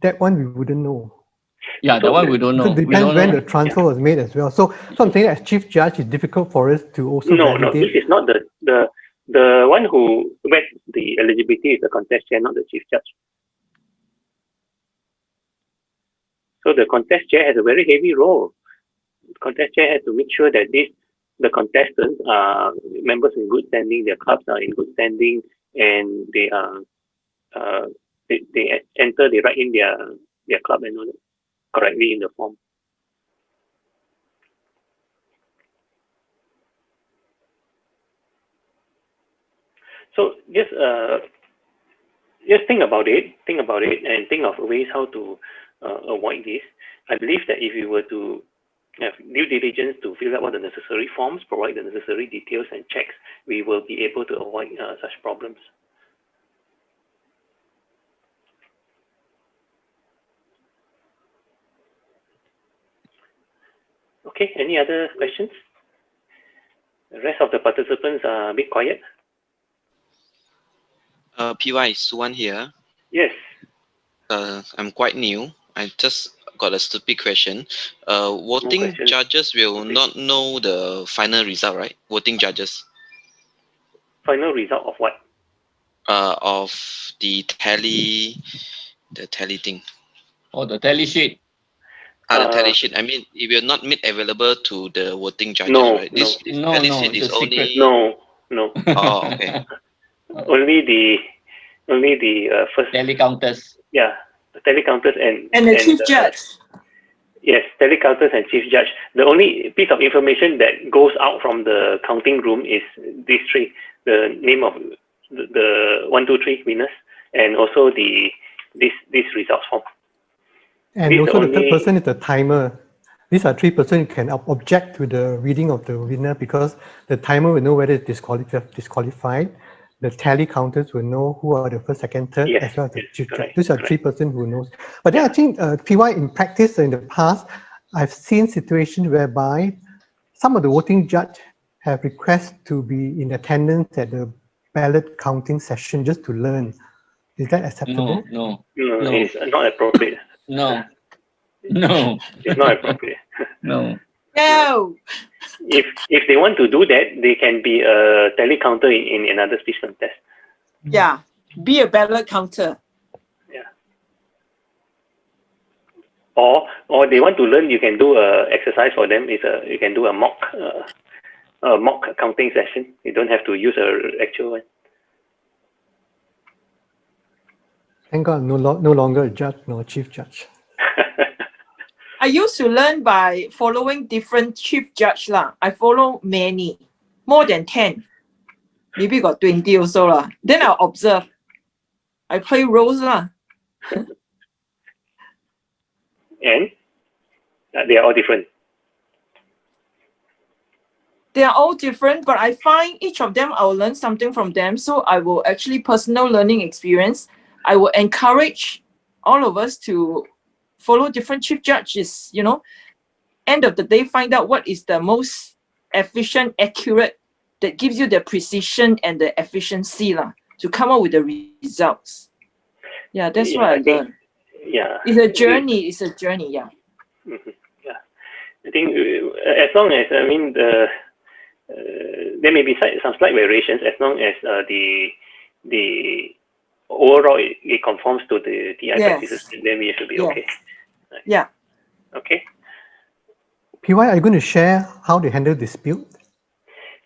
That one we wouldn't know. Yeah, that one we don't know. It depends when the transfer was made as well. So I'm saying as chief judge, it's difficult for us to also validate. No, this is not the one who wets the eligibility is the contest chair, not the chief judge. So the contest chair has a very heavy role. The contest chair has to make sure that the contestants are members in good standing, their clubs are in good standing, and they are they enter, they write in their club and all that correctly in the form. So just think about it, and think of ways how to avoid this. I believe that if you were to have due diligence to fill out all the necessary forms, provide the necessary details and checks, we will be able to avoid such problems. Okay, any other questions? The rest of the participants are a bit quiet. PY, Suwan here. Yes. I'm quite new. I just got a stupid question. Voting judges will not know the final result, right? Voting judges. Final result of what? Of the tally thing. Oh, the tally sheet. The tally sheet. I mean, it will not make available to the voting judges, right? This tally sheet is only. No. Oh, okay. only the first tally counters. Yeah, the tally counters and the chief judge. Yes, tally counters and chief judge. The only piece of information that goes out from the counting room is these three: the name of the 1, 2, 3 winners, and also this results form. And also the third person is the timer. These are 3 persons who can object to the reading of the winner, because the timer will know whether it's disqualified. The tally counters will know who are the first, second, third, as well as the chief judge. These are 3 persons who knows. But then I think PY in practice in the past, I've seen situations whereby some of the voting judge have requests to be in attendance at the ballot counting session just to learn. Is that acceptable? No, it's not appropriate. No. It's not appropriate. No. If they want to do that, they can be a tally counter in another speech contest. Yeah, be a ballot counter. Yeah. Or they want to learn, you can do a exercise for them. You can do a mock counting session. You don't have to use a actual one. Thank God, no longer a judge, no chief judge. I used to learn by following different chief judge lah. I follow many, more than 10. Maybe got 20 also lah. Then I'll observe. I play roles lah. And they are all different. They are all different, but I find each of them I will learn something from them. So I will actually personal learning experience. I will encourage all of us to follow different chief judges. You know, end of the day, find out what is the most efficient, accurate, that gives you the precision and the efficiency lah, to come up with the results. Yeah, that's what I learned. Yeah, It's a journey. It's a journey. Yeah. Yeah, I think as long as there may be some slight variations, as long as the overall it conforms to the TI practices, then we should be okay. Right. Yeah. Okay. PY, are you going to share how to handle dispute?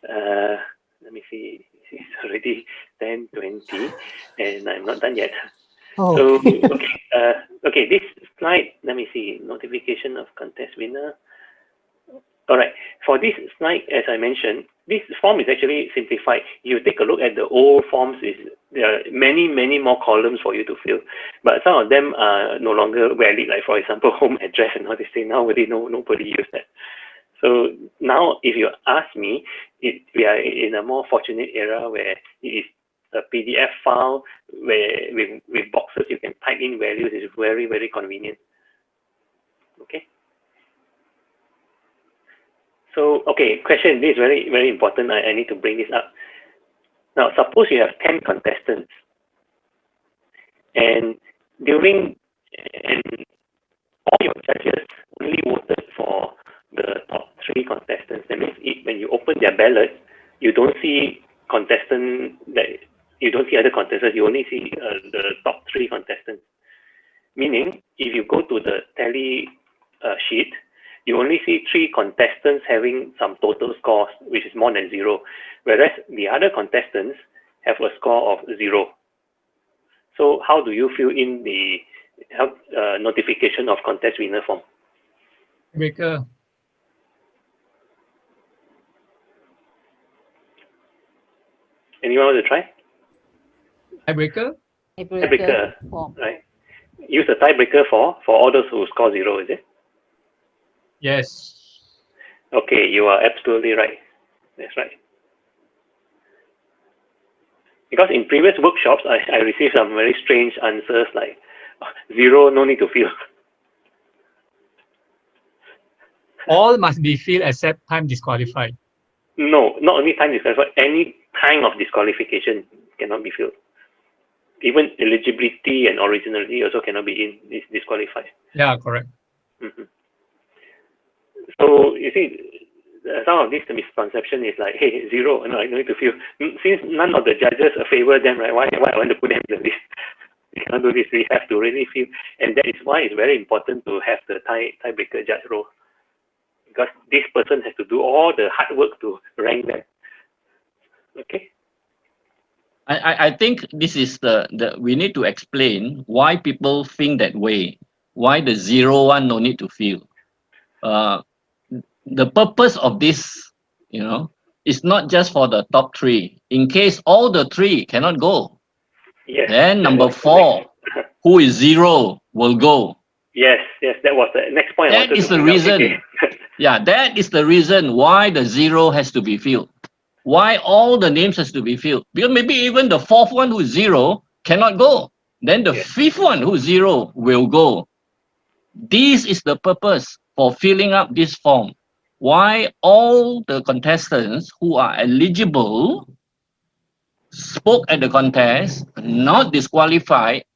Let me see. It's already 10:20, and I'm not done yet. Oh. So okay, this slide. Let me see. Notification of contest winner. All right. For this slide, as I mentioned, this form is actually simplified. You take a look at the old forms. There are many more columns for you to fill, but some of them are no longer valid. Like for example, home address and all this thing. Nobody use that. So now, if you ask me, we are in a more fortunate era where it is a PDF file where with boxes you can type in values. Is very convenient. Okay. So, okay, question. This is very important. I need to bring this up. Now, suppose you have 10 contestants, and all your judges only voted for the top 3 contestants. That means when you open their ballot, you don't see other contestants. You only see the top 3 contestants. Meaning, if you go to the tally sheet, you only see 3 contestants having some total scores, which is more than 0, whereas the other contestants have a score of 0. So how do you fill in the notification of contest winner form? Breaker. Anyone want to try? Tiebreaker? Tiebreaker, right? Use the tiebreaker for all those who score 0, is it? Yes. Okay, you are absolutely right. That's right. Because in previous workshops, I received some very strange answers like 0, no need to fill. All must be filled except time disqualified. No, not only time disqualified, any time of disqualification cannot be filled. Even eligibility and originality also cannot be disqualified. Yeah, correct. So you see, some of this misconception is like, hey, 0, no, I don't need to fill. Since none of the judges favor them, right? Why I want to put them in the list? We cannot do this. We have to really fill, and that is why it's very important to have the tiebreaker judge role, because this person has to do all the hard work to rank them. Okay. I think this is we need to explain why people think that way. Why the 0, 1 no need to fill. The purpose of this, is not just for the top 3. In case all the 3 cannot go, then number 4, who is 0, will go. Yes, that was the next point. That is the reason. Yeah, that is the reason why the 0 has to be filled. Why all the names has to be filled. Because maybe even the 4th one who is 0 cannot go. Then the 5th one who is 0 will go. This is the purpose for filling up this form. Why all the contestants who are eligible spoke at the contest, not disqualified,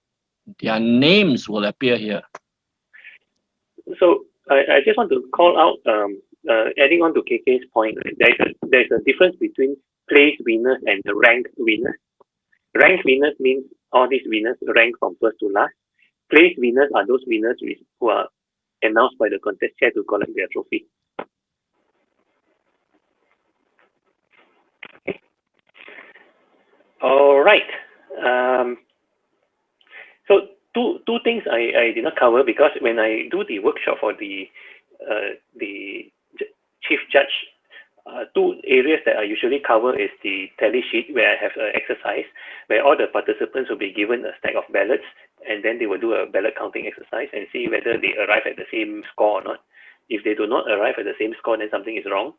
their names will appear here. So I just want to call out, adding on to KK's point, there's a difference between place winners and the ranked winners. Ranked winners means all these winners rank from first to last. Place winners are those winners who are announced by the contest chair to collect their trophy. Okay. All right. So two things I did not cover, because when I do the workshop for the chief judge two areas that I usually cover is the tally sheet, where I have an exercise where all the participants will be given a stack of ballots, and then they will do a ballot counting exercise and see whether they arrive at the same score or not. If they do not arrive at the same score, then something is wrong.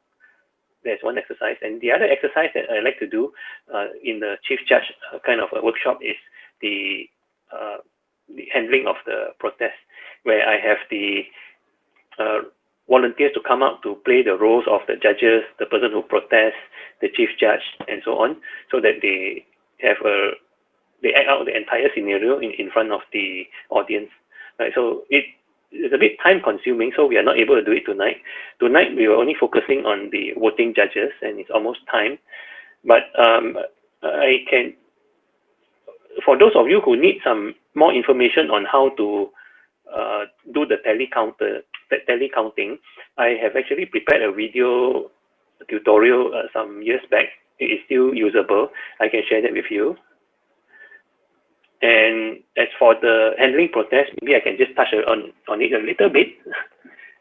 There's one exercise. And the other exercise that I like to do in the chief judge kind of a workshop is the handling of the protest, where I have the volunteers to come out to play the roles of the judges, the person who protests, the chief judge, and so on, so that they act out the entire scenario in front of the audience. Right? So it's a bit time consuming, so we are not able to do it tonight. Tonight we were only focusing on the voting judges, and it's almost time. But I can, for those of you who need some more information on how to do the tally counting, I have actually prepared a video tutorial some years back. It is still usable. I can share that with you. And as for the handling protest, maybe I can just touch on it a little bit.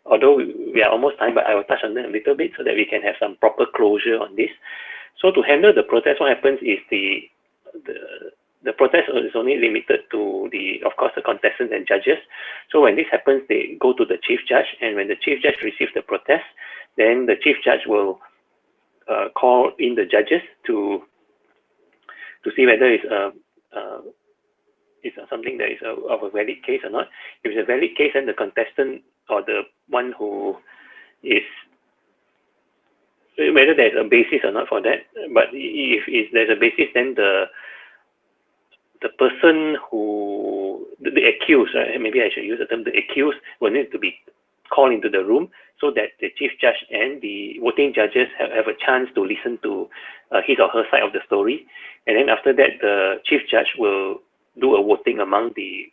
Although we are almost time, but I will touch on it a little bit so that we can have some proper closure on this. So to handle the protest, what happens is the protest is only limited to of course, the contestants and judges. So when this happens, they go to the chief judge, and when the chief judge receives the protest, then the chief judge will call in the judges to see whether it's something that is of a valid case or not. If it's a valid case, then the contestant or the one who is, whether there's a basis or not for that, but if there's a basis, then the person who, the accused, right? Maybe I should use the term, the accused will need to be called into the room so that the chief judge and the voting judges have a chance to listen to his or her side of the story. And then after that, the chief judge will do a voting among the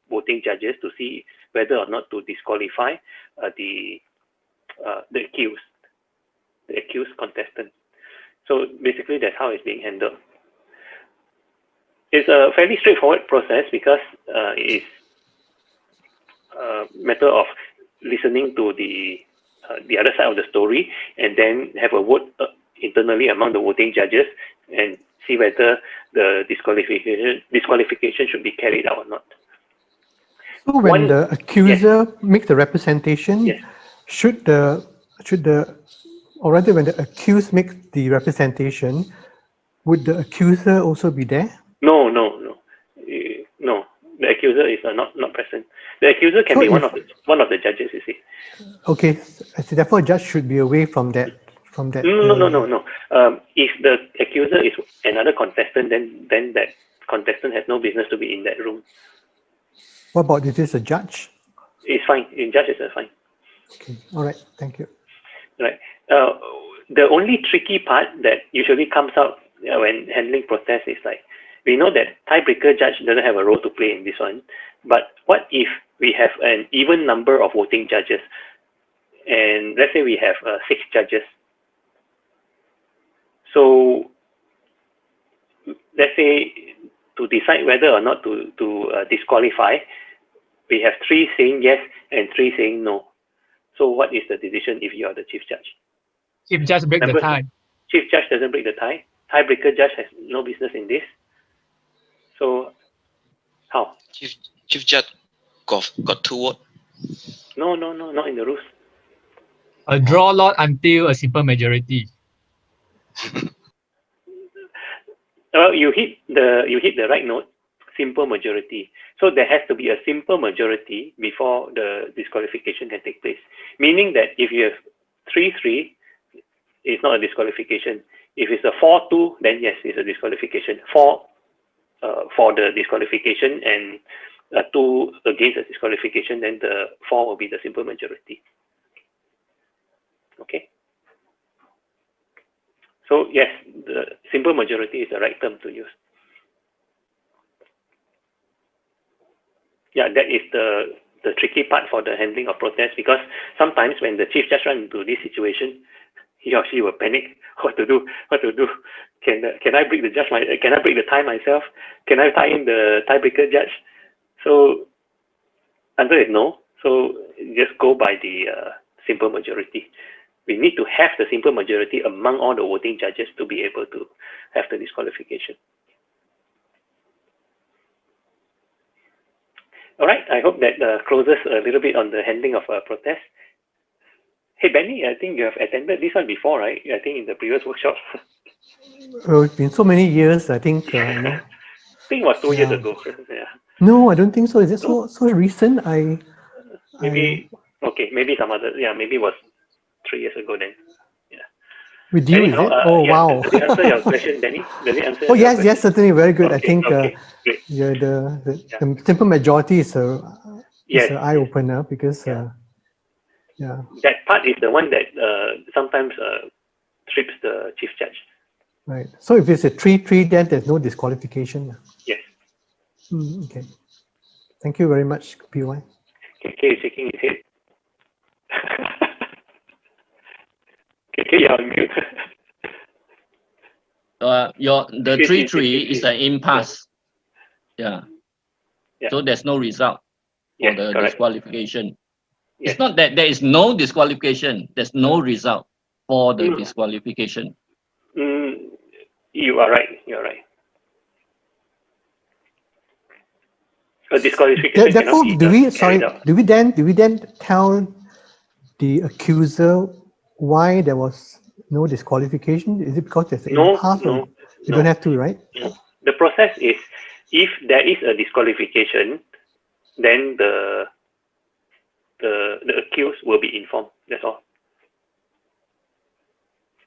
voting judges to see whether or not to disqualify the accused contestant. So basically, that's how it's being handled. It's a fairly straightforward process because it's a matter of listening to the other side of the story, and then have a vote internally among the voting judges and see whether the disqualification should be carried out or not. So when the accuser makes the representation, should the or rather when the accused makes the representation, would the accuser also be there? No. The accuser is not present. The accuser can be one of the judges. You see. Okay, so therefore, a judge should be away from that. No. If the accuser is another contestant, then that contestant has no business to be in that room. What about if it's a judge? It's fine. In judges are fine. Okay. All right. Thank you. Right. The only tricky part that usually comes out when handling protest is like, we know that tiebreaker judge doesn't have a role to play in this one, but what if we have an even number of voting judges, and let's say we have 6 judges. So let's say to decide whether or not to disqualify, we have 3 saying yes and 3 saying no. So what is the decision if you are the chief judge? Chief judge break the tie. Chief judge doesn't break the tie. Tiebreaker judge has no business in this. So how? Chief judge got 2 votes. No, not in the rules. A draw lot until a simple majority. Well, you hit the right note. Simple majority. So there has to be a simple majority before the disqualification can take place. Meaning that if you have 3-3, it's not a disqualification. If it's a 4-2, then yes, it's a disqualification. 4 for the disqualification and 2 against the disqualification, then the 4 will be the simple majority. Okay. So yes, the simple majority is the right term to use. Yeah, that is the tricky part for the handling of protest, because sometimes when the chief judge runs into this situation, he or she will panic. What to do? Can I break the judge? Can I break the tie myself? Can I tie in the tiebreaker judge? So answer is no. So just go by the simple majority. we need to have the simple majority among all the voting judges to be able to have the disqualification. All right, I hope that closes a little bit on the handling of a protest. Hey, Benny, I think you have attended this one before, right? I think in the previous workshop. Well, it's been so many years, I think, I think it was 2 years ago. Yeah. No, I don't think so. Is it so recent? Maybe, okay, maybe some other, yeah, maybe it was 3 years ago then. Yeah. With you, Anyhow, is it? Oh, yeah, wow. does it answer your question, Danny? Does it answer Oh, your yes, question? yes, certainly. Very good. Okay, I think okay, great. yeah, the simple majority is Yes, an eye opener because, yeah. That part is the one that sometimes trips the chief judge. Right. So if it's a 3-3, then there's no disqualification. Yes. Okay. Thank you very much, PY. KK is shaking his head. KK, you're on mute. The 3-3 is an impasse. Yeah. So there's no result for the disqualification. It's not that there is no disqualification. There's no result for the disqualification. You are right. You're right. A disqualification Therefore, cannot do be we carried out. do we then tell the accuser why there was no disqualification? Is it because there's an impasse? No. You don't have to, right? No. The process is, if there is a disqualification, then the accused will be informed. That's all.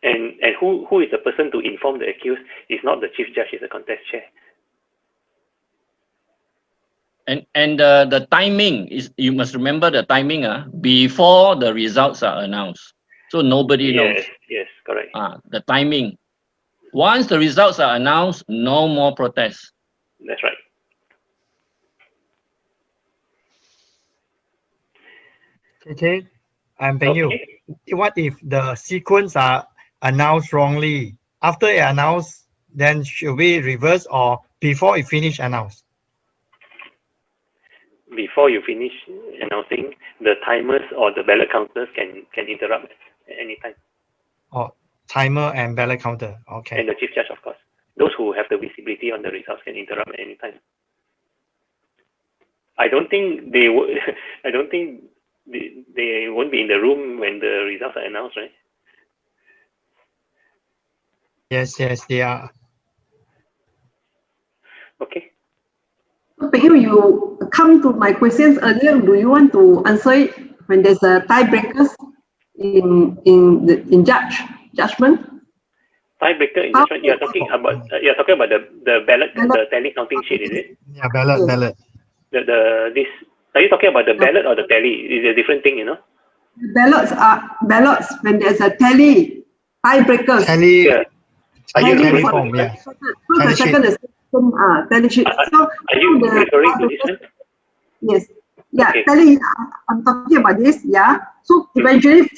And who is the person to inform the accused? Is not the chief judge, is the contest chair. And the timing is, you must remember the timing before the results are announced. So nobody knows. Yes, correct. The timing. Once the results are announced, no more protests. That's right. Okay, I'm Peng Yew. What if the sequence are announced wrongly? After it announced, then should we reverse or before it finish announce? Before you finish announcing, the timers or the ballot counters can interrupt at any time. Oh, timer and ballot counter. Okay. And the chief judge, of course. Those who have the visibility on the results can interrupt at any time. I don't think they would. I don't think they won't be in the room when the results are announced, right? Yes, they are. Okay. Peng Yew, you come to my questions earlier. Do you want to answer it when there's a tiebreakers in judgment? Tiebreaker in judgment. You're talking about the ballot, the tally counting sheet, is it? Yeah, ballot. Are you talking about the ballot or the tally? It's a different thing, you know. Ballots when there's a tally tiebreakers. Tally form, yeah. First and second is tally sheet. So are you referring to this one? Yes. Yeah. Okay. Tally. I'm talking about this. Yeah. So eventually,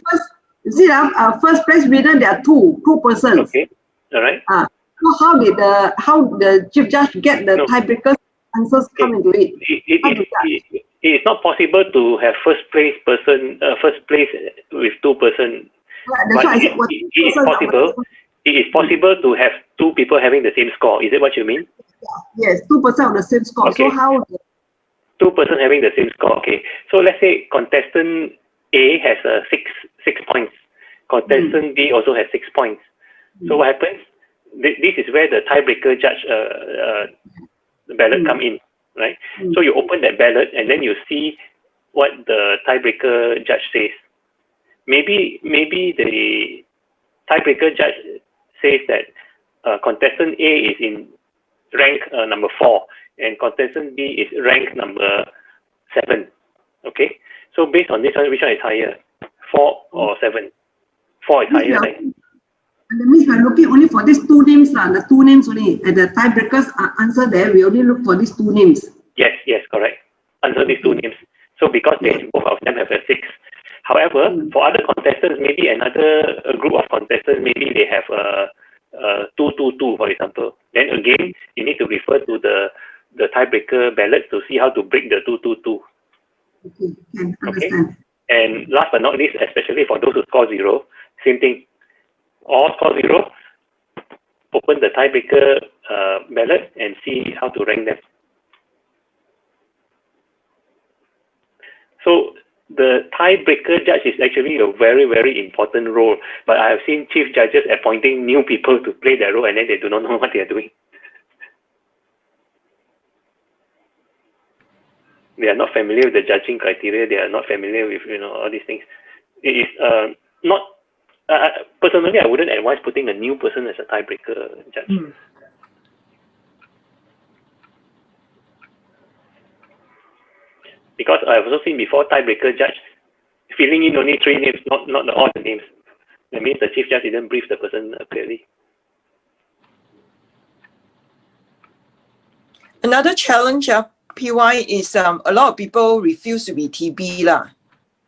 first place winner there are two persons. Okay. All right. So how the chief judge get the tiebreakers answers come into it? It is not possible to have first place with two person. Yeah, that's why I said it is possible. It is possible to have two people having the same score. Is it what you mean? Yes, 2% of the same score. Okay. So how? Two person having the same score. Okay. So let's say contestant A has 6 points. Contestant B also has 6 points. So what happens? This is where the tiebreaker judge the ballot come in, right? So you open that ballot and then you see what the tiebreaker judge says. Maybe the tiebreaker judge says that contestant A is in rank number 4 and contestant B is rank number 7. Okay, so based on this one, which one is higher, 4 or 7? 4 is higher, right? And that means we are looking only for these two names, the two names only. And the tiebreakers answer there, we only look for these two names. Yes, correct. Answer these two names. So because both of them have a 6. However, for other contestants, maybe another group of contestants, maybe they have a 2-2-2, for example. Then again, you need to refer to the tiebreaker ballot to see how to break the 2-2-2. Okay, understand. And last but not least, especially for those who score 0, Same thing. All score 0. Open the tiebreaker ballot and see how to rank them. So the tiebreaker judge is actually a very, very important role. But I have seen chief judges appointing new people to play that role, and then they do not know what they are doing. They are not familiar with the judging criteria. They are not familiar with all these things. It is not. Personally, I wouldn't advise putting a new person as a tiebreaker judge. Because I've also seen before tiebreaker judge filling in only 3 names, not all the names. That means the chief judge didn't brief the person clearly. Another challenge, PY, is a lot of people refuse to be TB lah,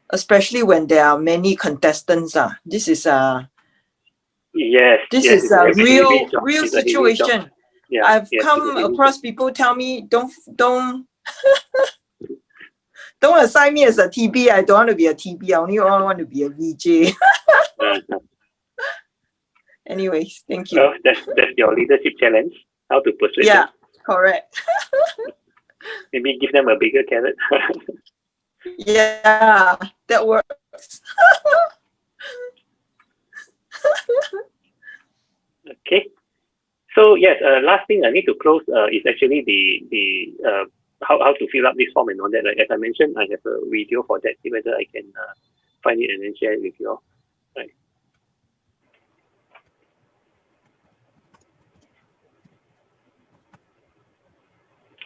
especially when there are many contestants. This is a real situation. I've come across people tell me don't assign me as a TB. I don't want to be a TB. I only want to be a VJ. Anyways, thank you. Well, that's your leadership challenge. How to persuade them. Correct. Maybe give them a bigger carrot. Yeah, that works. Okay. So yes, last thing I need to close is actually the how to fill up this form and all that. Like, as I mentioned, I have a video for that. See whether I can find it and then share it with you all. Right.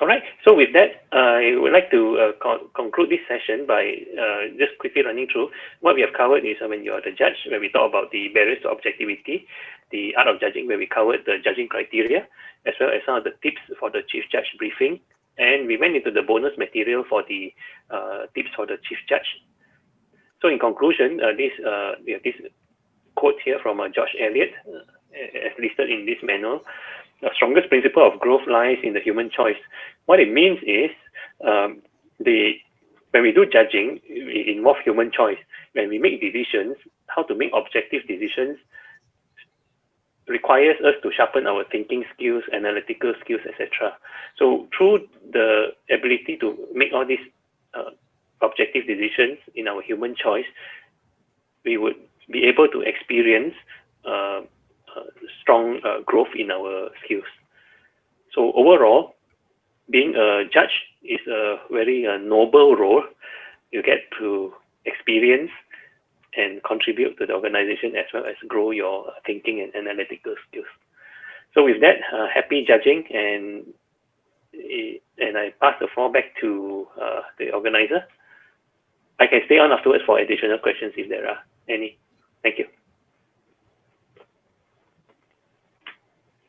All right. So with that, I would like to conclude this session by just quickly running through what we have covered. Is when you are the judge, where we talk about the barriers to objectivity, the art of judging, where we covered the judging criteria, as well as some of the tips for the chief judge briefing. And we went into the bonus material for the tips for the chief judge. So in conclusion, we have this quote here from George Eliot, as listed in this manual. The strongest principle of growth lies in the human choice. What it means is, when we do judging, it involves human choice. When we make decisions, how to make objective decisions requires us to sharpen our thinking skills, analytical skills, etc. So through the ability to make all these objective decisions in our human choice, we would be able to experience strong growth in our skills. So overall, being a judge is a very noble role. You get to experience and contribute to the organization, as well as grow your thinking and analytical skills. So with that, happy judging, and I pass the floor back to the organizer. I can stay on afterwards for additional questions if there are any. Thank you.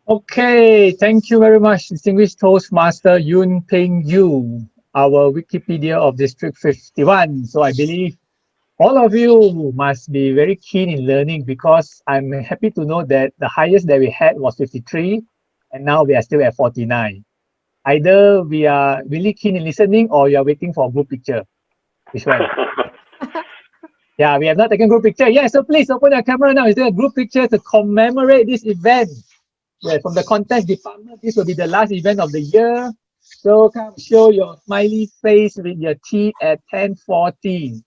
Okay, thank you very much, distinguished Toastmaster Yoon Peng Yew, our Wikipedia of District 51. So I believe all of you must be very keen in learning, because I'm happy to know that the highest that we had was 53, and now we are still at 49. Either we are really keen in listening, or you are waiting for a group picture. Which one? Yeah, we have not taken group picture. Yeah, so please open your camera now. Is there a group picture to commemorate this event? Yeah, from the contest department, this will be the last event of the year. So come show your smiley face with your teeth at 10:40.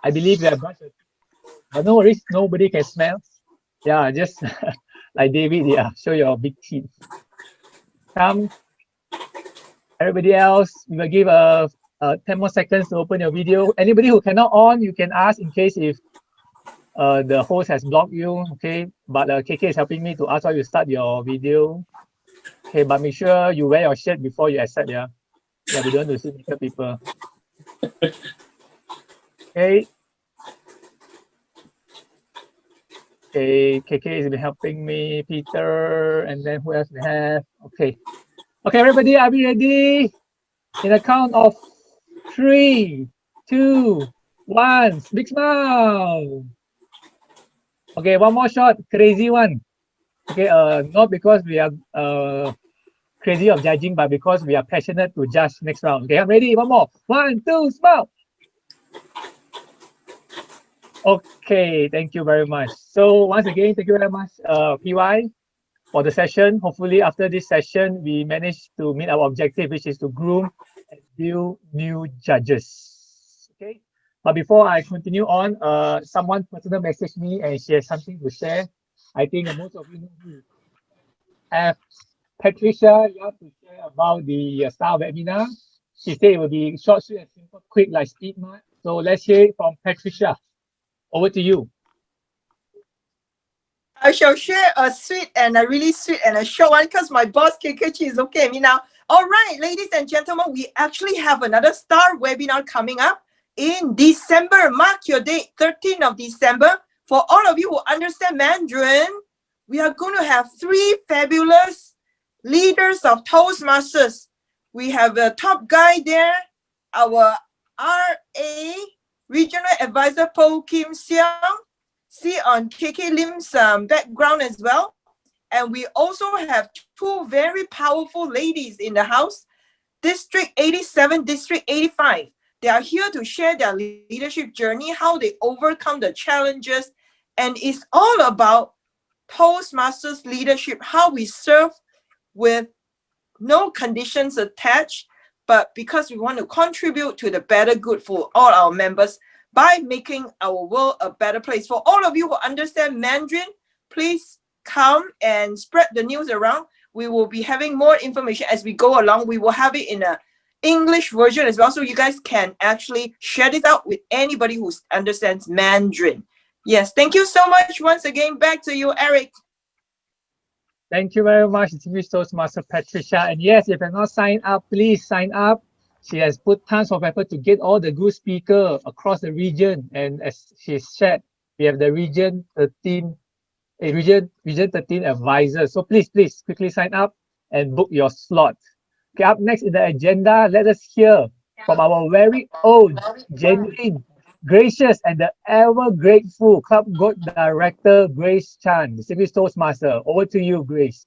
I believe we have got it. But no worries, nobody can smell. Yeah, just like David, yeah, show your big teeth. Come. Everybody else, we will give 10 more seconds to open your video. Anybody who cannot on, you can ask in case if the host has blocked you, okay? But KK is helping me to ask why you start your video. Okay, but make sure you wear your shirt before you accept, yeah? Yeah, we don't want to see naked people. Okay. Okay, KK is helping me, Peter, and then who else we have? Okay. Okay, everybody, are we ready? In a count of 3, 2, 1, big smile. Okay, one more shot, crazy one. Okay, not because we are crazy of judging, but because we are passionate to judge next round. Okay, I'm ready. One more. 1, 2, smile. Okay, thank you very much. So once again, thank you very much, PY, for the session. Hopefully, after this session, we manage to meet our objective, which is to groom and build new judges. Okay. But before I continue on, someone personal messaged me and she has something to share. I think most of you know who. Have Patricia, you have to share about the star webinar. She said it will be short, sweet, and simple, quick, like speed mark. So let's hear it from Patricia. Over to you. I shall share a sweet and a really sweet and a short one because my boss KKG is okay with me now. All right, ladies and gentlemen, we actually have another star webinar coming up in December. Mark your date, 13th of December. For all of you who understand Mandarin, we are going to have 3 fabulous leaders of Toastmasters. We have a top guy there, our RA, Regional Advisor Po Kim Siang. See on KK Lim's background as well. And we also have 2 very powerful ladies in the house, District 87, District 85. They are here to share their leadership journey, how they overcome the challenges. And it's all about Toastmasters leadership, how we serve with no conditions attached, but because we want to contribute to the better good for all our members by making our world a better place. For all of you who understand Mandarin, please come and spread the news around. We will be having more information as we go along. We will have it in an English version as well, so you guys can actually share this out with anybody who understands Mandarin. Yes, thank you so much once again. Back to you, Eric. Thank you very much, Distinguished Toastmaster Patricia. And yes, if you're not signed up, please sign up. She has put tons of effort to get all the good speakers across the region. And as she shared, we have the Region 13, Region 13 advisors. So please quickly sign up and book your slot. Okay, up next in the agenda, let us hear from our very own, genuine, gracious, and the ever grateful Club Gold Director, Grace Chan, Distinguished Toastmaster. Over to you, Grace.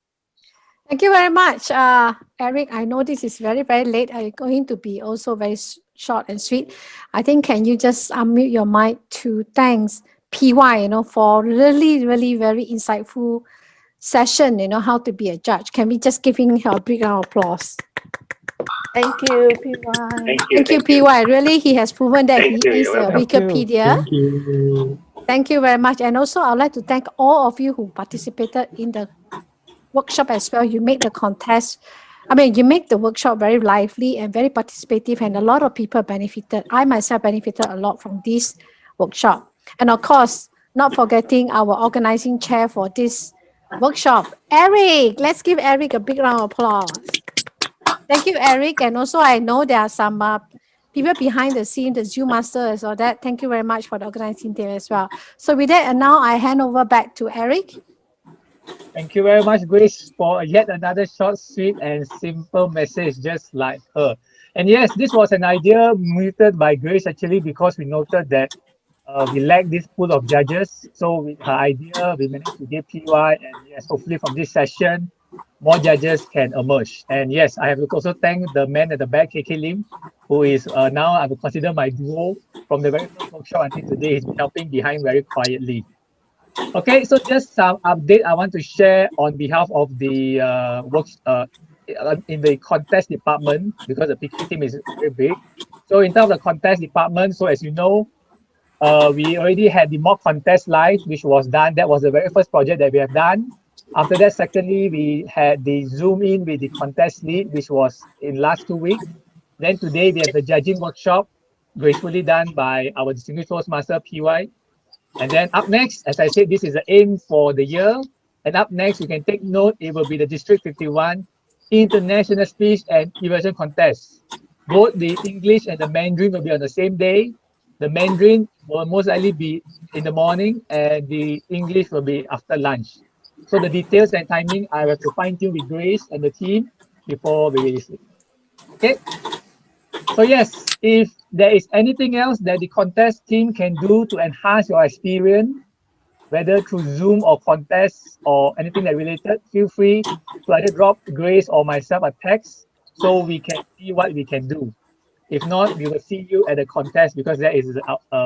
Thank you very much, Eric. I know this is very, very late. I'm going to be also very short and sweet. I think can you just unmute your mic to thanks PY, for really, really very insightful session, how to be a judge. Can we just give him a big round of applause? Thank you, PY. Thank you, PY. Really, he has proven that he is a Wikipedia. Thank you. Thank you very much. And also, I'd like to thank all of you who participated in the workshop as well. You made the contest. You make the workshop very lively and very participative, and a lot of people benefited. I myself benefited a lot from this workshop. And of course, not forgetting our organizing chair for this workshop, Eric. Let's give Eric a big round of applause. Thank you, Eric. And also, I know there are some people behind the scene, the Zoom masters or that. Thank you very much for the organizing team as well. So with that, and now I hand over back to Eric. Thank you very much, Grace, for yet another short, sweet, and simple message, just like her. And yes, this was an idea muted by Grace actually because we noted that we lack this pool of judges. So with her idea, we managed to get PY, and yes, hopefully from this session, more judges can emerge. And yes, I have to also thank the man at the back, KK Lim, who is now I would consider my duo from the very first workshop until today. He's been helping behind very quietly. Okay, so just some update I want to share on behalf of the in the contest department because the PK team is very big. So in terms of the contest department, so as you know, we already had the mock contest live, which was done. That was the very first project that we have done. After that, secondly, we had the Zoom in with the contest lead, which was in last 2 weeks. Then today we have the judging workshop, gracefully done by our distinguished Toastmaster PY. And then up next, as I said, this is the aim for the year. And up next, you can take note, it will be the District 51 International Speech and Evaluation Contest. Both the English and the Mandarin will be on the same day. The Mandarin will most likely be in the morning and the English will be after lunch. So the details and timing, I have to fine tune with Grace and the team before we release it. Okay. So yes, if there is anything else that the contest team can do to enhance your experience, whether through Zoom or contest or anything that related, feel free to either drop Grace or myself a text so we can see what we can do. If not, we will see you at the contest because that is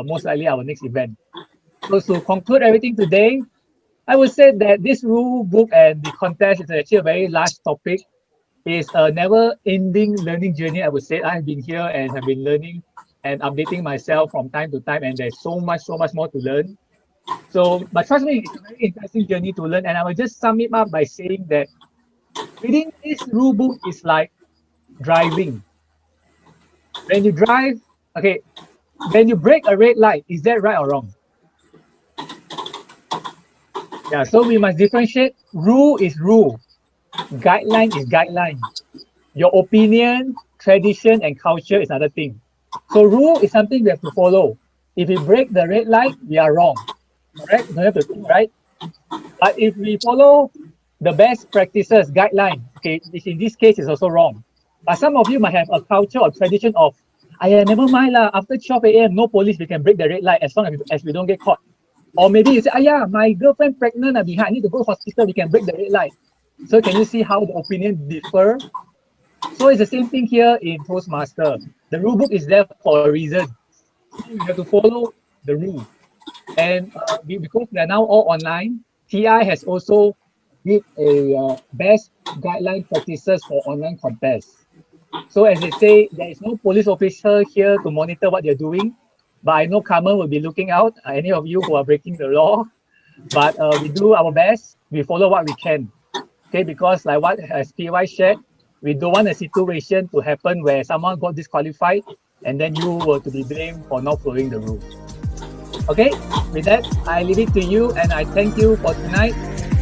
most likely our next event. So to conclude everything today, I would say that this rule book and the contest is actually a very large topic. It's a never-ending learning journey. I would say I've been here and have been learning and updating myself from time to time, and there's so much more to learn. So, but trust me, it's a very interesting journey to learn. And I will just sum it up by saying that reading this rule book is like driving. When you drive, okay, when you break a red light, is that right or wrong? Yeah, so we must differentiate. Rule is rule, guideline is guideline. Your opinion, tradition, and culture is another thing. So rule is something we have to follow. If we break the red light, we are wrong. Correct? Don't have to think, right? But if we follow the best practices guideline, okay, which in this case is also wrong. But some of you might have a culture or tradition of, never mind lah, after 12 a.m., no police, we can break the red light as long as we don't get caught. Or maybe you say, my girlfriend pregnant behind, I need to go to hospital, we can break the red light. So can you see how the opinion differ? So it's the same thing here in Toastmaster. The rule book is there for a reason. So we have to follow the rule. And because we are now all online, TI has also did a best guideline practices for online contests. So as they say, there is no police officer here to monitor what they're doing, but I know Carmen will be looking out, any of you who are breaking the law, but we do our best, we follow what we can, okay, because like what as PY shared, we don't want a situation to happen where someone got disqualified and then you were to be blamed for not following the rule. Okay, with that, I leave it to you and I thank you for tonight.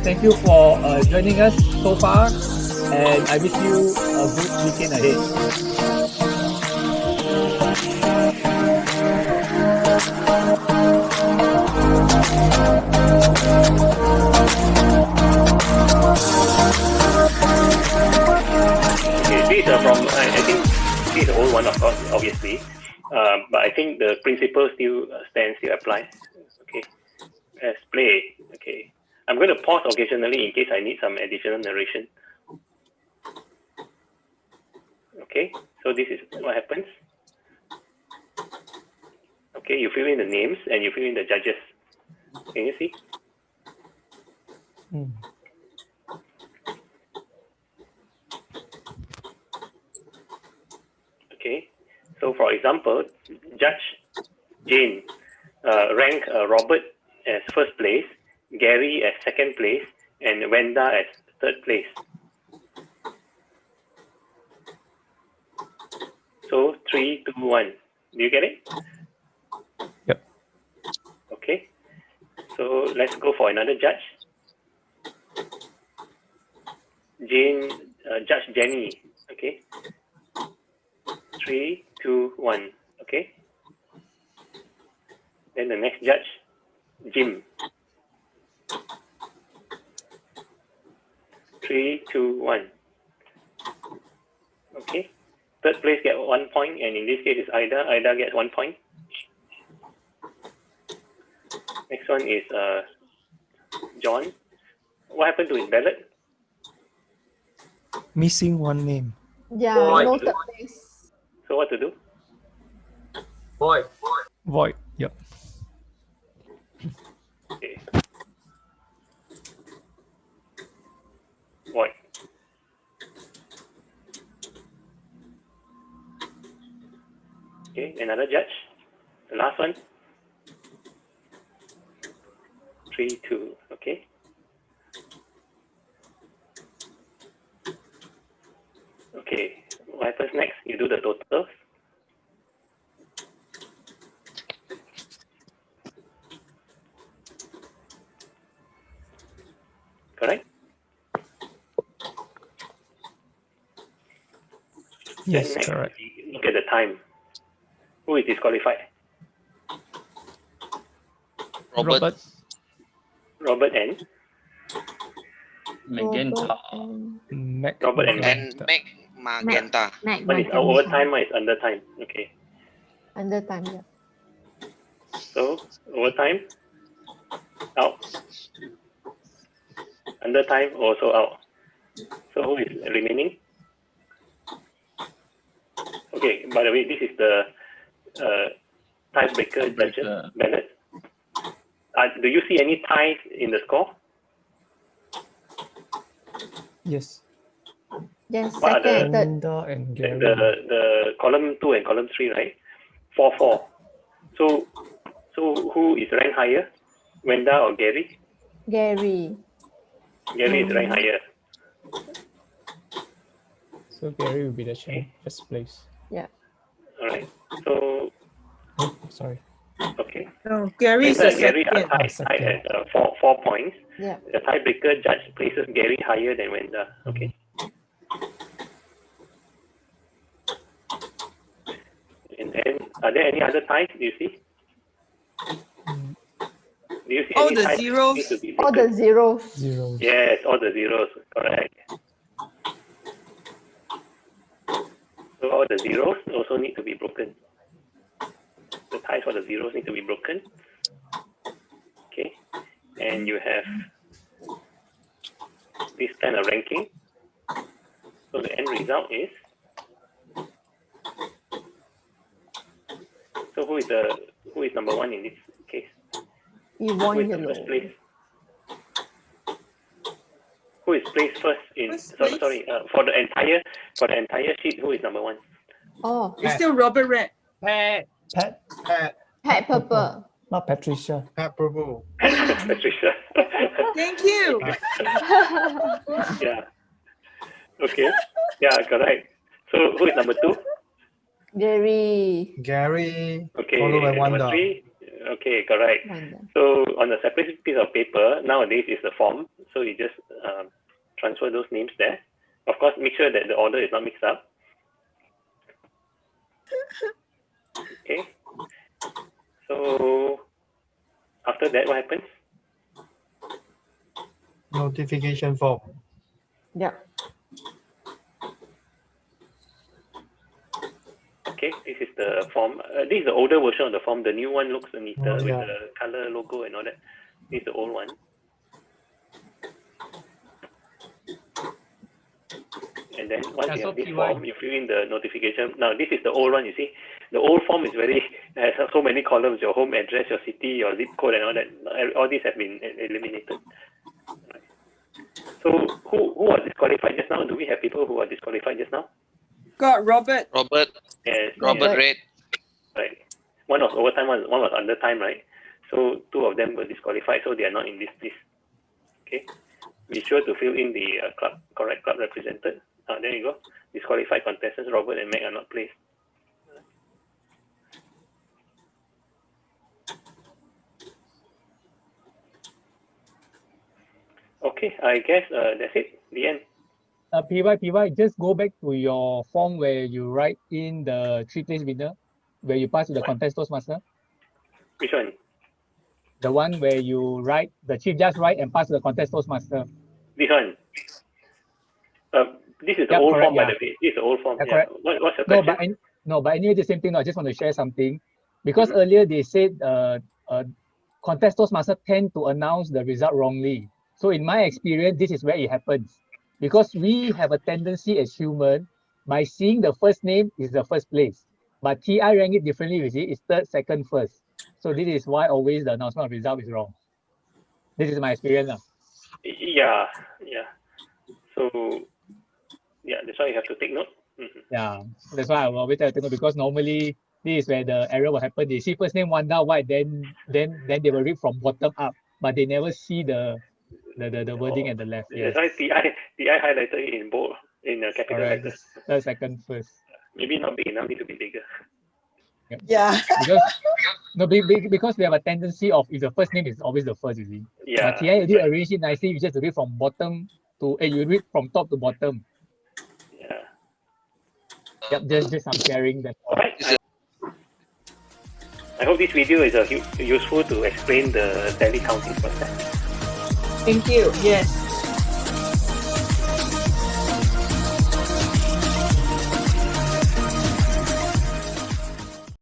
Thank you for joining us so far and I wish you a good weekend ahead. Okay, these are from, I think this is the old one, of course, obviously. But I think the principle still stands, still applies. Okay, let's play. Okay, I'm going to pause occasionally in case I need some additional narration. Okay, so this is what happens. Okay, you fill in the names and you fill in the judges. Can you see? Okay, so for example, Judge Jane rank Robert as first place, Gary as second place, and Wenda as third place. So 3, 2, 1. Do you get it? Yep. Okay. So let's go for another judge. Judge Jenny. Okay. 3, 2, 1. Okay. Then the next judge, Jim. 3, 2, 1. Okay. Third place get 1 point, and in this case it's Ida. Ida gets 1 point. Next one is John. What happened to his ballot? Missing one name. Yeah, no third place. So what to do? Void. Void. Yep. Okay. Void. Okay, another judge. The last one. 3, 2. Okay. Okay. What happens next? You do the totals. Correct? Yes, Then next, correct. look at the time. Who is disqualified? Robert. Robert and Magenta. Robert and Meg Magenta. One is overtime, one is undertime. Okay. Undertime, yeah. So overtime, out. Undertime also out. So who is remaining? Okay, by the way, this is the tiebreaker judges ballot. Do you see any ties in the score? Yes. Yes, What are second the, and third. Wenda and Gary. the column 2 and column 3, right? 4-4. So who is ranked higher? Wenda or Gary? Gary. Gary is ranked higher. So Gary will be the first place. Yeah. All right. So Oh, sorry. okay. No, Gary is Wenda the and Gary second. are tied at 4 points. Yeah. The tiebreaker judge places Gary higher than Wenda. Okay. And then, are there any other ties? Do you see? Do you see All any the ties zeros. need to be All broken? the zeros. Zeros. Yes, all the zeros. Correct. So all the zeros also need to be broken. The ties for the zeros need to be broken. Okay. And you have this kind of ranking. So the end result is, so who is number one in this case? Who is the first place? Who is placed first in? Sorry, for the entire sheet, who is number one? Oh, It's still Robert Red. Pat. Pat Purple. Not Patricia. Pat Purple. Patricia. Thank you. Yeah. Okay. Yeah, correct. So who is number two? Gary. Gary. Okay. Followed by Number Wanda. three. Okay, correct. Wanda. So on a separate piece of paper, nowadays is the form. So you just transfer those names there. Of course, make sure that the order is not mixed up. Okay. So after that, what happens? Notification form. Yeah. Okay, this is the form. This is the older version of the form. The new one looks neater with yeah. the color logo and all that. This is the old one. And then once you have this form, you fill in the notification. Now this is the old one. You see, the old form is has so many columns: your home address, your city, your zip code, and all that. All these have been eliminated. So who was disqualified just now? Do we have people who are disqualified just now? Got Robert. Yes. Robert Red. Right. One was overtime, one was under time, right? So two of them were disqualified, so they are not in this list. Okay. Be sure to fill in the correct club represented. There you go. Disqualified contestants Robert and Meg are not placed. Okay, I guess that's it. The end. PY, just go back to your form where you write in the 3 place winner, where you pass to the contest Toastmaster. Which one? The one where you write, the chief judge write and pass to the contest Toastmaster. This one. This is the old form, by the way. This is the old form. Yeah. What's the question? But anyway, the same thing. I just want to share something. Because earlier they said contest Toastmaster tend to announce the result wrongly. So in my experience, this is where it happens. Because we have a tendency as human, by seeing the first name is the first place. But TI rank it differently, you see, it's third, second, first. So this is why always the announcement of result is wrong. This is my experience. Yeah. So, yeah, that's why you have to take note. Yeah, that's why I will always tell you, because normally this is where the error will happen. They see first name Wanda White, then they will read from bottom up, but they never see the wording at the left. Yes. That's why TI highlighted it in bold, in capital letters. That's second, first. Maybe not big enough, need to be bigger. Yep. Yeah. Because we have a tendency of, if the first name is always the first, you see. Yeah. But TI did arrange it nicely. You just read from bottom to you read from top to bottom. Yeah. Yep, just I'm sharing that. All right. I hope this video is useful to explain the tally counting process. Thank you. Yes.